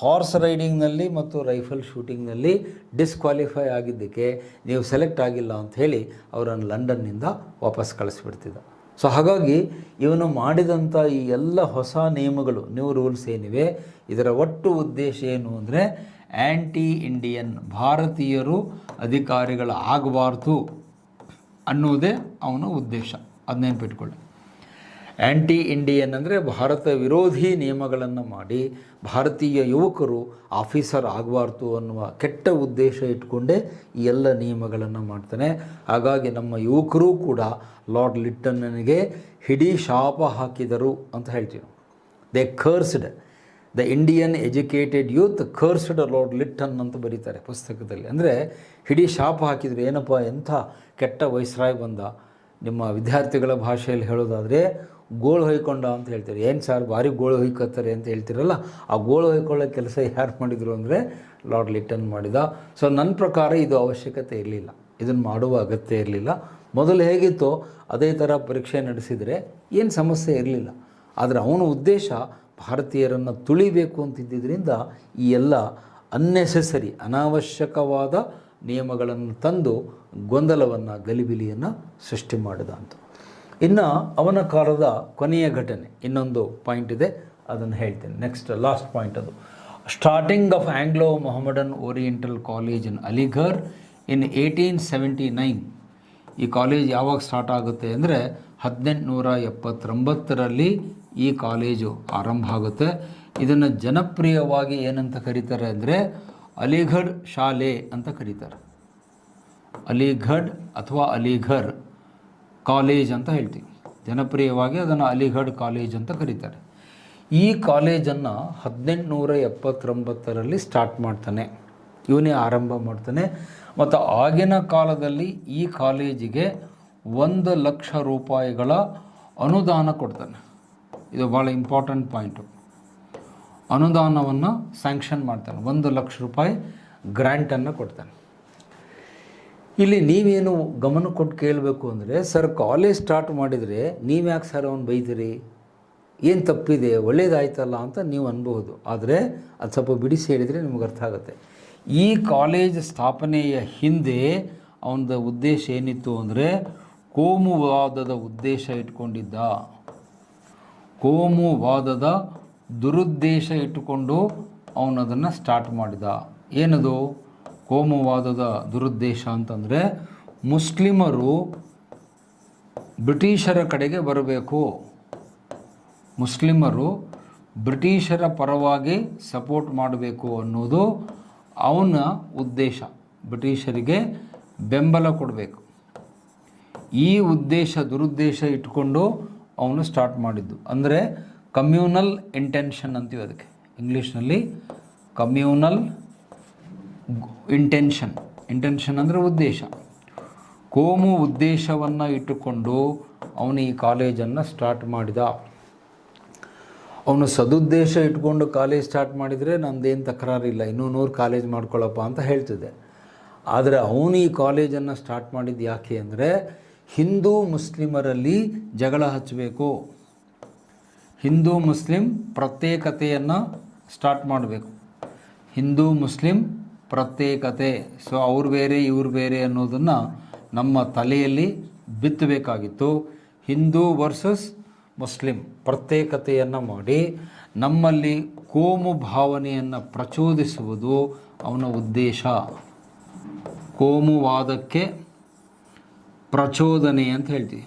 ಹಾರ್ಸ್ ರೈಡಿಂಗ್ನಲ್ಲಿ ಮತ್ತು ರೈಫಲ್ ಶೂಟಿಂಗ್ನಲ್ಲಿ ಡಿಸ್ಕ್ವಾಲಿಫೈ ಆಗಿದ್ದಕ್ಕೆ ನೀವು ಸೆಲೆಕ್ಟ್ ಆಗಿಲ್ಲ ಅಂತ ಹೇಳಿ ಅವರನ್ನು ಲಂಡನ್ನಿಂದ ವಾಪಸ್ ಕಳಿಸ್ಬಿಡ್ತಿದ್ದ. ಸೊ ಹಾಗಾಗಿ ಇವನು ಮಾಡಿದಂಥ ಈ ಎಲ್ಲ ಹೊಸ ನಿಯಮಗಳು, ನ್ಯೂ ರೂಲ್ಸ್ ಏನಿವೆ, ಇದರ ಒಟ್ಟು ಉದ್ದೇಶ ಏನು ಅಂದರೆ ಆ್ಯಂಟಿ ಇಂಡಿಯನ್, ಭಾರತೀಯರು ಅಧಿಕಾರಿಗಳಾಗಬಾರ್ದು ಅನ್ನೋದೇ ಅವನ ಉದ್ದೇಶ. ಅದು ನೆನಪಿಟ್ಕೊಳ್ಳಿ. ಆ್ಯಂಟಿ ಇಂಡಿಯನ್ ಅಂದರೆ ಭಾರತ ವಿರೋಧಿ ನಿಯಮಗಳನ್ನು ಮಾಡಿ ಭಾರತೀಯ ಯುವಕರು ಆಫೀಸರ್ ಆಗಬಾರ್ದು ಅನ್ನುವ ಕೆಟ್ಟ ಉದ್ದೇಶ ಇಟ್ಕೊಂಡೇ ಈ ಎಲ್ಲ ನಿಯಮಗಳನ್ನು ಮಾಡ್ತಾನೆ. ಹಾಗಾಗಿ ನಮ್ಮ ಯುವಕರು ಕೂಡ ಲಾರ್ಡ್ ಲಿಟ್ಟನ್ನಿಗೆ ಹಿಡೀ ಶಾಪ ಹಾಕಿದರು ಅಂತ ಹೇಳ್ತೀವಿ. They cursed the Indian educated youth cursed lord Lytton ಅಂತ ಬರೀತಾರೆ ಪುಸ್ತಕದಲ್ಲಿ. ಅಂದರೆ ಹಿಡೀ ಶಾಪ ಹಾಕಿದರು. ಏನಪ್ಪ, ಎಂಥ ಕೆಟ್ಟ ವೈಸ್ರಾಯ್ ಬಂದ. ನಿಮ್ಮ ವಿದ್ಯಾರ್ಥಿಗಳ ಭಾಷೆಯಲ್ಲಿ ಹೇಳೋದಾದರೆ ಗೋಳು ಹೊಯ್ಕೊಂಡ ಅಂತ ಹೇಳ್ತಾರೆ. ಏನು ಸರ್ ಭಾರಿ ಗೋಳು ಹೊಯ್ಕೋತಾರೆ ಅಂತ ಹೇಳ್ತಿರಲ್ಲ, ಆ ಗೋಳು ಹೊಯ್ಕೊಳ್ಳೋ ಕೆಲಸ ಯಾರು ಮಾಡಿದರು ಅಂದರೆ ಲಾರ್ಡ್ ಲಿಟ್ಟನ್ ಮಾಡಿದ. ಸೊ ನನ್ನ ಪ್ರಕಾರ ಇದು ಅವಶ್ಯಕತೆ ಇರಲಿಲ್ಲ, ಇದನ್ನು ಮಾಡುವ ಅಗತ್ಯ ಇರಲಿಲ್ಲ. ಮೊದಲು ಹೇಗಿತ್ತೋ ಅದೇ ಥರ ಪರೀಕ್ಷೆ ನಡೆಸಿದರೆ ಏನು ಸಮಸ್ಯೆ ಇರಲಿಲ್ಲ. ಆದರೆ ಅವನ ಉದ್ದೇಶ ಭಾರತೀಯರನ್ನು ತುಳಿಬೇಕು ಅಂತಿದ್ದರಿಂದ ಈ ಎಲ್ಲ ಅನ್ನೆಸೆಸರಿ, ಅನಾವಶ್ಯಕವಾದ ನಿಯಮಗಳನ್ನು ತಂದು ಗೊಂದಲವನ್ನು, ಗಲಿಬಿಲಿಯನ್ನು ಸೃಷ್ಟಿ ಮಾಡಿದ ಅಂತ. ಇನ್ನು ಅವನ ಕಾಲದ ಕೊನೆಯ ಘಟನೆ ಇನ್ನೊಂದು ಪಾಯಿಂಟ್ ಇದೆ, ಅದನ್ನು ಹೇಳ್ತೇನೆ. ನೆಕ್ಸ್ಟ್ ಲಾಸ್ಟ್ ಪಾಯಿಂಟ್ ಅದು starting of Anglo Mohammedan Oriental College in Aligarh in 1879. ಈ ಕಾಲೇಜ್ ಯಾವಾಗ ಸ್ಟಾರ್ಟ್ ಆಗುತ್ತೆ ಅಂದರೆ 1879ರಲ್ಲಿ ಈ ಕಾಲೇಜು ಆರಂಭ ಆಗುತ್ತೆ. ಇದನ್ನು ಜನಪ್ರಿಯವಾಗಿ ಏನಂತ ಕರೀತಾರೆ ಅಂದರೆ ಅಲಿಘಡ್ ಶಾಲೆ ಅಂತ ಕರೀತಾರೆ. ಅಲಿಘಡ್ ಅಥವಾ ಅಲಿಘರ್ ಕಾಲೇಜ್ ಅಂತ ಹೇಳ್ತೀವಿ. ಜನಪ್ರಿಯವಾಗಿ ಅದನ್ನು ಅಲಿಘಡ್ ಕಾಲೇಜ್ ಅಂತ ಕರೀತಾರೆ. ಈ ಕಾಲೇಜನ್ನು 1879ರಲ್ಲಿ ಸ್ಟಾರ್ಟ್ ಮಾಡ್ತಾನೆ, ಇವನೇ ಆರಂಭ ಮಾಡ್ತಾನೆ. ಮತ್ತು ಆಗಿನ ಕಾಲದಲ್ಲಿ ಈ ಕಾಲೇಜಿಗೆ 1,00,000 ರೂಪಾಯಿಗಳ ಅನುದಾನ ಕೊಡ್ತಾನೆ. ಇದು ಭಾಳ ಇಂಪಾರ್ಟೆಂಟ್ ಪಾಯಿಂಟು. ಅನುದಾನವನ್ನು ಸ್ಯಾಂಕ್ಷನ್ ಮಾಡ್ತಾನೆ, 1,00,000 ರೂಪಾಯಿ ಗ್ರ್ಯಾಂಟನ್ನು ಕೊಡ್ತಾನೆ. ಇಲ್ಲಿ ನೀವೇನು ಗಮನ ಕೊಟ್ಟು ಕೇಳಬೇಕು ಅಂದರೆ, ಸರ್ ಕಾಲೇಜ್ ಸ್ಟಾರ್ಟ್ ಮಾಡಿದರೆ ನೀವು ಯಾಕೆ ಸರ್ ಅವನು ಬೈತೀರಿ, ಏನು ತಪ್ಪಿದೆ, ಒಳ್ಳೇದಾಯ್ತಲ್ಲ ಅಂತ ನೀವು ಅನ್ಬೋದು. ಆದರೆ ಅದು ಸ್ವಲ್ಪ ಬಿಡಿಸಿ ಹೇಳಿದರೆ ನಿಮ್ಗೆ ಅರ್ಥ ಆಗುತ್ತೆ. ಈ ಕಾಲೇಜ್ ಸ್ಥಾಪನೆಯ ಹಿಂದೆ ಅವನದ ಉದ್ದೇಶ ಏನಿತ್ತು ಅಂದರೆ ಕೋಮುವಾದದ ಉದ್ದೇಶ ಇಟ್ಕೊಂಡಿದ್ದ. ಕೋಮುವಾದದ ದುರುದ್ದೇಶ ಇಟ್ಟುಕೊಂಡು ಅವನದನ್ನು ಸ್ಟಾರ್ಟ್ ಮಾಡಿದ. ಏನದು ಕೋಮುವಾದದ ದುರುದ್ದೇಶ ಅಂತಂದರೆ, ಮುಸ್ಲಿಮರು ಬ್ರಿಟಿಷರ ಕಡೆಗೆ ಬರಬೇಕು, ಮುಸ್ಲಿಮರು ಬ್ರಿಟಿಷರ ಪರವಾಗಿ ಸಪೋರ್ಟ್ ಮಾಡಬೇಕು ಅನ್ನೋದು ಅವನ ಉದ್ದೇಶ. ಬ್ರಿಟಿಷರಿಗೆ ಬೆಂಬಲ ಕೊಡಬೇಕು. ಈ ಉದ್ದೇಶ, ದುರುದ್ದೇಶ ಇಟ್ಕೊಂಡು ಅವನು ಸ್ಟಾರ್ಟ್ ಮಾಡಿದ್ದು. ಅಂದರೆ ಕಮ್ಯೂನಲ್ ಇಂಟೆನ್ಷನ್ ಅಂತೀವಿ ಅದಕ್ಕೆ ಇಂಗ್ಲೀಷ್ನಲ್ಲಿ. ಕಮ್ಯೂನಲ್ ಇಂಟೆನ್ಷನ್ ಅಂದರೆ ಉದ್ದೇಶ. ಕೋಮು ಉದ್ದೇಶವನ್ನು ಇಟ್ಟುಕೊಂಡು ಅವನು ಈ ಕಾಲೇಜನ್ನು ಸ್ಟಾರ್ಟ್ ಮಾಡಿದ. ಅವನು ಸದುದ್ದೇಶ ಇಟ್ಕೊಂಡು ಕಾಲೇಜ್ ಸ್ಟಾರ್ಟ್ ಮಾಡಿದರೆ ನಮ್ಮದೇನು ತಕರಾರಿಲ್ಲ, ಇನ್ನೂ 100 ಕಾಲೇಜ್ ಮಾಡ್ಕೊಳ್ಳಪ್ಪ ಅಂತ ಹೇಳ್ತಿದ್ದೆ. ಆದರೆ ಅವನು ಈ ಕಾಲೇಜನ್ನು ಸ್ಟಾರ್ಟ್ ಮಾಡಿದ್ದು ಯಾಕೆ ಅಂದರೆ ಹಿಂದೂ ಮುಸ್ಲಿಮರಲ್ಲಿ ಜಗಳ ಹಚ್ಚಬೇಕು, ಹಿಂದೂ ಮುಸ್ಲಿಂ ಪ್ರತ್ಯೇಕತೆಯನ್ನು ಸ್ಟಾರ್ಟ್ ಮಾಡಬೇಕು. ಹಿಂದೂ ಮುಸ್ಲಿಂ ಪ್ರತ್ಯೇಕತೆ, ಸೊ ಅವ್ರು ಬೇರೆ ಇವ್ರು ಬೇರೆ ಅನ್ನೋದನ್ನು ನಮ್ಮ ತಲೆಯಲ್ಲಿ ಬಿತ್ತಬೇಕಾಗಿತ್ತು. ಹಿಂದೂ ವರ್ಸಸ್ ಮುಸ್ಲಿಂ ಪ್ರತ್ಯೇಕತೆಯನ್ನು ಮಾಡಿ ನಮ್ಮಲ್ಲಿ ಕೋಮು ಭಾವನೆಯನ್ನು ಪ್ರಚೋದಿಸುವುದು ಅವನ ಉದ್ದೇಶ. ಕೋಮುವಾದಕ್ಕೆ ಪ್ರಚೋದನೆ ಅಂತ ಹೇಳ್ತೀವಿ.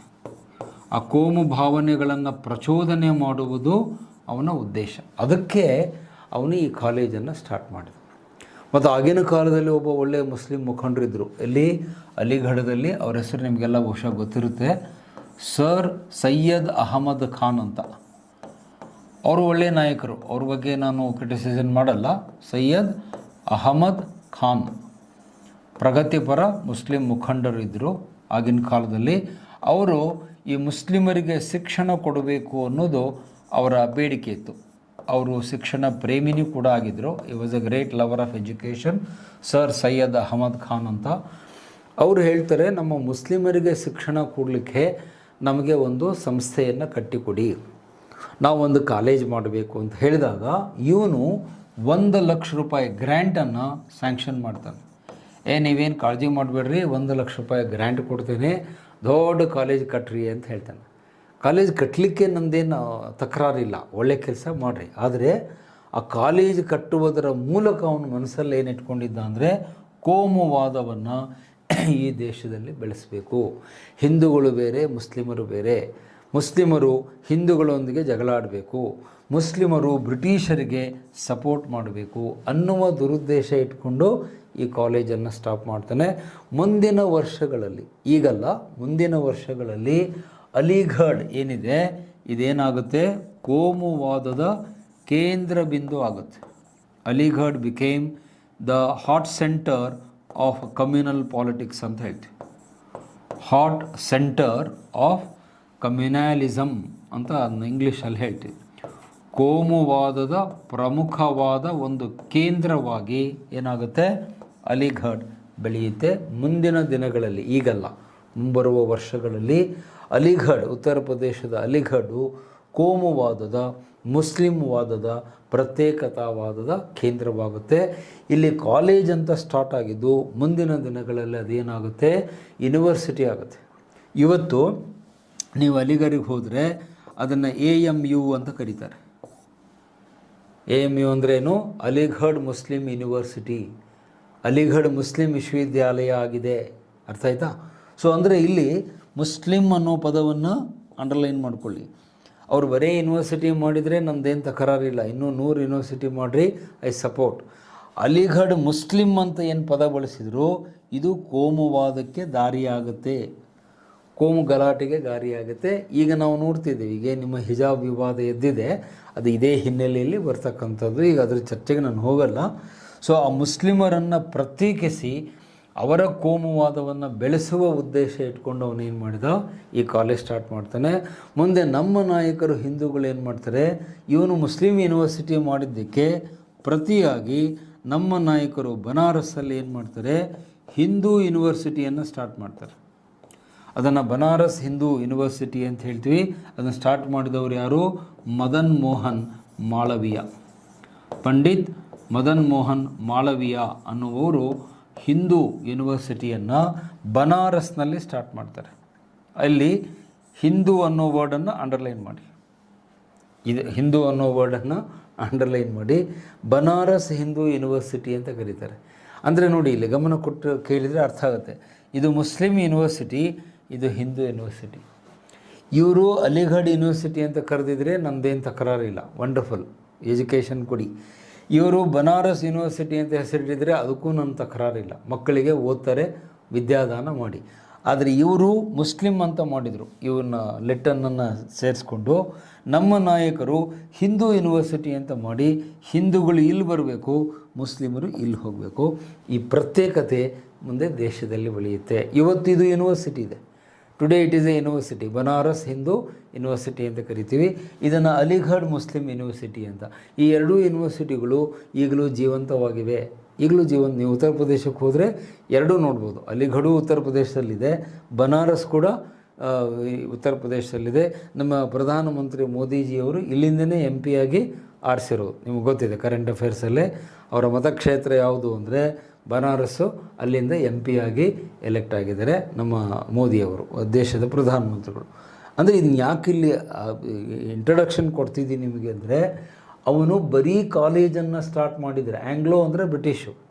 ಆ ಕೋಮು ಭಾವನೆಗಳನ್ನು ಪ್ರಚೋದನೆ ಮಾಡುವುದು ಅವನ ಉದ್ದೇಶ. ಅದಕ್ಕೆ ಅವನು ಈ ಕಾಲೇಜನ್ನು ಸ್ಟಾರ್ಟ್ ಮಾಡಿದ. ಮತ್ತು ಆಗಿನ ಕಾಲದಲ್ಲಿ ಒಬ್ಬ ಒಳ್ಳೆಯ ಮುಸ್ಲಿಂ ಮುಖಂಡರಿದ್ದರು, ಎಲ್ಲಿ ಅಲಿಗಢದಲ್ಲಿ. ಅವ್ರ ಹೆಸರು ನಿಮಗೆಲ್ಲ ಬಹುಶಃ ಗೊತ್ತಿರುತ್ತೆ, ಸರ್ ಸೈಯದ್ ಅಹಮದ್ ಖಾನ್ ಅಂತ. ಅವರು ಒಳ್ಳೆಯ ನಾಯಕರು, ಅವ್ರ ಬಗ್ಗೆ ನಾನು ಕ್ರಿಟಿಸಿಸನ್ ಮಾಡಲ್ಲ. ಸೈಯದ್ ಅಹಮದ್ ಖಾನ್ ಪ್ರಗತಿಪರ ಮುಸ್ಲಿಂ ಮುಖಂಡರು ಇದ್ದರು ಆಗಿನ ಕಾಲದಲ್ಲಿ. ಅವರು ಈ ಮುಸ್ಲಿಮರಿಗೆ ಶಿಕ್ಷಣ ಕೊಡಬೇಕು ಅನ್ನೋದು ಅವರ ಬೇಡಿಕೆ ಇತ್ತು. ಅವರು ಶಿಕ್ಷಣ ಪ್ರೇಮಿನಿ ಕೂಡ ಆಗಿದ್ದರು. ಈ was a great lover of education, sir Syed Ahmad Khan ಅಂತ. ಅವರು ಹೇಳ್ತಾರೆ, ನಮ್ಮ ಮುಸ್ಲಿಮರಿಗೆ ಶಿಕ್ಷಣ ಕೊಡಲಿಕ್ಕೆ ನಮಗೆ ಒಂದು ಸಂಸ್ಥೆಯನ್ನು ಕಟ್ಟಿಕೊಡಿ, ನಾವು ಒಂದು ಕಾಲೇಜ್ ಮಾಡಬೇಕು ಅಂತ ಹೇಳಿದಾಗ ಇವನು 1,00,000 ರೂಪಾಯಿ ಗ್ರ್ಯಾಂಟನ್ನು ಸ್ಯಾಂಕ್ಷನ್ ಮಾಡ್ತಾನೆ. ನೀವೇನು ಕಾಳಜಿ ಮಾಡಬೇಡ್ರಿ, 1,00,000 ರೂಪಾಯಿ ಗ್ರ್ಯಾಂಟ್ ಕೊಡ್ತೇನೆ, ದೊಡ್ಡ ಕಾಲೇಜ್ ಕಟ್ಟ್ರಿ ಅಂತ ಹೇಳ್ತಾನೆ. ಕಾಲೇಜ್ ಕಟ್ಟಲಿಕ್ಕೆ ನಮ್ಮದೇನು ತಕರಾರಿಲ್ಲ, ಒಳ್ಳೆ ಕೆಲಸ ಮಾಡಿರಿ. ಆದರೆ ಆ ಕಾಲೇಜ್ ಕಟ್ಟುವುದರ ಮೂಲಕ ಅವನ ಮನಸ್ಸಲ್ಲಿ ಏನು ಇಟ್ಕೊಂಡಿದ್ದ ಅಂದರೆ ಕೋಮುವಾದವನ್ನು ಈ ದೇಶದಲ್ಲಿ ಬೆಳೆಸಬೇಕು. ಹಿಂದೂಗಳು ಬೇರೆ, ಮುಸ್ಲಿಮರು ಬೇರೆ, ಮುಸ್ಲಿಮರು ಹಿಂದೂಗಳೊಂದಿಗೆ ಜಗಳ ಆಡಬೇಕು, ಮುಸ್ಲಿಮರು ಬ್ರಿಟಿಷರಿಗೆ ಸಪೋರ್ಟ್ ಮಾಡಬೇಕು ಅನ್ನುವ ದುರುದ್ದೇಶ ಇಟ್ಕೊಂಡು ಈ ಕಾಲೇಜನ್ನು ಸ್ಟಾಪ್ ಮಾಡ್ತಾನೆ. ಮುಂದಿನ ವರ್ಷಗಳಲ್ಲಿ, ಈಗಲ್ಲ ಮುಂದಿನ ವರ್ಷಗಳಲ್ಲಿ ಅಲಿಘಡ್ ಏನಿದೆ ಇದೇನಾಗುತ್ತೆ, ಕೋಮುವಾದದ ಕೇಂದ್ರ ಬಿಂದು ಆಗುತ್ತೆ. Aligarh became the hot centre of communal politics ಅಂತ ಹೇಳ್ತೀವಿ. ಹಾಟ್ ಸೆಂಟರ್ ಆಫ್ ಕಮ್ಯುನಲಿಸಮ್ ಅಂತ ಇಂಗ್ಲೀಷಲ್ಲಿ ಹೇಳ್ತೀವಿ. ಕೋಮುವಾದದ ಪ್ರಮುಖವಾದ ಒಂದು ಕೇಂದ್ರವಾಗಿ ಏನಾಗುತ್ತೆ, ಅಲಿಘಡ್ ಬೆಳೆಯುತ್ತೆ. ಮುಂದಿನ ದಿನಗಳಲ್ಲಿ, ಈಗಲ್ಲ ಮುಂಬರುವ ವರ್ಷಗಳಲ್ಲಿ ಅಲಿಘಡ್, ಉತ್ತರ ಪ್ರದೇಶದ ಅಲಿಘಡು ಕೋಮುವಾದದ, ಮುಸ್ಲಿಂವಾದದ, ಪ್ರತ್ಯೇಕತಾವಾದದ ಕೇಂದ್ರವಾಗುತ್ತೆ. ಇಲ್ಲಿ ಕಾಲೇಜ್ ಅಂತ ಸ್ಟಾರ್ಟ್ ಆಗಿದ್ದು ಮುಂದಿನ ದಿನಗಳಲ್ಲಿ ಅದೇನಾಗುತ್ತೆ, ಯೂನಿವರ್ಸಿಟಿ ಆಗುತ್ತೆ. ಇವತ್ತು ನೀವು ಅಲಿಘಡ್ಗೆ ಹೋದರೆ ಅದನ್ನು AMU ಅಂತ ಕರೀತಾರೆ. AMU ಅಂದ್ರೇನು, Aligarh Muslim university, Aligarh Muslim ವಿಶ್ವವಿದ್ಯಾಲಯ ಆಗಿದೆ. ಅರ್ಥ ಆಯ್ತಾ? ಸೊ ಅಂದರೆ ಇಲ್ಲಿ ಮುಸ್ಲಿಂ ಅನ್ನೋ ಪದವನ್ನು ಅಂಡರ್ಲೈನ್ ಮಾಡ್ಕೊಳ್ಳಿ. ಅವ್ರು ಬರೀ ಯೂನಿವರ್ಸಿಟಿ ಮಾಡಿದರೆ ನಮ್ಮದೇನು ತಕರಾರಿಲ್ಲ, ಇನ್ನೂ 100 ಯೂನಿವರ್ಸಿಟಿ ಮಾಡಿರಿ, ಐ ಸಪೋರ್ಟ್. ಅಲಿಘಡ್ ಮುಸ್ಲಿಂ ಅಂತ ಏನು ಪದ ಬಳಸಿದ್ರು ಇದು ಕೋಮುವಾದಕ್ಕೆ ದಾರಿಯಾಗುತ್ತೆ, ಕೋಮು ಗಲಾಟೆಗೆ ದಾರಿಯಾಗುತ್ತೆ. ಈಗ ನಾವು ನೋಡ್ತಿದ್ದೀವಿ, ಈಗ ನಿಮ್ಮ ಹಿಜಾಬ್ ವಿವಾದ ಎದ್ದಿದೆ, ಅದು ಇದೇ ಹಿನ್ನೆಲೆಯಲ್ಲಿ ಬರ್ತಕ್ಕಂಥದ್ದು. ಈಗ ಅದರ ಚರ್ಚೆಗೆ ನಾನು ಹೋಗಲ್ಲ. ಸೊ ಆ ಮುಸ್ಲಿಮರನ್ನು ಪ್ರತ್ಯೇಕಿಸಿ ಅವರ ಕೋಮುವಾದವನ್ನು ಬೆಳೆಸುವ ಉದ್ದೇಶ ಇಟ್ಕೊಂಡು ಅವನೇನು ಮಾಡಿದ, ಈ ಕಾಲೇಜ್ ಸ್ಟಾರ್ಟ್ ಮಾಡ್ತಾನೆ. ಮುಂದೆ ನಮ್ಮ ನಾಯಕರು ಹಿಂದೂಗಳು ಏನು ಮಾಡ್ತಾರೆ, ಇವನು ಮುಸ್ಲಿಂ ಯೂನಿವರ್ಸಿಟಿ ಮಾಡಿದ್ದಕ್ಕೆ ಪ್ರತಿಯಾಗಿ ನಮ್ಮ ನಾಯಕರು ಬನಾರಸ್ಸಲ್ಲಿ ಏನು ಮಾಡ್ತಾರೆ, ಹಿಂದೂ ಯೂನಿವರ್ಸಿಟಿಯನ್ನು ಸ್ಟಾರ್ಟ್ ಮಾಡ್ತಾರೆ. ಅದನ್ನು ಬನಾರಸ್ ಹಿಂದೂ ಯೂನಿವರ್ಸಿಟಿ ಅಂತ ಹೇಳ್ತೀವಿ. ಅದನ್ನು ಸ್ಟಾರ್ಟ್ ಮಾಡಿದವರು ಯಾರು, ಮದನ್ ಮೋಹನ್ ಮಾಳವೀಯ. ಪಂಡಿತ್ ಮದನ್ ಮೋಹನ್ ಮಾಳವೀಯ ಅನ್ನುವರು ಹಿಂದೂ ಯೂನಿವರ್ಸಿಟಿಯನ್ನು ಬನಾರಸ್ನಲ್ಲಿ ಸ್ಟಾರ್ಟ್ ಮಾಡ್ತಾರೆ. ಅಲ್ಲಿ ಹಿಂದೂ ಅನ್ನೋ ವರ್ಡನ್ನು ಅಂಡರ್ಲೈನ್ ಮಾಡಿ, ಇದು ಹಿಂದೂ ಅನ್ನೋ ವರ್ಡನ್ನು ಅಂಡರ್ಲೈನ್ ಮಾಡಿ ಬನಾರಸ್ ಹಿಂದೂ ಯೂನಿವರ್ಸಿಟಿ ಅಂತ ಕರೀತಾರೆ. ಅಂದರೆ ನೋಡಿ, ಇಲ್ಲಿ ಗಮನ ಕೊಟ್ಟು ಕೇಳಿದರೆ ಅರ್ಥ ಆಗುತ್ತೆ. ಇದು ಮುಸ್ಲಿಂ ಯೂನಿವರ್ಸಿಟಿ, ಇದು ಹಿಂದೂ ಯೂನಿವರ್ಸಿಟಿ. ಇವರು ಅಲಿಘಡ್ ಯೂನಿವರ್ಸಿಟಿ ಅಂತ ಕರೆದಿದ್ರೆ ನಮ್ಮದೇನು ತಕರಾರಿಲ್ಲ, ವಂಡರ್ಫುಲ್, ಎಜುಕೇಷನ್ ಕೊಡಿ. ಇವರು ಬನಾರಸ್ ಯೂನಿವರ್ಸಿಟಿ ಅಂತ ಹೆಸರಿಟ್ಟಿದ್ರೆ ಅದಕ್ಕೂ ನನ್ನ ತಕರಾರಿಲ್ಲ, ಮಕ್ಕಳಿಗೆ ಓದ್ತಾರೆ, ವಿದ್ಯಾದಾನ ಮಾಡಿ. ಆದರೆ ಇವರು ಮುಸ್ಲಿಂ ಅಂತ ಮಾಡಿದರು, ಇವನ್ನ ಲೆಟರ್ನನ್ನು ಸೇರಿಸ್ಕೊಂಡು ನಮ್ಮ ನಾಯಕರು ಹಿಂದೂ ಯೂನಿವರ್ಸಿಟಿ ಅಂತ ಮಾಡಿ ಹಿಂದೂಗಳು ಇಲ್ಲಿ ಬರಬೇಕು, ಮುಸ್ಲಿಮರು ಇಲ್ಲಿ ಹೋಗಬೇಕು. ಈ ಪ್ರತ್ಯೇಕತೆ ಮುಂದೆ ದೇಶದಲ್ಲಿ ಬೆಳೆಯುತ್ತೆ. ಇವತ್ತಿದು ಯೂನಿವರ್ಸಿಟಿ ಇದೆ, today it is A university, Banaras Hindu university ಅಂತ ಕರಿತೀವಿ. ಇದನ್ನು ಅಲಿಘಡ್ ಮುಸ್ಲಿಂ ಯೂನಿವರ್ಸಿಟಿ ಅಂತ. ಈ ಎರಡೂ ಯೂನಿವರ್ಸಿಟಿಗಳು ಈಗಲೂ ಜೀವಂತವಾಗಿವೆ, ಈಗಲೂ ನೀವು ಉತ್ತರ ಪ್ರದೇಶಕ್ಕೆ ಹೋದರೆ ಎರಡೂ ನೋಡ್ಬೋದು. ಅಲಿಘಡು ಉತ್ತರ ಪ್ರದೇಶದಲ್ಲಿದೆ, ಬನಾರಸ್ ಕೂಡ ಉತ್ತರ ಪ್ರದೇಶದಲ್ಲಿದೆ. ನಮ್ಮ ಪ್ರಧಾನಮಂತ್ರಿ ಮೋದಿಜಿಯವರು ಇಲ್ಲಿಂದನೇ MP ಆಗಿ ಆರಿಸಿರೋದು, ನಿಮಗೆ ಗೊತ್ತಿದೆ. ಕರೆಂಟ್ ಅಫೇರ್ಸಲ್ಲೇ ಅವರ ಮತಕ್ಷೇತ್ರ ಯಾವುದು ಅಂದರೆ ಬನಾರಸ್ಸು, ಅಲ್ಲಿಂದ MP ಆಗಿ ಎಲೆಕ್ಟ್ ಆಗಿದ್ದಾರೆ ನಮ್ಮ ಮೋದಿಯವರು, ದೇಶದ ಪ್ರಧಾನಮಂತ್ರಿಗಳು. ಅಂದರೆ ಇದನ್ನ ಯಾಕೆ ಇಲ್ಲಿ ಇಂಟ್ರಡಕ್ಷನ್ ಕೊಡ್ತಿದ್ದೀನಿ ನಿಮಗೆ ಅಂದರೆ, ಅವನು ಬರೀ ಕಾಲೇಜನ್ನು ಸ್ಟಾರ್ಟ್ ಮಾಡಿದರೆ, ಆಂಗ್ಲೋ ಅಂದರೆ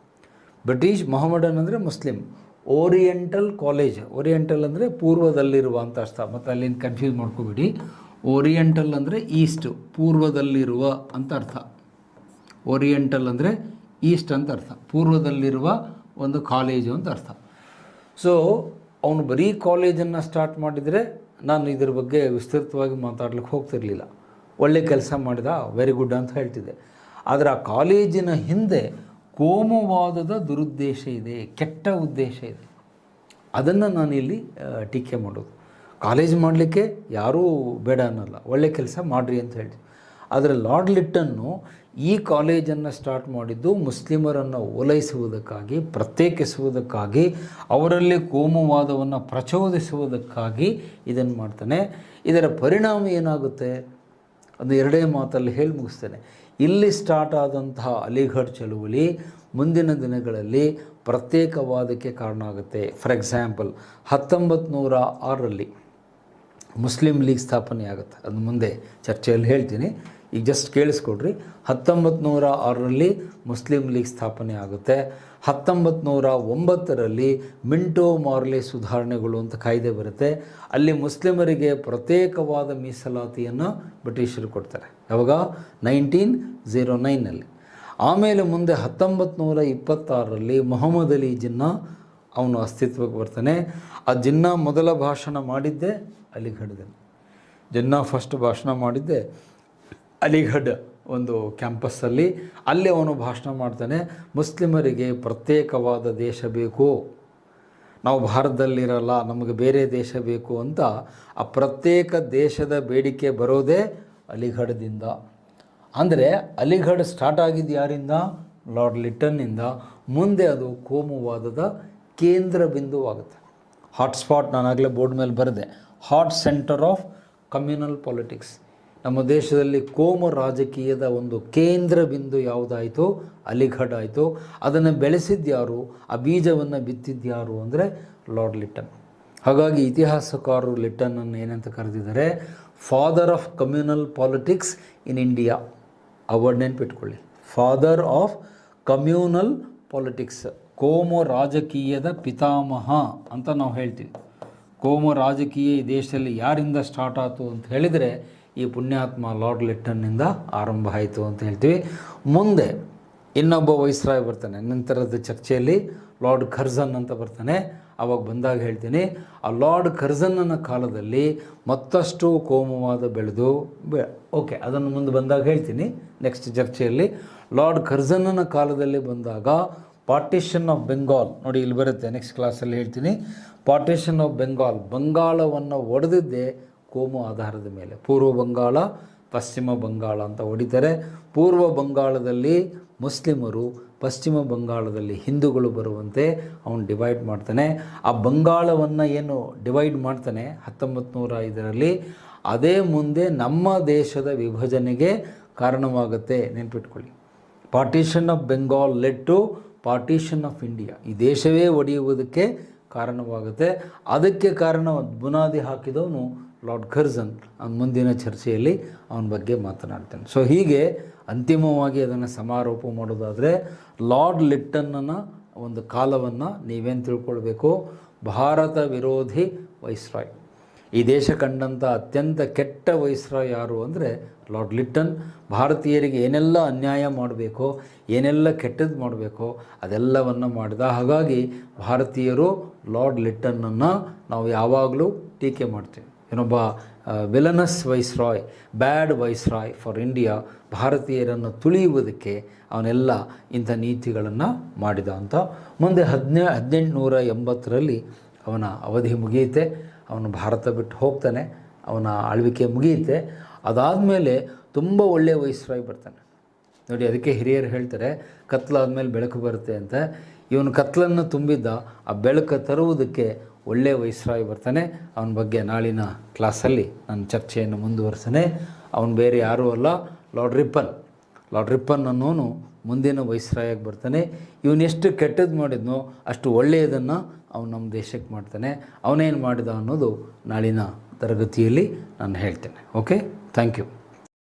ಬ್ರಿಟಿಷ್, ಮೊಹಮ್ಮಡನ್ ಅಂದರೆ ಮುಸ್ಲಿಂ, ಓರಿಯೆಂಟಲ್ ಕಾಲೇಜ್, ಓರಿಯೆಂಟಲ್ ಅಂದರೆ ಪೂರ್ವದಲ್ಲಿರುವ ಅಂತ ಅರ್ಥ. ಮತ್ತು ಅಲ್ಲಿಂದ ಕನ್ಫ್ಯೂಸ್ ಮಾಡ್ಕೋಬೇಡಿ, ಓರಿಯೆಂಟಲ್ ಅಂದರೆ ಈಸ್ಟ್, ಪೂರ್ವದಲ್ಲಿರುವ ಅಂತ ಅರ್ಥ. ಓರಿಯೆಂಟಲ್ ಅಂದರೆ ಈಸ್ಟ್ ಅಂತ ಅರ್ಥ, ಪೂರ್ವದಲ್ಲಿರುವ ಒಂದು ಕಾಲೇಜು ಅಂತ ಅರ್ಥ. ಸೊ ಅವನು ಬರೀ ಕಾಲೇಜನ್ನು ಸ್ಟಾರ್ಟ್ ಮಾಡಿದರೆ ನಾನು ಇದ್ರ ಬಗ್ಗೆ ವಿಸ್ತೃತವಾಗಿ ಮಾತಾಡ್ಲಿಕ್ಕೆ ಹೋಗ್ತಿರಲಿಲ್ಲ. ಒಳ್ಳೆ ಕೆಲಸ ಮಾಡಿದ, ವೆರಿ ಗುಡ್ ಅಂತ ಹೇಳ್ತಿದ್ದೆ. ಆದರೆ ಆ ಕಾಲೇಜಿನ ಹಿಂದೆ ಕೋಮುವಾದದ ದುರುದ್ದೇಶ ಇದೆ, ಕೆಟ್ಟ ಉದ್ದೇಶ ಇದೆ. ಅದನ್ನು ನಾನಿಲ್ಲಿ ಟೀಕೆ ಮಾಡೋದು. ಕಾಲೇಜ್ ಮಾಡಲಿಕ್ಕೆ ಯಾರೂ ಬೇಡ ಅನ್ನಲ್ಲ, ಒಳ್ಳೆ ಕೆಲಸ ಮಾಡಿರಿ ಅಂತ ಹೇಳ್ತೀವಿ. ಆದರೆ ಲಾರ್ಡ್ ಲಿಟ್ಟನ್ನು ಈ ಕಾಲೇಜನ್ನು ಸ್ಟಾರ್ಟ್ ಮಾಡಿದ್ದು ಮುಸ್ಲಿಮರನ್ನು ಓಲೈಸುವುದಕ್ಕಾಗಿ, ಪ್ರತ್ಯೇಕಿಸುವುದಕ್ಕಾಗಿ, ಅವರಲ್ಲಿ ಕೋಮುವಾದವನ್ನು ಪ್ರಚೋದಿಸುವುದಕ್ಕಾಗಿ ಇದನ್ನು ಮಾಡ್ತಾನೆ. ಇದರ ಪರಿಣಾಮ ಏನಾಗುತ್ತೆ ಅದು ಎರಡೇ ಮಾತಲ್ಲಿ ಹೇಳಿ ಮುಗಿಸ್ತೇನೆ. ಇಲ್ಲಿ ಸ್ಟಾರ್ಟ್ ಆದಂತಹ ಅಲಿಘಡ್ ಚಳುವಳಿ ಮುಂದಿನ ದಿನಗಳಲ್ಲಿ ಪ್ರತ್ಯೇಕವಾದಕ್ಕೆ ಕಾರಣ ಆಗುತ್ತೆ. ಫಾರ್ ಎಕ್ಸಾಂಪಲ್ 1906ರಲ್ಲಿ ಮುಸ್ಲಿಂ ಲೀಗ್ ಸ್ಥಾಪನೆ ಆಗುತ್ತೆ. ಅದು ಮುಂದೆ ಚರ್ಚೆಯಲ್ಲಿ ಹೇಳ್ತೀನಿ, ಈಗ ಜಸ್ಟ್ ಕೇಳಿಸ್ಕೊಡ್ರಿ. 1906ರಲ್ಲಿ ಮುಸ್ಲಿಂ ಲೀಗ್ ಸ್ಥಾಪನೆ ಆಗುತ್ತೆ. 1909ರಲ್ಲಿ ಮಿಂಟೋ ಮಾರ್ಲೆ ಸುಧಾರಣೆಗಳು ಅಂತ ಕಾಯ್ದೆ ಬರುತ್ತೆ. ಅಲ್ಲಿ ಮುಸ್ಲಿಮರಿಗೆ ಪ್ರತ್ಯೇಕವಾದ ಮೀಸಲಾತಿಯನ್ನು ಬ್ರಿಟಿಷರು ಕೊಡ್ತಾರೆ. ಯಾವಾಗ? 1909ನಲ್ಲಿ. ಆಮೇಲೆ ಮುಂದೆ 1926ರಲ್ಲಿ ಮೊಹಮ್ಮದ್ ಅಲಿ ಜಿನ್ನಾ ಅವನು ಅಸ್ತಿತ್ವಕ್ಕೆ ಬರ್ತಾನೆ. ಆ ಜಿನ್ನಾ ಮೊದಲ ಭಾಷಣ ಮಾಡಿದ್ದೆ ಅಲಿಘಡ್ದಲ್ಲಿ. ಜಿನ್ನಾ ಫಸ್ಟ್ ಭಾಷಣ ಮಾಡಿದ್ದೆ ಅಲಿಘಡ್ ಒಂದು ಕ್ಯಾಂಪಸ್ಸಲ್ಲಿ. ಅಲ್ಲಿ ಅವನು ಭಾಷಣ ಮಾಡ್ತಾನೆ, ಮುಸ್ಲಿಮರಿಗೆ ಪ್ರತ್ಯೇಕವಾದ ದೇಶ ಬೇಕು, ನಾವು ಭಾರತದಲ್ಲಿರಲ್ಲ, ನಮಗೆ ಬೇರೆ ದೇಶ ಬೇಕು ಅಂತ. ಆ ಪ್ರತ್ಯೇಕ ದೇಶದ ಬೇಡಿಕೆ ಬರೋದೇ ಅಲಿಘಡ್ದಿಂದ. ಅಂದರೆ ಅಲಿಘಡ್ ಸ್ಟಾರ್ಟ್ ಆಗಿದ್ದು ಯಾರಿಂದ? ಲಾರ್ಡ್ ಲಿಟ್ಟನ್ನಿಂದ. ಮುಂದೆ ಅದು ಕೋಮುವಾದದ ಕೇಂದ್ರ ಬಿಂದುವಾಗುತ್ತೆ. ಹಾಟ್ಸ್ಪಾಟ್, ನಾನಾಗಲೇ ಬೋರ್ಡ್ ಮೇಲೆ ಬರೆದೆ, hot centre of communal politics. ನಮ್ಮ ದೇಶದಲ್ಲಿ ಕೋಮು ರಾಜಕೀಯದ ಒಂದು ಕೇಂದ್ರ ಬಿಂದು ಯಾವುದಾಯಿತು? ಅಲಿಘಡ್ ಆಯಿತು. ಅದನ್ನು ಬೆಳೆಸಿದ್ಯಾರು, ಆ ಬೀಜವನ್ನು ಬಿತ್ತಿದ್ಯಾರು ಅಂದರೆ ಲಾರ್ಡ್ ಲಿಟ್ಟನ್. ಹಾಗಾಗಿ ಇತಿಹಾಸಕಾರರು ಲಿಟ್ಟನನ್ನು ಏನಂತ ಕರೆದಿದ್ದಾರೆ? Father of communal politics in India. ಆ ವರ್ಡ್ ನೆನ್ಪಿಟ್ಕೊಳ್ಳಿ, ಫಾದರ್ ಆಫ್ ಕಮ್ಯೂನಲ್ ಪಾಲಿಟಿಕ್ಸ್, ಕೋಮು ರಾಜಕೀಯದ ಪಿತಾಮಹ ಅಂತ ನಾವು ಹೇಳ್ತೀವಿ. ಕೋಮು ರಾಜಕೀಯ ಈ ದೇಶದಲ್ಲಿ ಯಾರಿಂದ ಸ್ಟಾರ್ಟ್ ಆಯಿತು ಅಂತ ಹೇಳಿದರೆ ಈ ಪುಣ್ಯಾತ್ಮ ಲಾರ್ಡ್ ಲಿಟ್ಟನ್ನಿಂದ ಆರಂಭ ಆಯಿತು ಅಂತ ಹೇಳ್ತೀವಿ. ಮುಂದೆ ಇನ್ನೊಬ್ಬ ವೈಸ್ರಾಯ್ ಬರ್ತಾನೆ ನಂತರದ ಚರ್ಚೆಯಲ್ಲಿ, ಲಾರ್ಡ್ ಕರ್ಜನ್ ಅಂತ ಬರ್ತಾನೆ. ಆವಾಗ ಬಂದಾಗ ಹೇಳ್ತೀನಿ, ಆ ಲಾರ್ಡ್ ಕರ್ಜನ್ನನ ಕಾಲದಲ್ಲಿ ಮತ್ತಷ್ಟು ಕೋಮುವಾದ ಬೆಳೆದು ಓಕೆ, ಅದನ್ನು ಮುಂದೆ ಬಂದಾಗ ಹೇಳ್ತೀನಿ ನೆಕ್ಸ್ಟ್ ಚರ್ಚೆಯಲ್ಲಿ. ಲಾರ್ಡ್ ಕರ್ಜನ್ನನ ಕಾಲದಲ್ಲಿ ಬಂದಾಗ ಪಾರ್ಟಿಷನ್ ಆಫ್ ಬೆಂಗಾಲ್, ನೋಡಿ ಇಲ್ಲಿ ಬರುತ್ತೆ, ನೆಕ್ಸ್ಟ್ ಕ್ಲಾಸಲ್ಲಿ ಹೇಳ್ತೀನಿ. ಪಾರ್ಟಿಷನ್ ಆಫ್ ಬೆಂಗಾಲ್, ಬಂಗಾಳವನ್ನು ಒಡೆದಿದ್ದೇ ಕೋಮು ಆಧಾರದ ಮೇಲೆ. ಪೂರ್ವ ಬಂಗಾಳ, ಪಶ್ಚಿಮ ಬಂಗಾಳ ಅಂತ ಹೊಡಿತಾರೆ. ಪೂರ್ವ ಬಂಗಾಳದಲ್ಲಿ ಮುಸ್ಲಿಮರು, ಪಶ್ಚಿಮ ಬಂಗಾಳದಲ್ಲಿ ಹಿಂದೂಗಳು ಬರುವಂತೆ ಅವನು ಡಿವೈಡ್ ಮಾಡ್ತಾನೆ. ಆ ಬಂಗಾಳವನ್ನು ಏನು ಡಿವೈಡ್ ಮಾಡ್ತಾನೆ 1905ರಲ್ಲಿ, ಅದೇ ಮುಂದೆ ನಮ್ಮ ದೇಶದ ವಿಭಜನೆಗೆ ಕಾರಣವಾಗುತ್ತೆ. ನೆನ್ಪಿಟ್ಕೊಳ್ಳಿ, partition of Bengal led to partition of India. ಈ ದೇಶವೇ ಒಡೆಯುವುದಕ್ಕೆ ಕಾರಣವಾಗುತ್ತೆ. ಅದಕ್ಕೆ ಕಾರಣ ಬುನಾದಿ ಹಾಕಿದವನು ಲಾರ್ಡ್ ಕರ್ಜನ್. ಮುಂದಿನ ಚರ್ಚೆಯಲ್ಲಿ ಅವನ ಬಗ್ಗೆ ಮಾತನಾಡ್ತೇನೆ. ಸೊ ಹೀಗೆ ಅಂತಿಮವಾಗಿ ಅದನ್ನು ಸಮಾರೋಪ ಮಾಡೋದಾದರೆ, ಲಾರ್ಡ್ ಲಿಟ್ಟನ್ನ ಒಂದು ಕಾಲವನ್ನು ನೀವೇನು ತಿಳ್ಕೊಳ್ಬೇಕು? ಭಾರತ ವಿರೋಧಿ ವೈಸ್ರಾಯ್. ಈ ದೇಶ ಕಂಡಂಥ ಅತ್ಯಂತ ಕೆಟ್ಟ ವೈಸ್ರಾಯ್ ಯಾರು ಅಂದರೆ ಲಾರ್ಡ್ ಲಿಟ್ಟನ್. ಭಾರತೀಯರಿಗೆ ಏನೆಲ್ಲ ಅನ್ಯಾಯ ಮಾಡಬೇಕೋ, ಏನೆಲ್ಲ ಕೆಟ್ಟದ್ದು ಮಾಡಬೇಕೋ ಅದೆಲ್ಲವನ್ನು ಮಾಡಿದ. ಹಾಗಾಗಿ ಭಾರತೀಯರು ಲಾರ್ಡ್ ಲಿಟ್ಟನನ್ನು ನಾವು ಯಾವಾಗಲೂ ಟೀಕೆ ಮಾಡ್ತೀವಿ. ಏನೊಬ್ಬ villainous viceroy, bad viceroy for India. ಭಾರತೀಯರನ್ನು ತುಳಿಯುವುದಕ್ಕೆ ಅವನೆಲ್ಲ ಇಂಥ ನೀತಿಗಳನ್ನು ಮಾಡಿದ ಅಂತ. ಮುಂದೆ 1880ರಲ್ಲಿ ಅವನ ಅವಧಿ ಮುಗಿಯುತ್ತೆ. ಅವನು ಭಾರತ ಬಿಟ್ಟು ಹೋಗ್ತಾನೆ, ಅವನ ಆಳ್ವಿಕೆ ಮುಗಿಯುತ್ತೆ. ಅದಾದಮೇಲೆ ತುಂಬ ಒಳ್ಳೆಯ ವೈಸ್ರಾಯ್ ಬರ್ತಾನೆ. ನೋಡಿ, ಅದಕ್ಕೆ ಹಿರಿಯರು ಹೇಳ್ತಾರೆ ಕತ್ಲಾದ್ಮೇಲೆ ಬೆಳಕು ಬರುತ್ತೆ ಅಂತ. ಇವನು ಕತ್ಲನ್ನು ತುಂಬಿದ್ದ, ಆ ಬೆಳಕು ತರುವುದಕ್ಕೆ ಒಳ್ಳೆಯ ವೈಸ್ರಾಯ್ ಬರ್ತಾನೆ. ಅವನ ಬಗ್ಗೆ ನಾಳಿನ ಕ್ಲಾಸಲ್ಲಿ ನಾನು ಚರ್ಚೆಯನ್ನು ಮುಂದುವರಿಸ್ತೇನೆ. ಅವನು ಬೇರೆ ಯಾರೂ ಅಲ್ಲ, ಲಾರ್ಡ್ ರಿಪ್ಪನ್. ಲಾರ್ಡ್ ರಿಪ್ಪನ್ ಅನ್ನೋನು ಮುಂದಿನ ವೈಸ್ರಾಯಾಗಿ ಬರ್ತಾನೆ. ಇವನೆಷ್ಟು ಕೆಟ್ಟದ್ದು ಮಾಡಿದ್ನೋ ಅಷ್ಟು ಒಳ್ಳೆಯದನ್ನು ಅವನು ನಮ್ಮ ದೇಶಕ್ಕೆ ಮಾಡ್ತಾನೆ. ಅವನೇನು ಮಾಡಿದ ಅನ್ನೋದು ನಾಳಿನ ತರಗತಿಯಲ್ಲಿ ನಾನು ಹೇಳ್ತೇನೆ. Okay, thank you.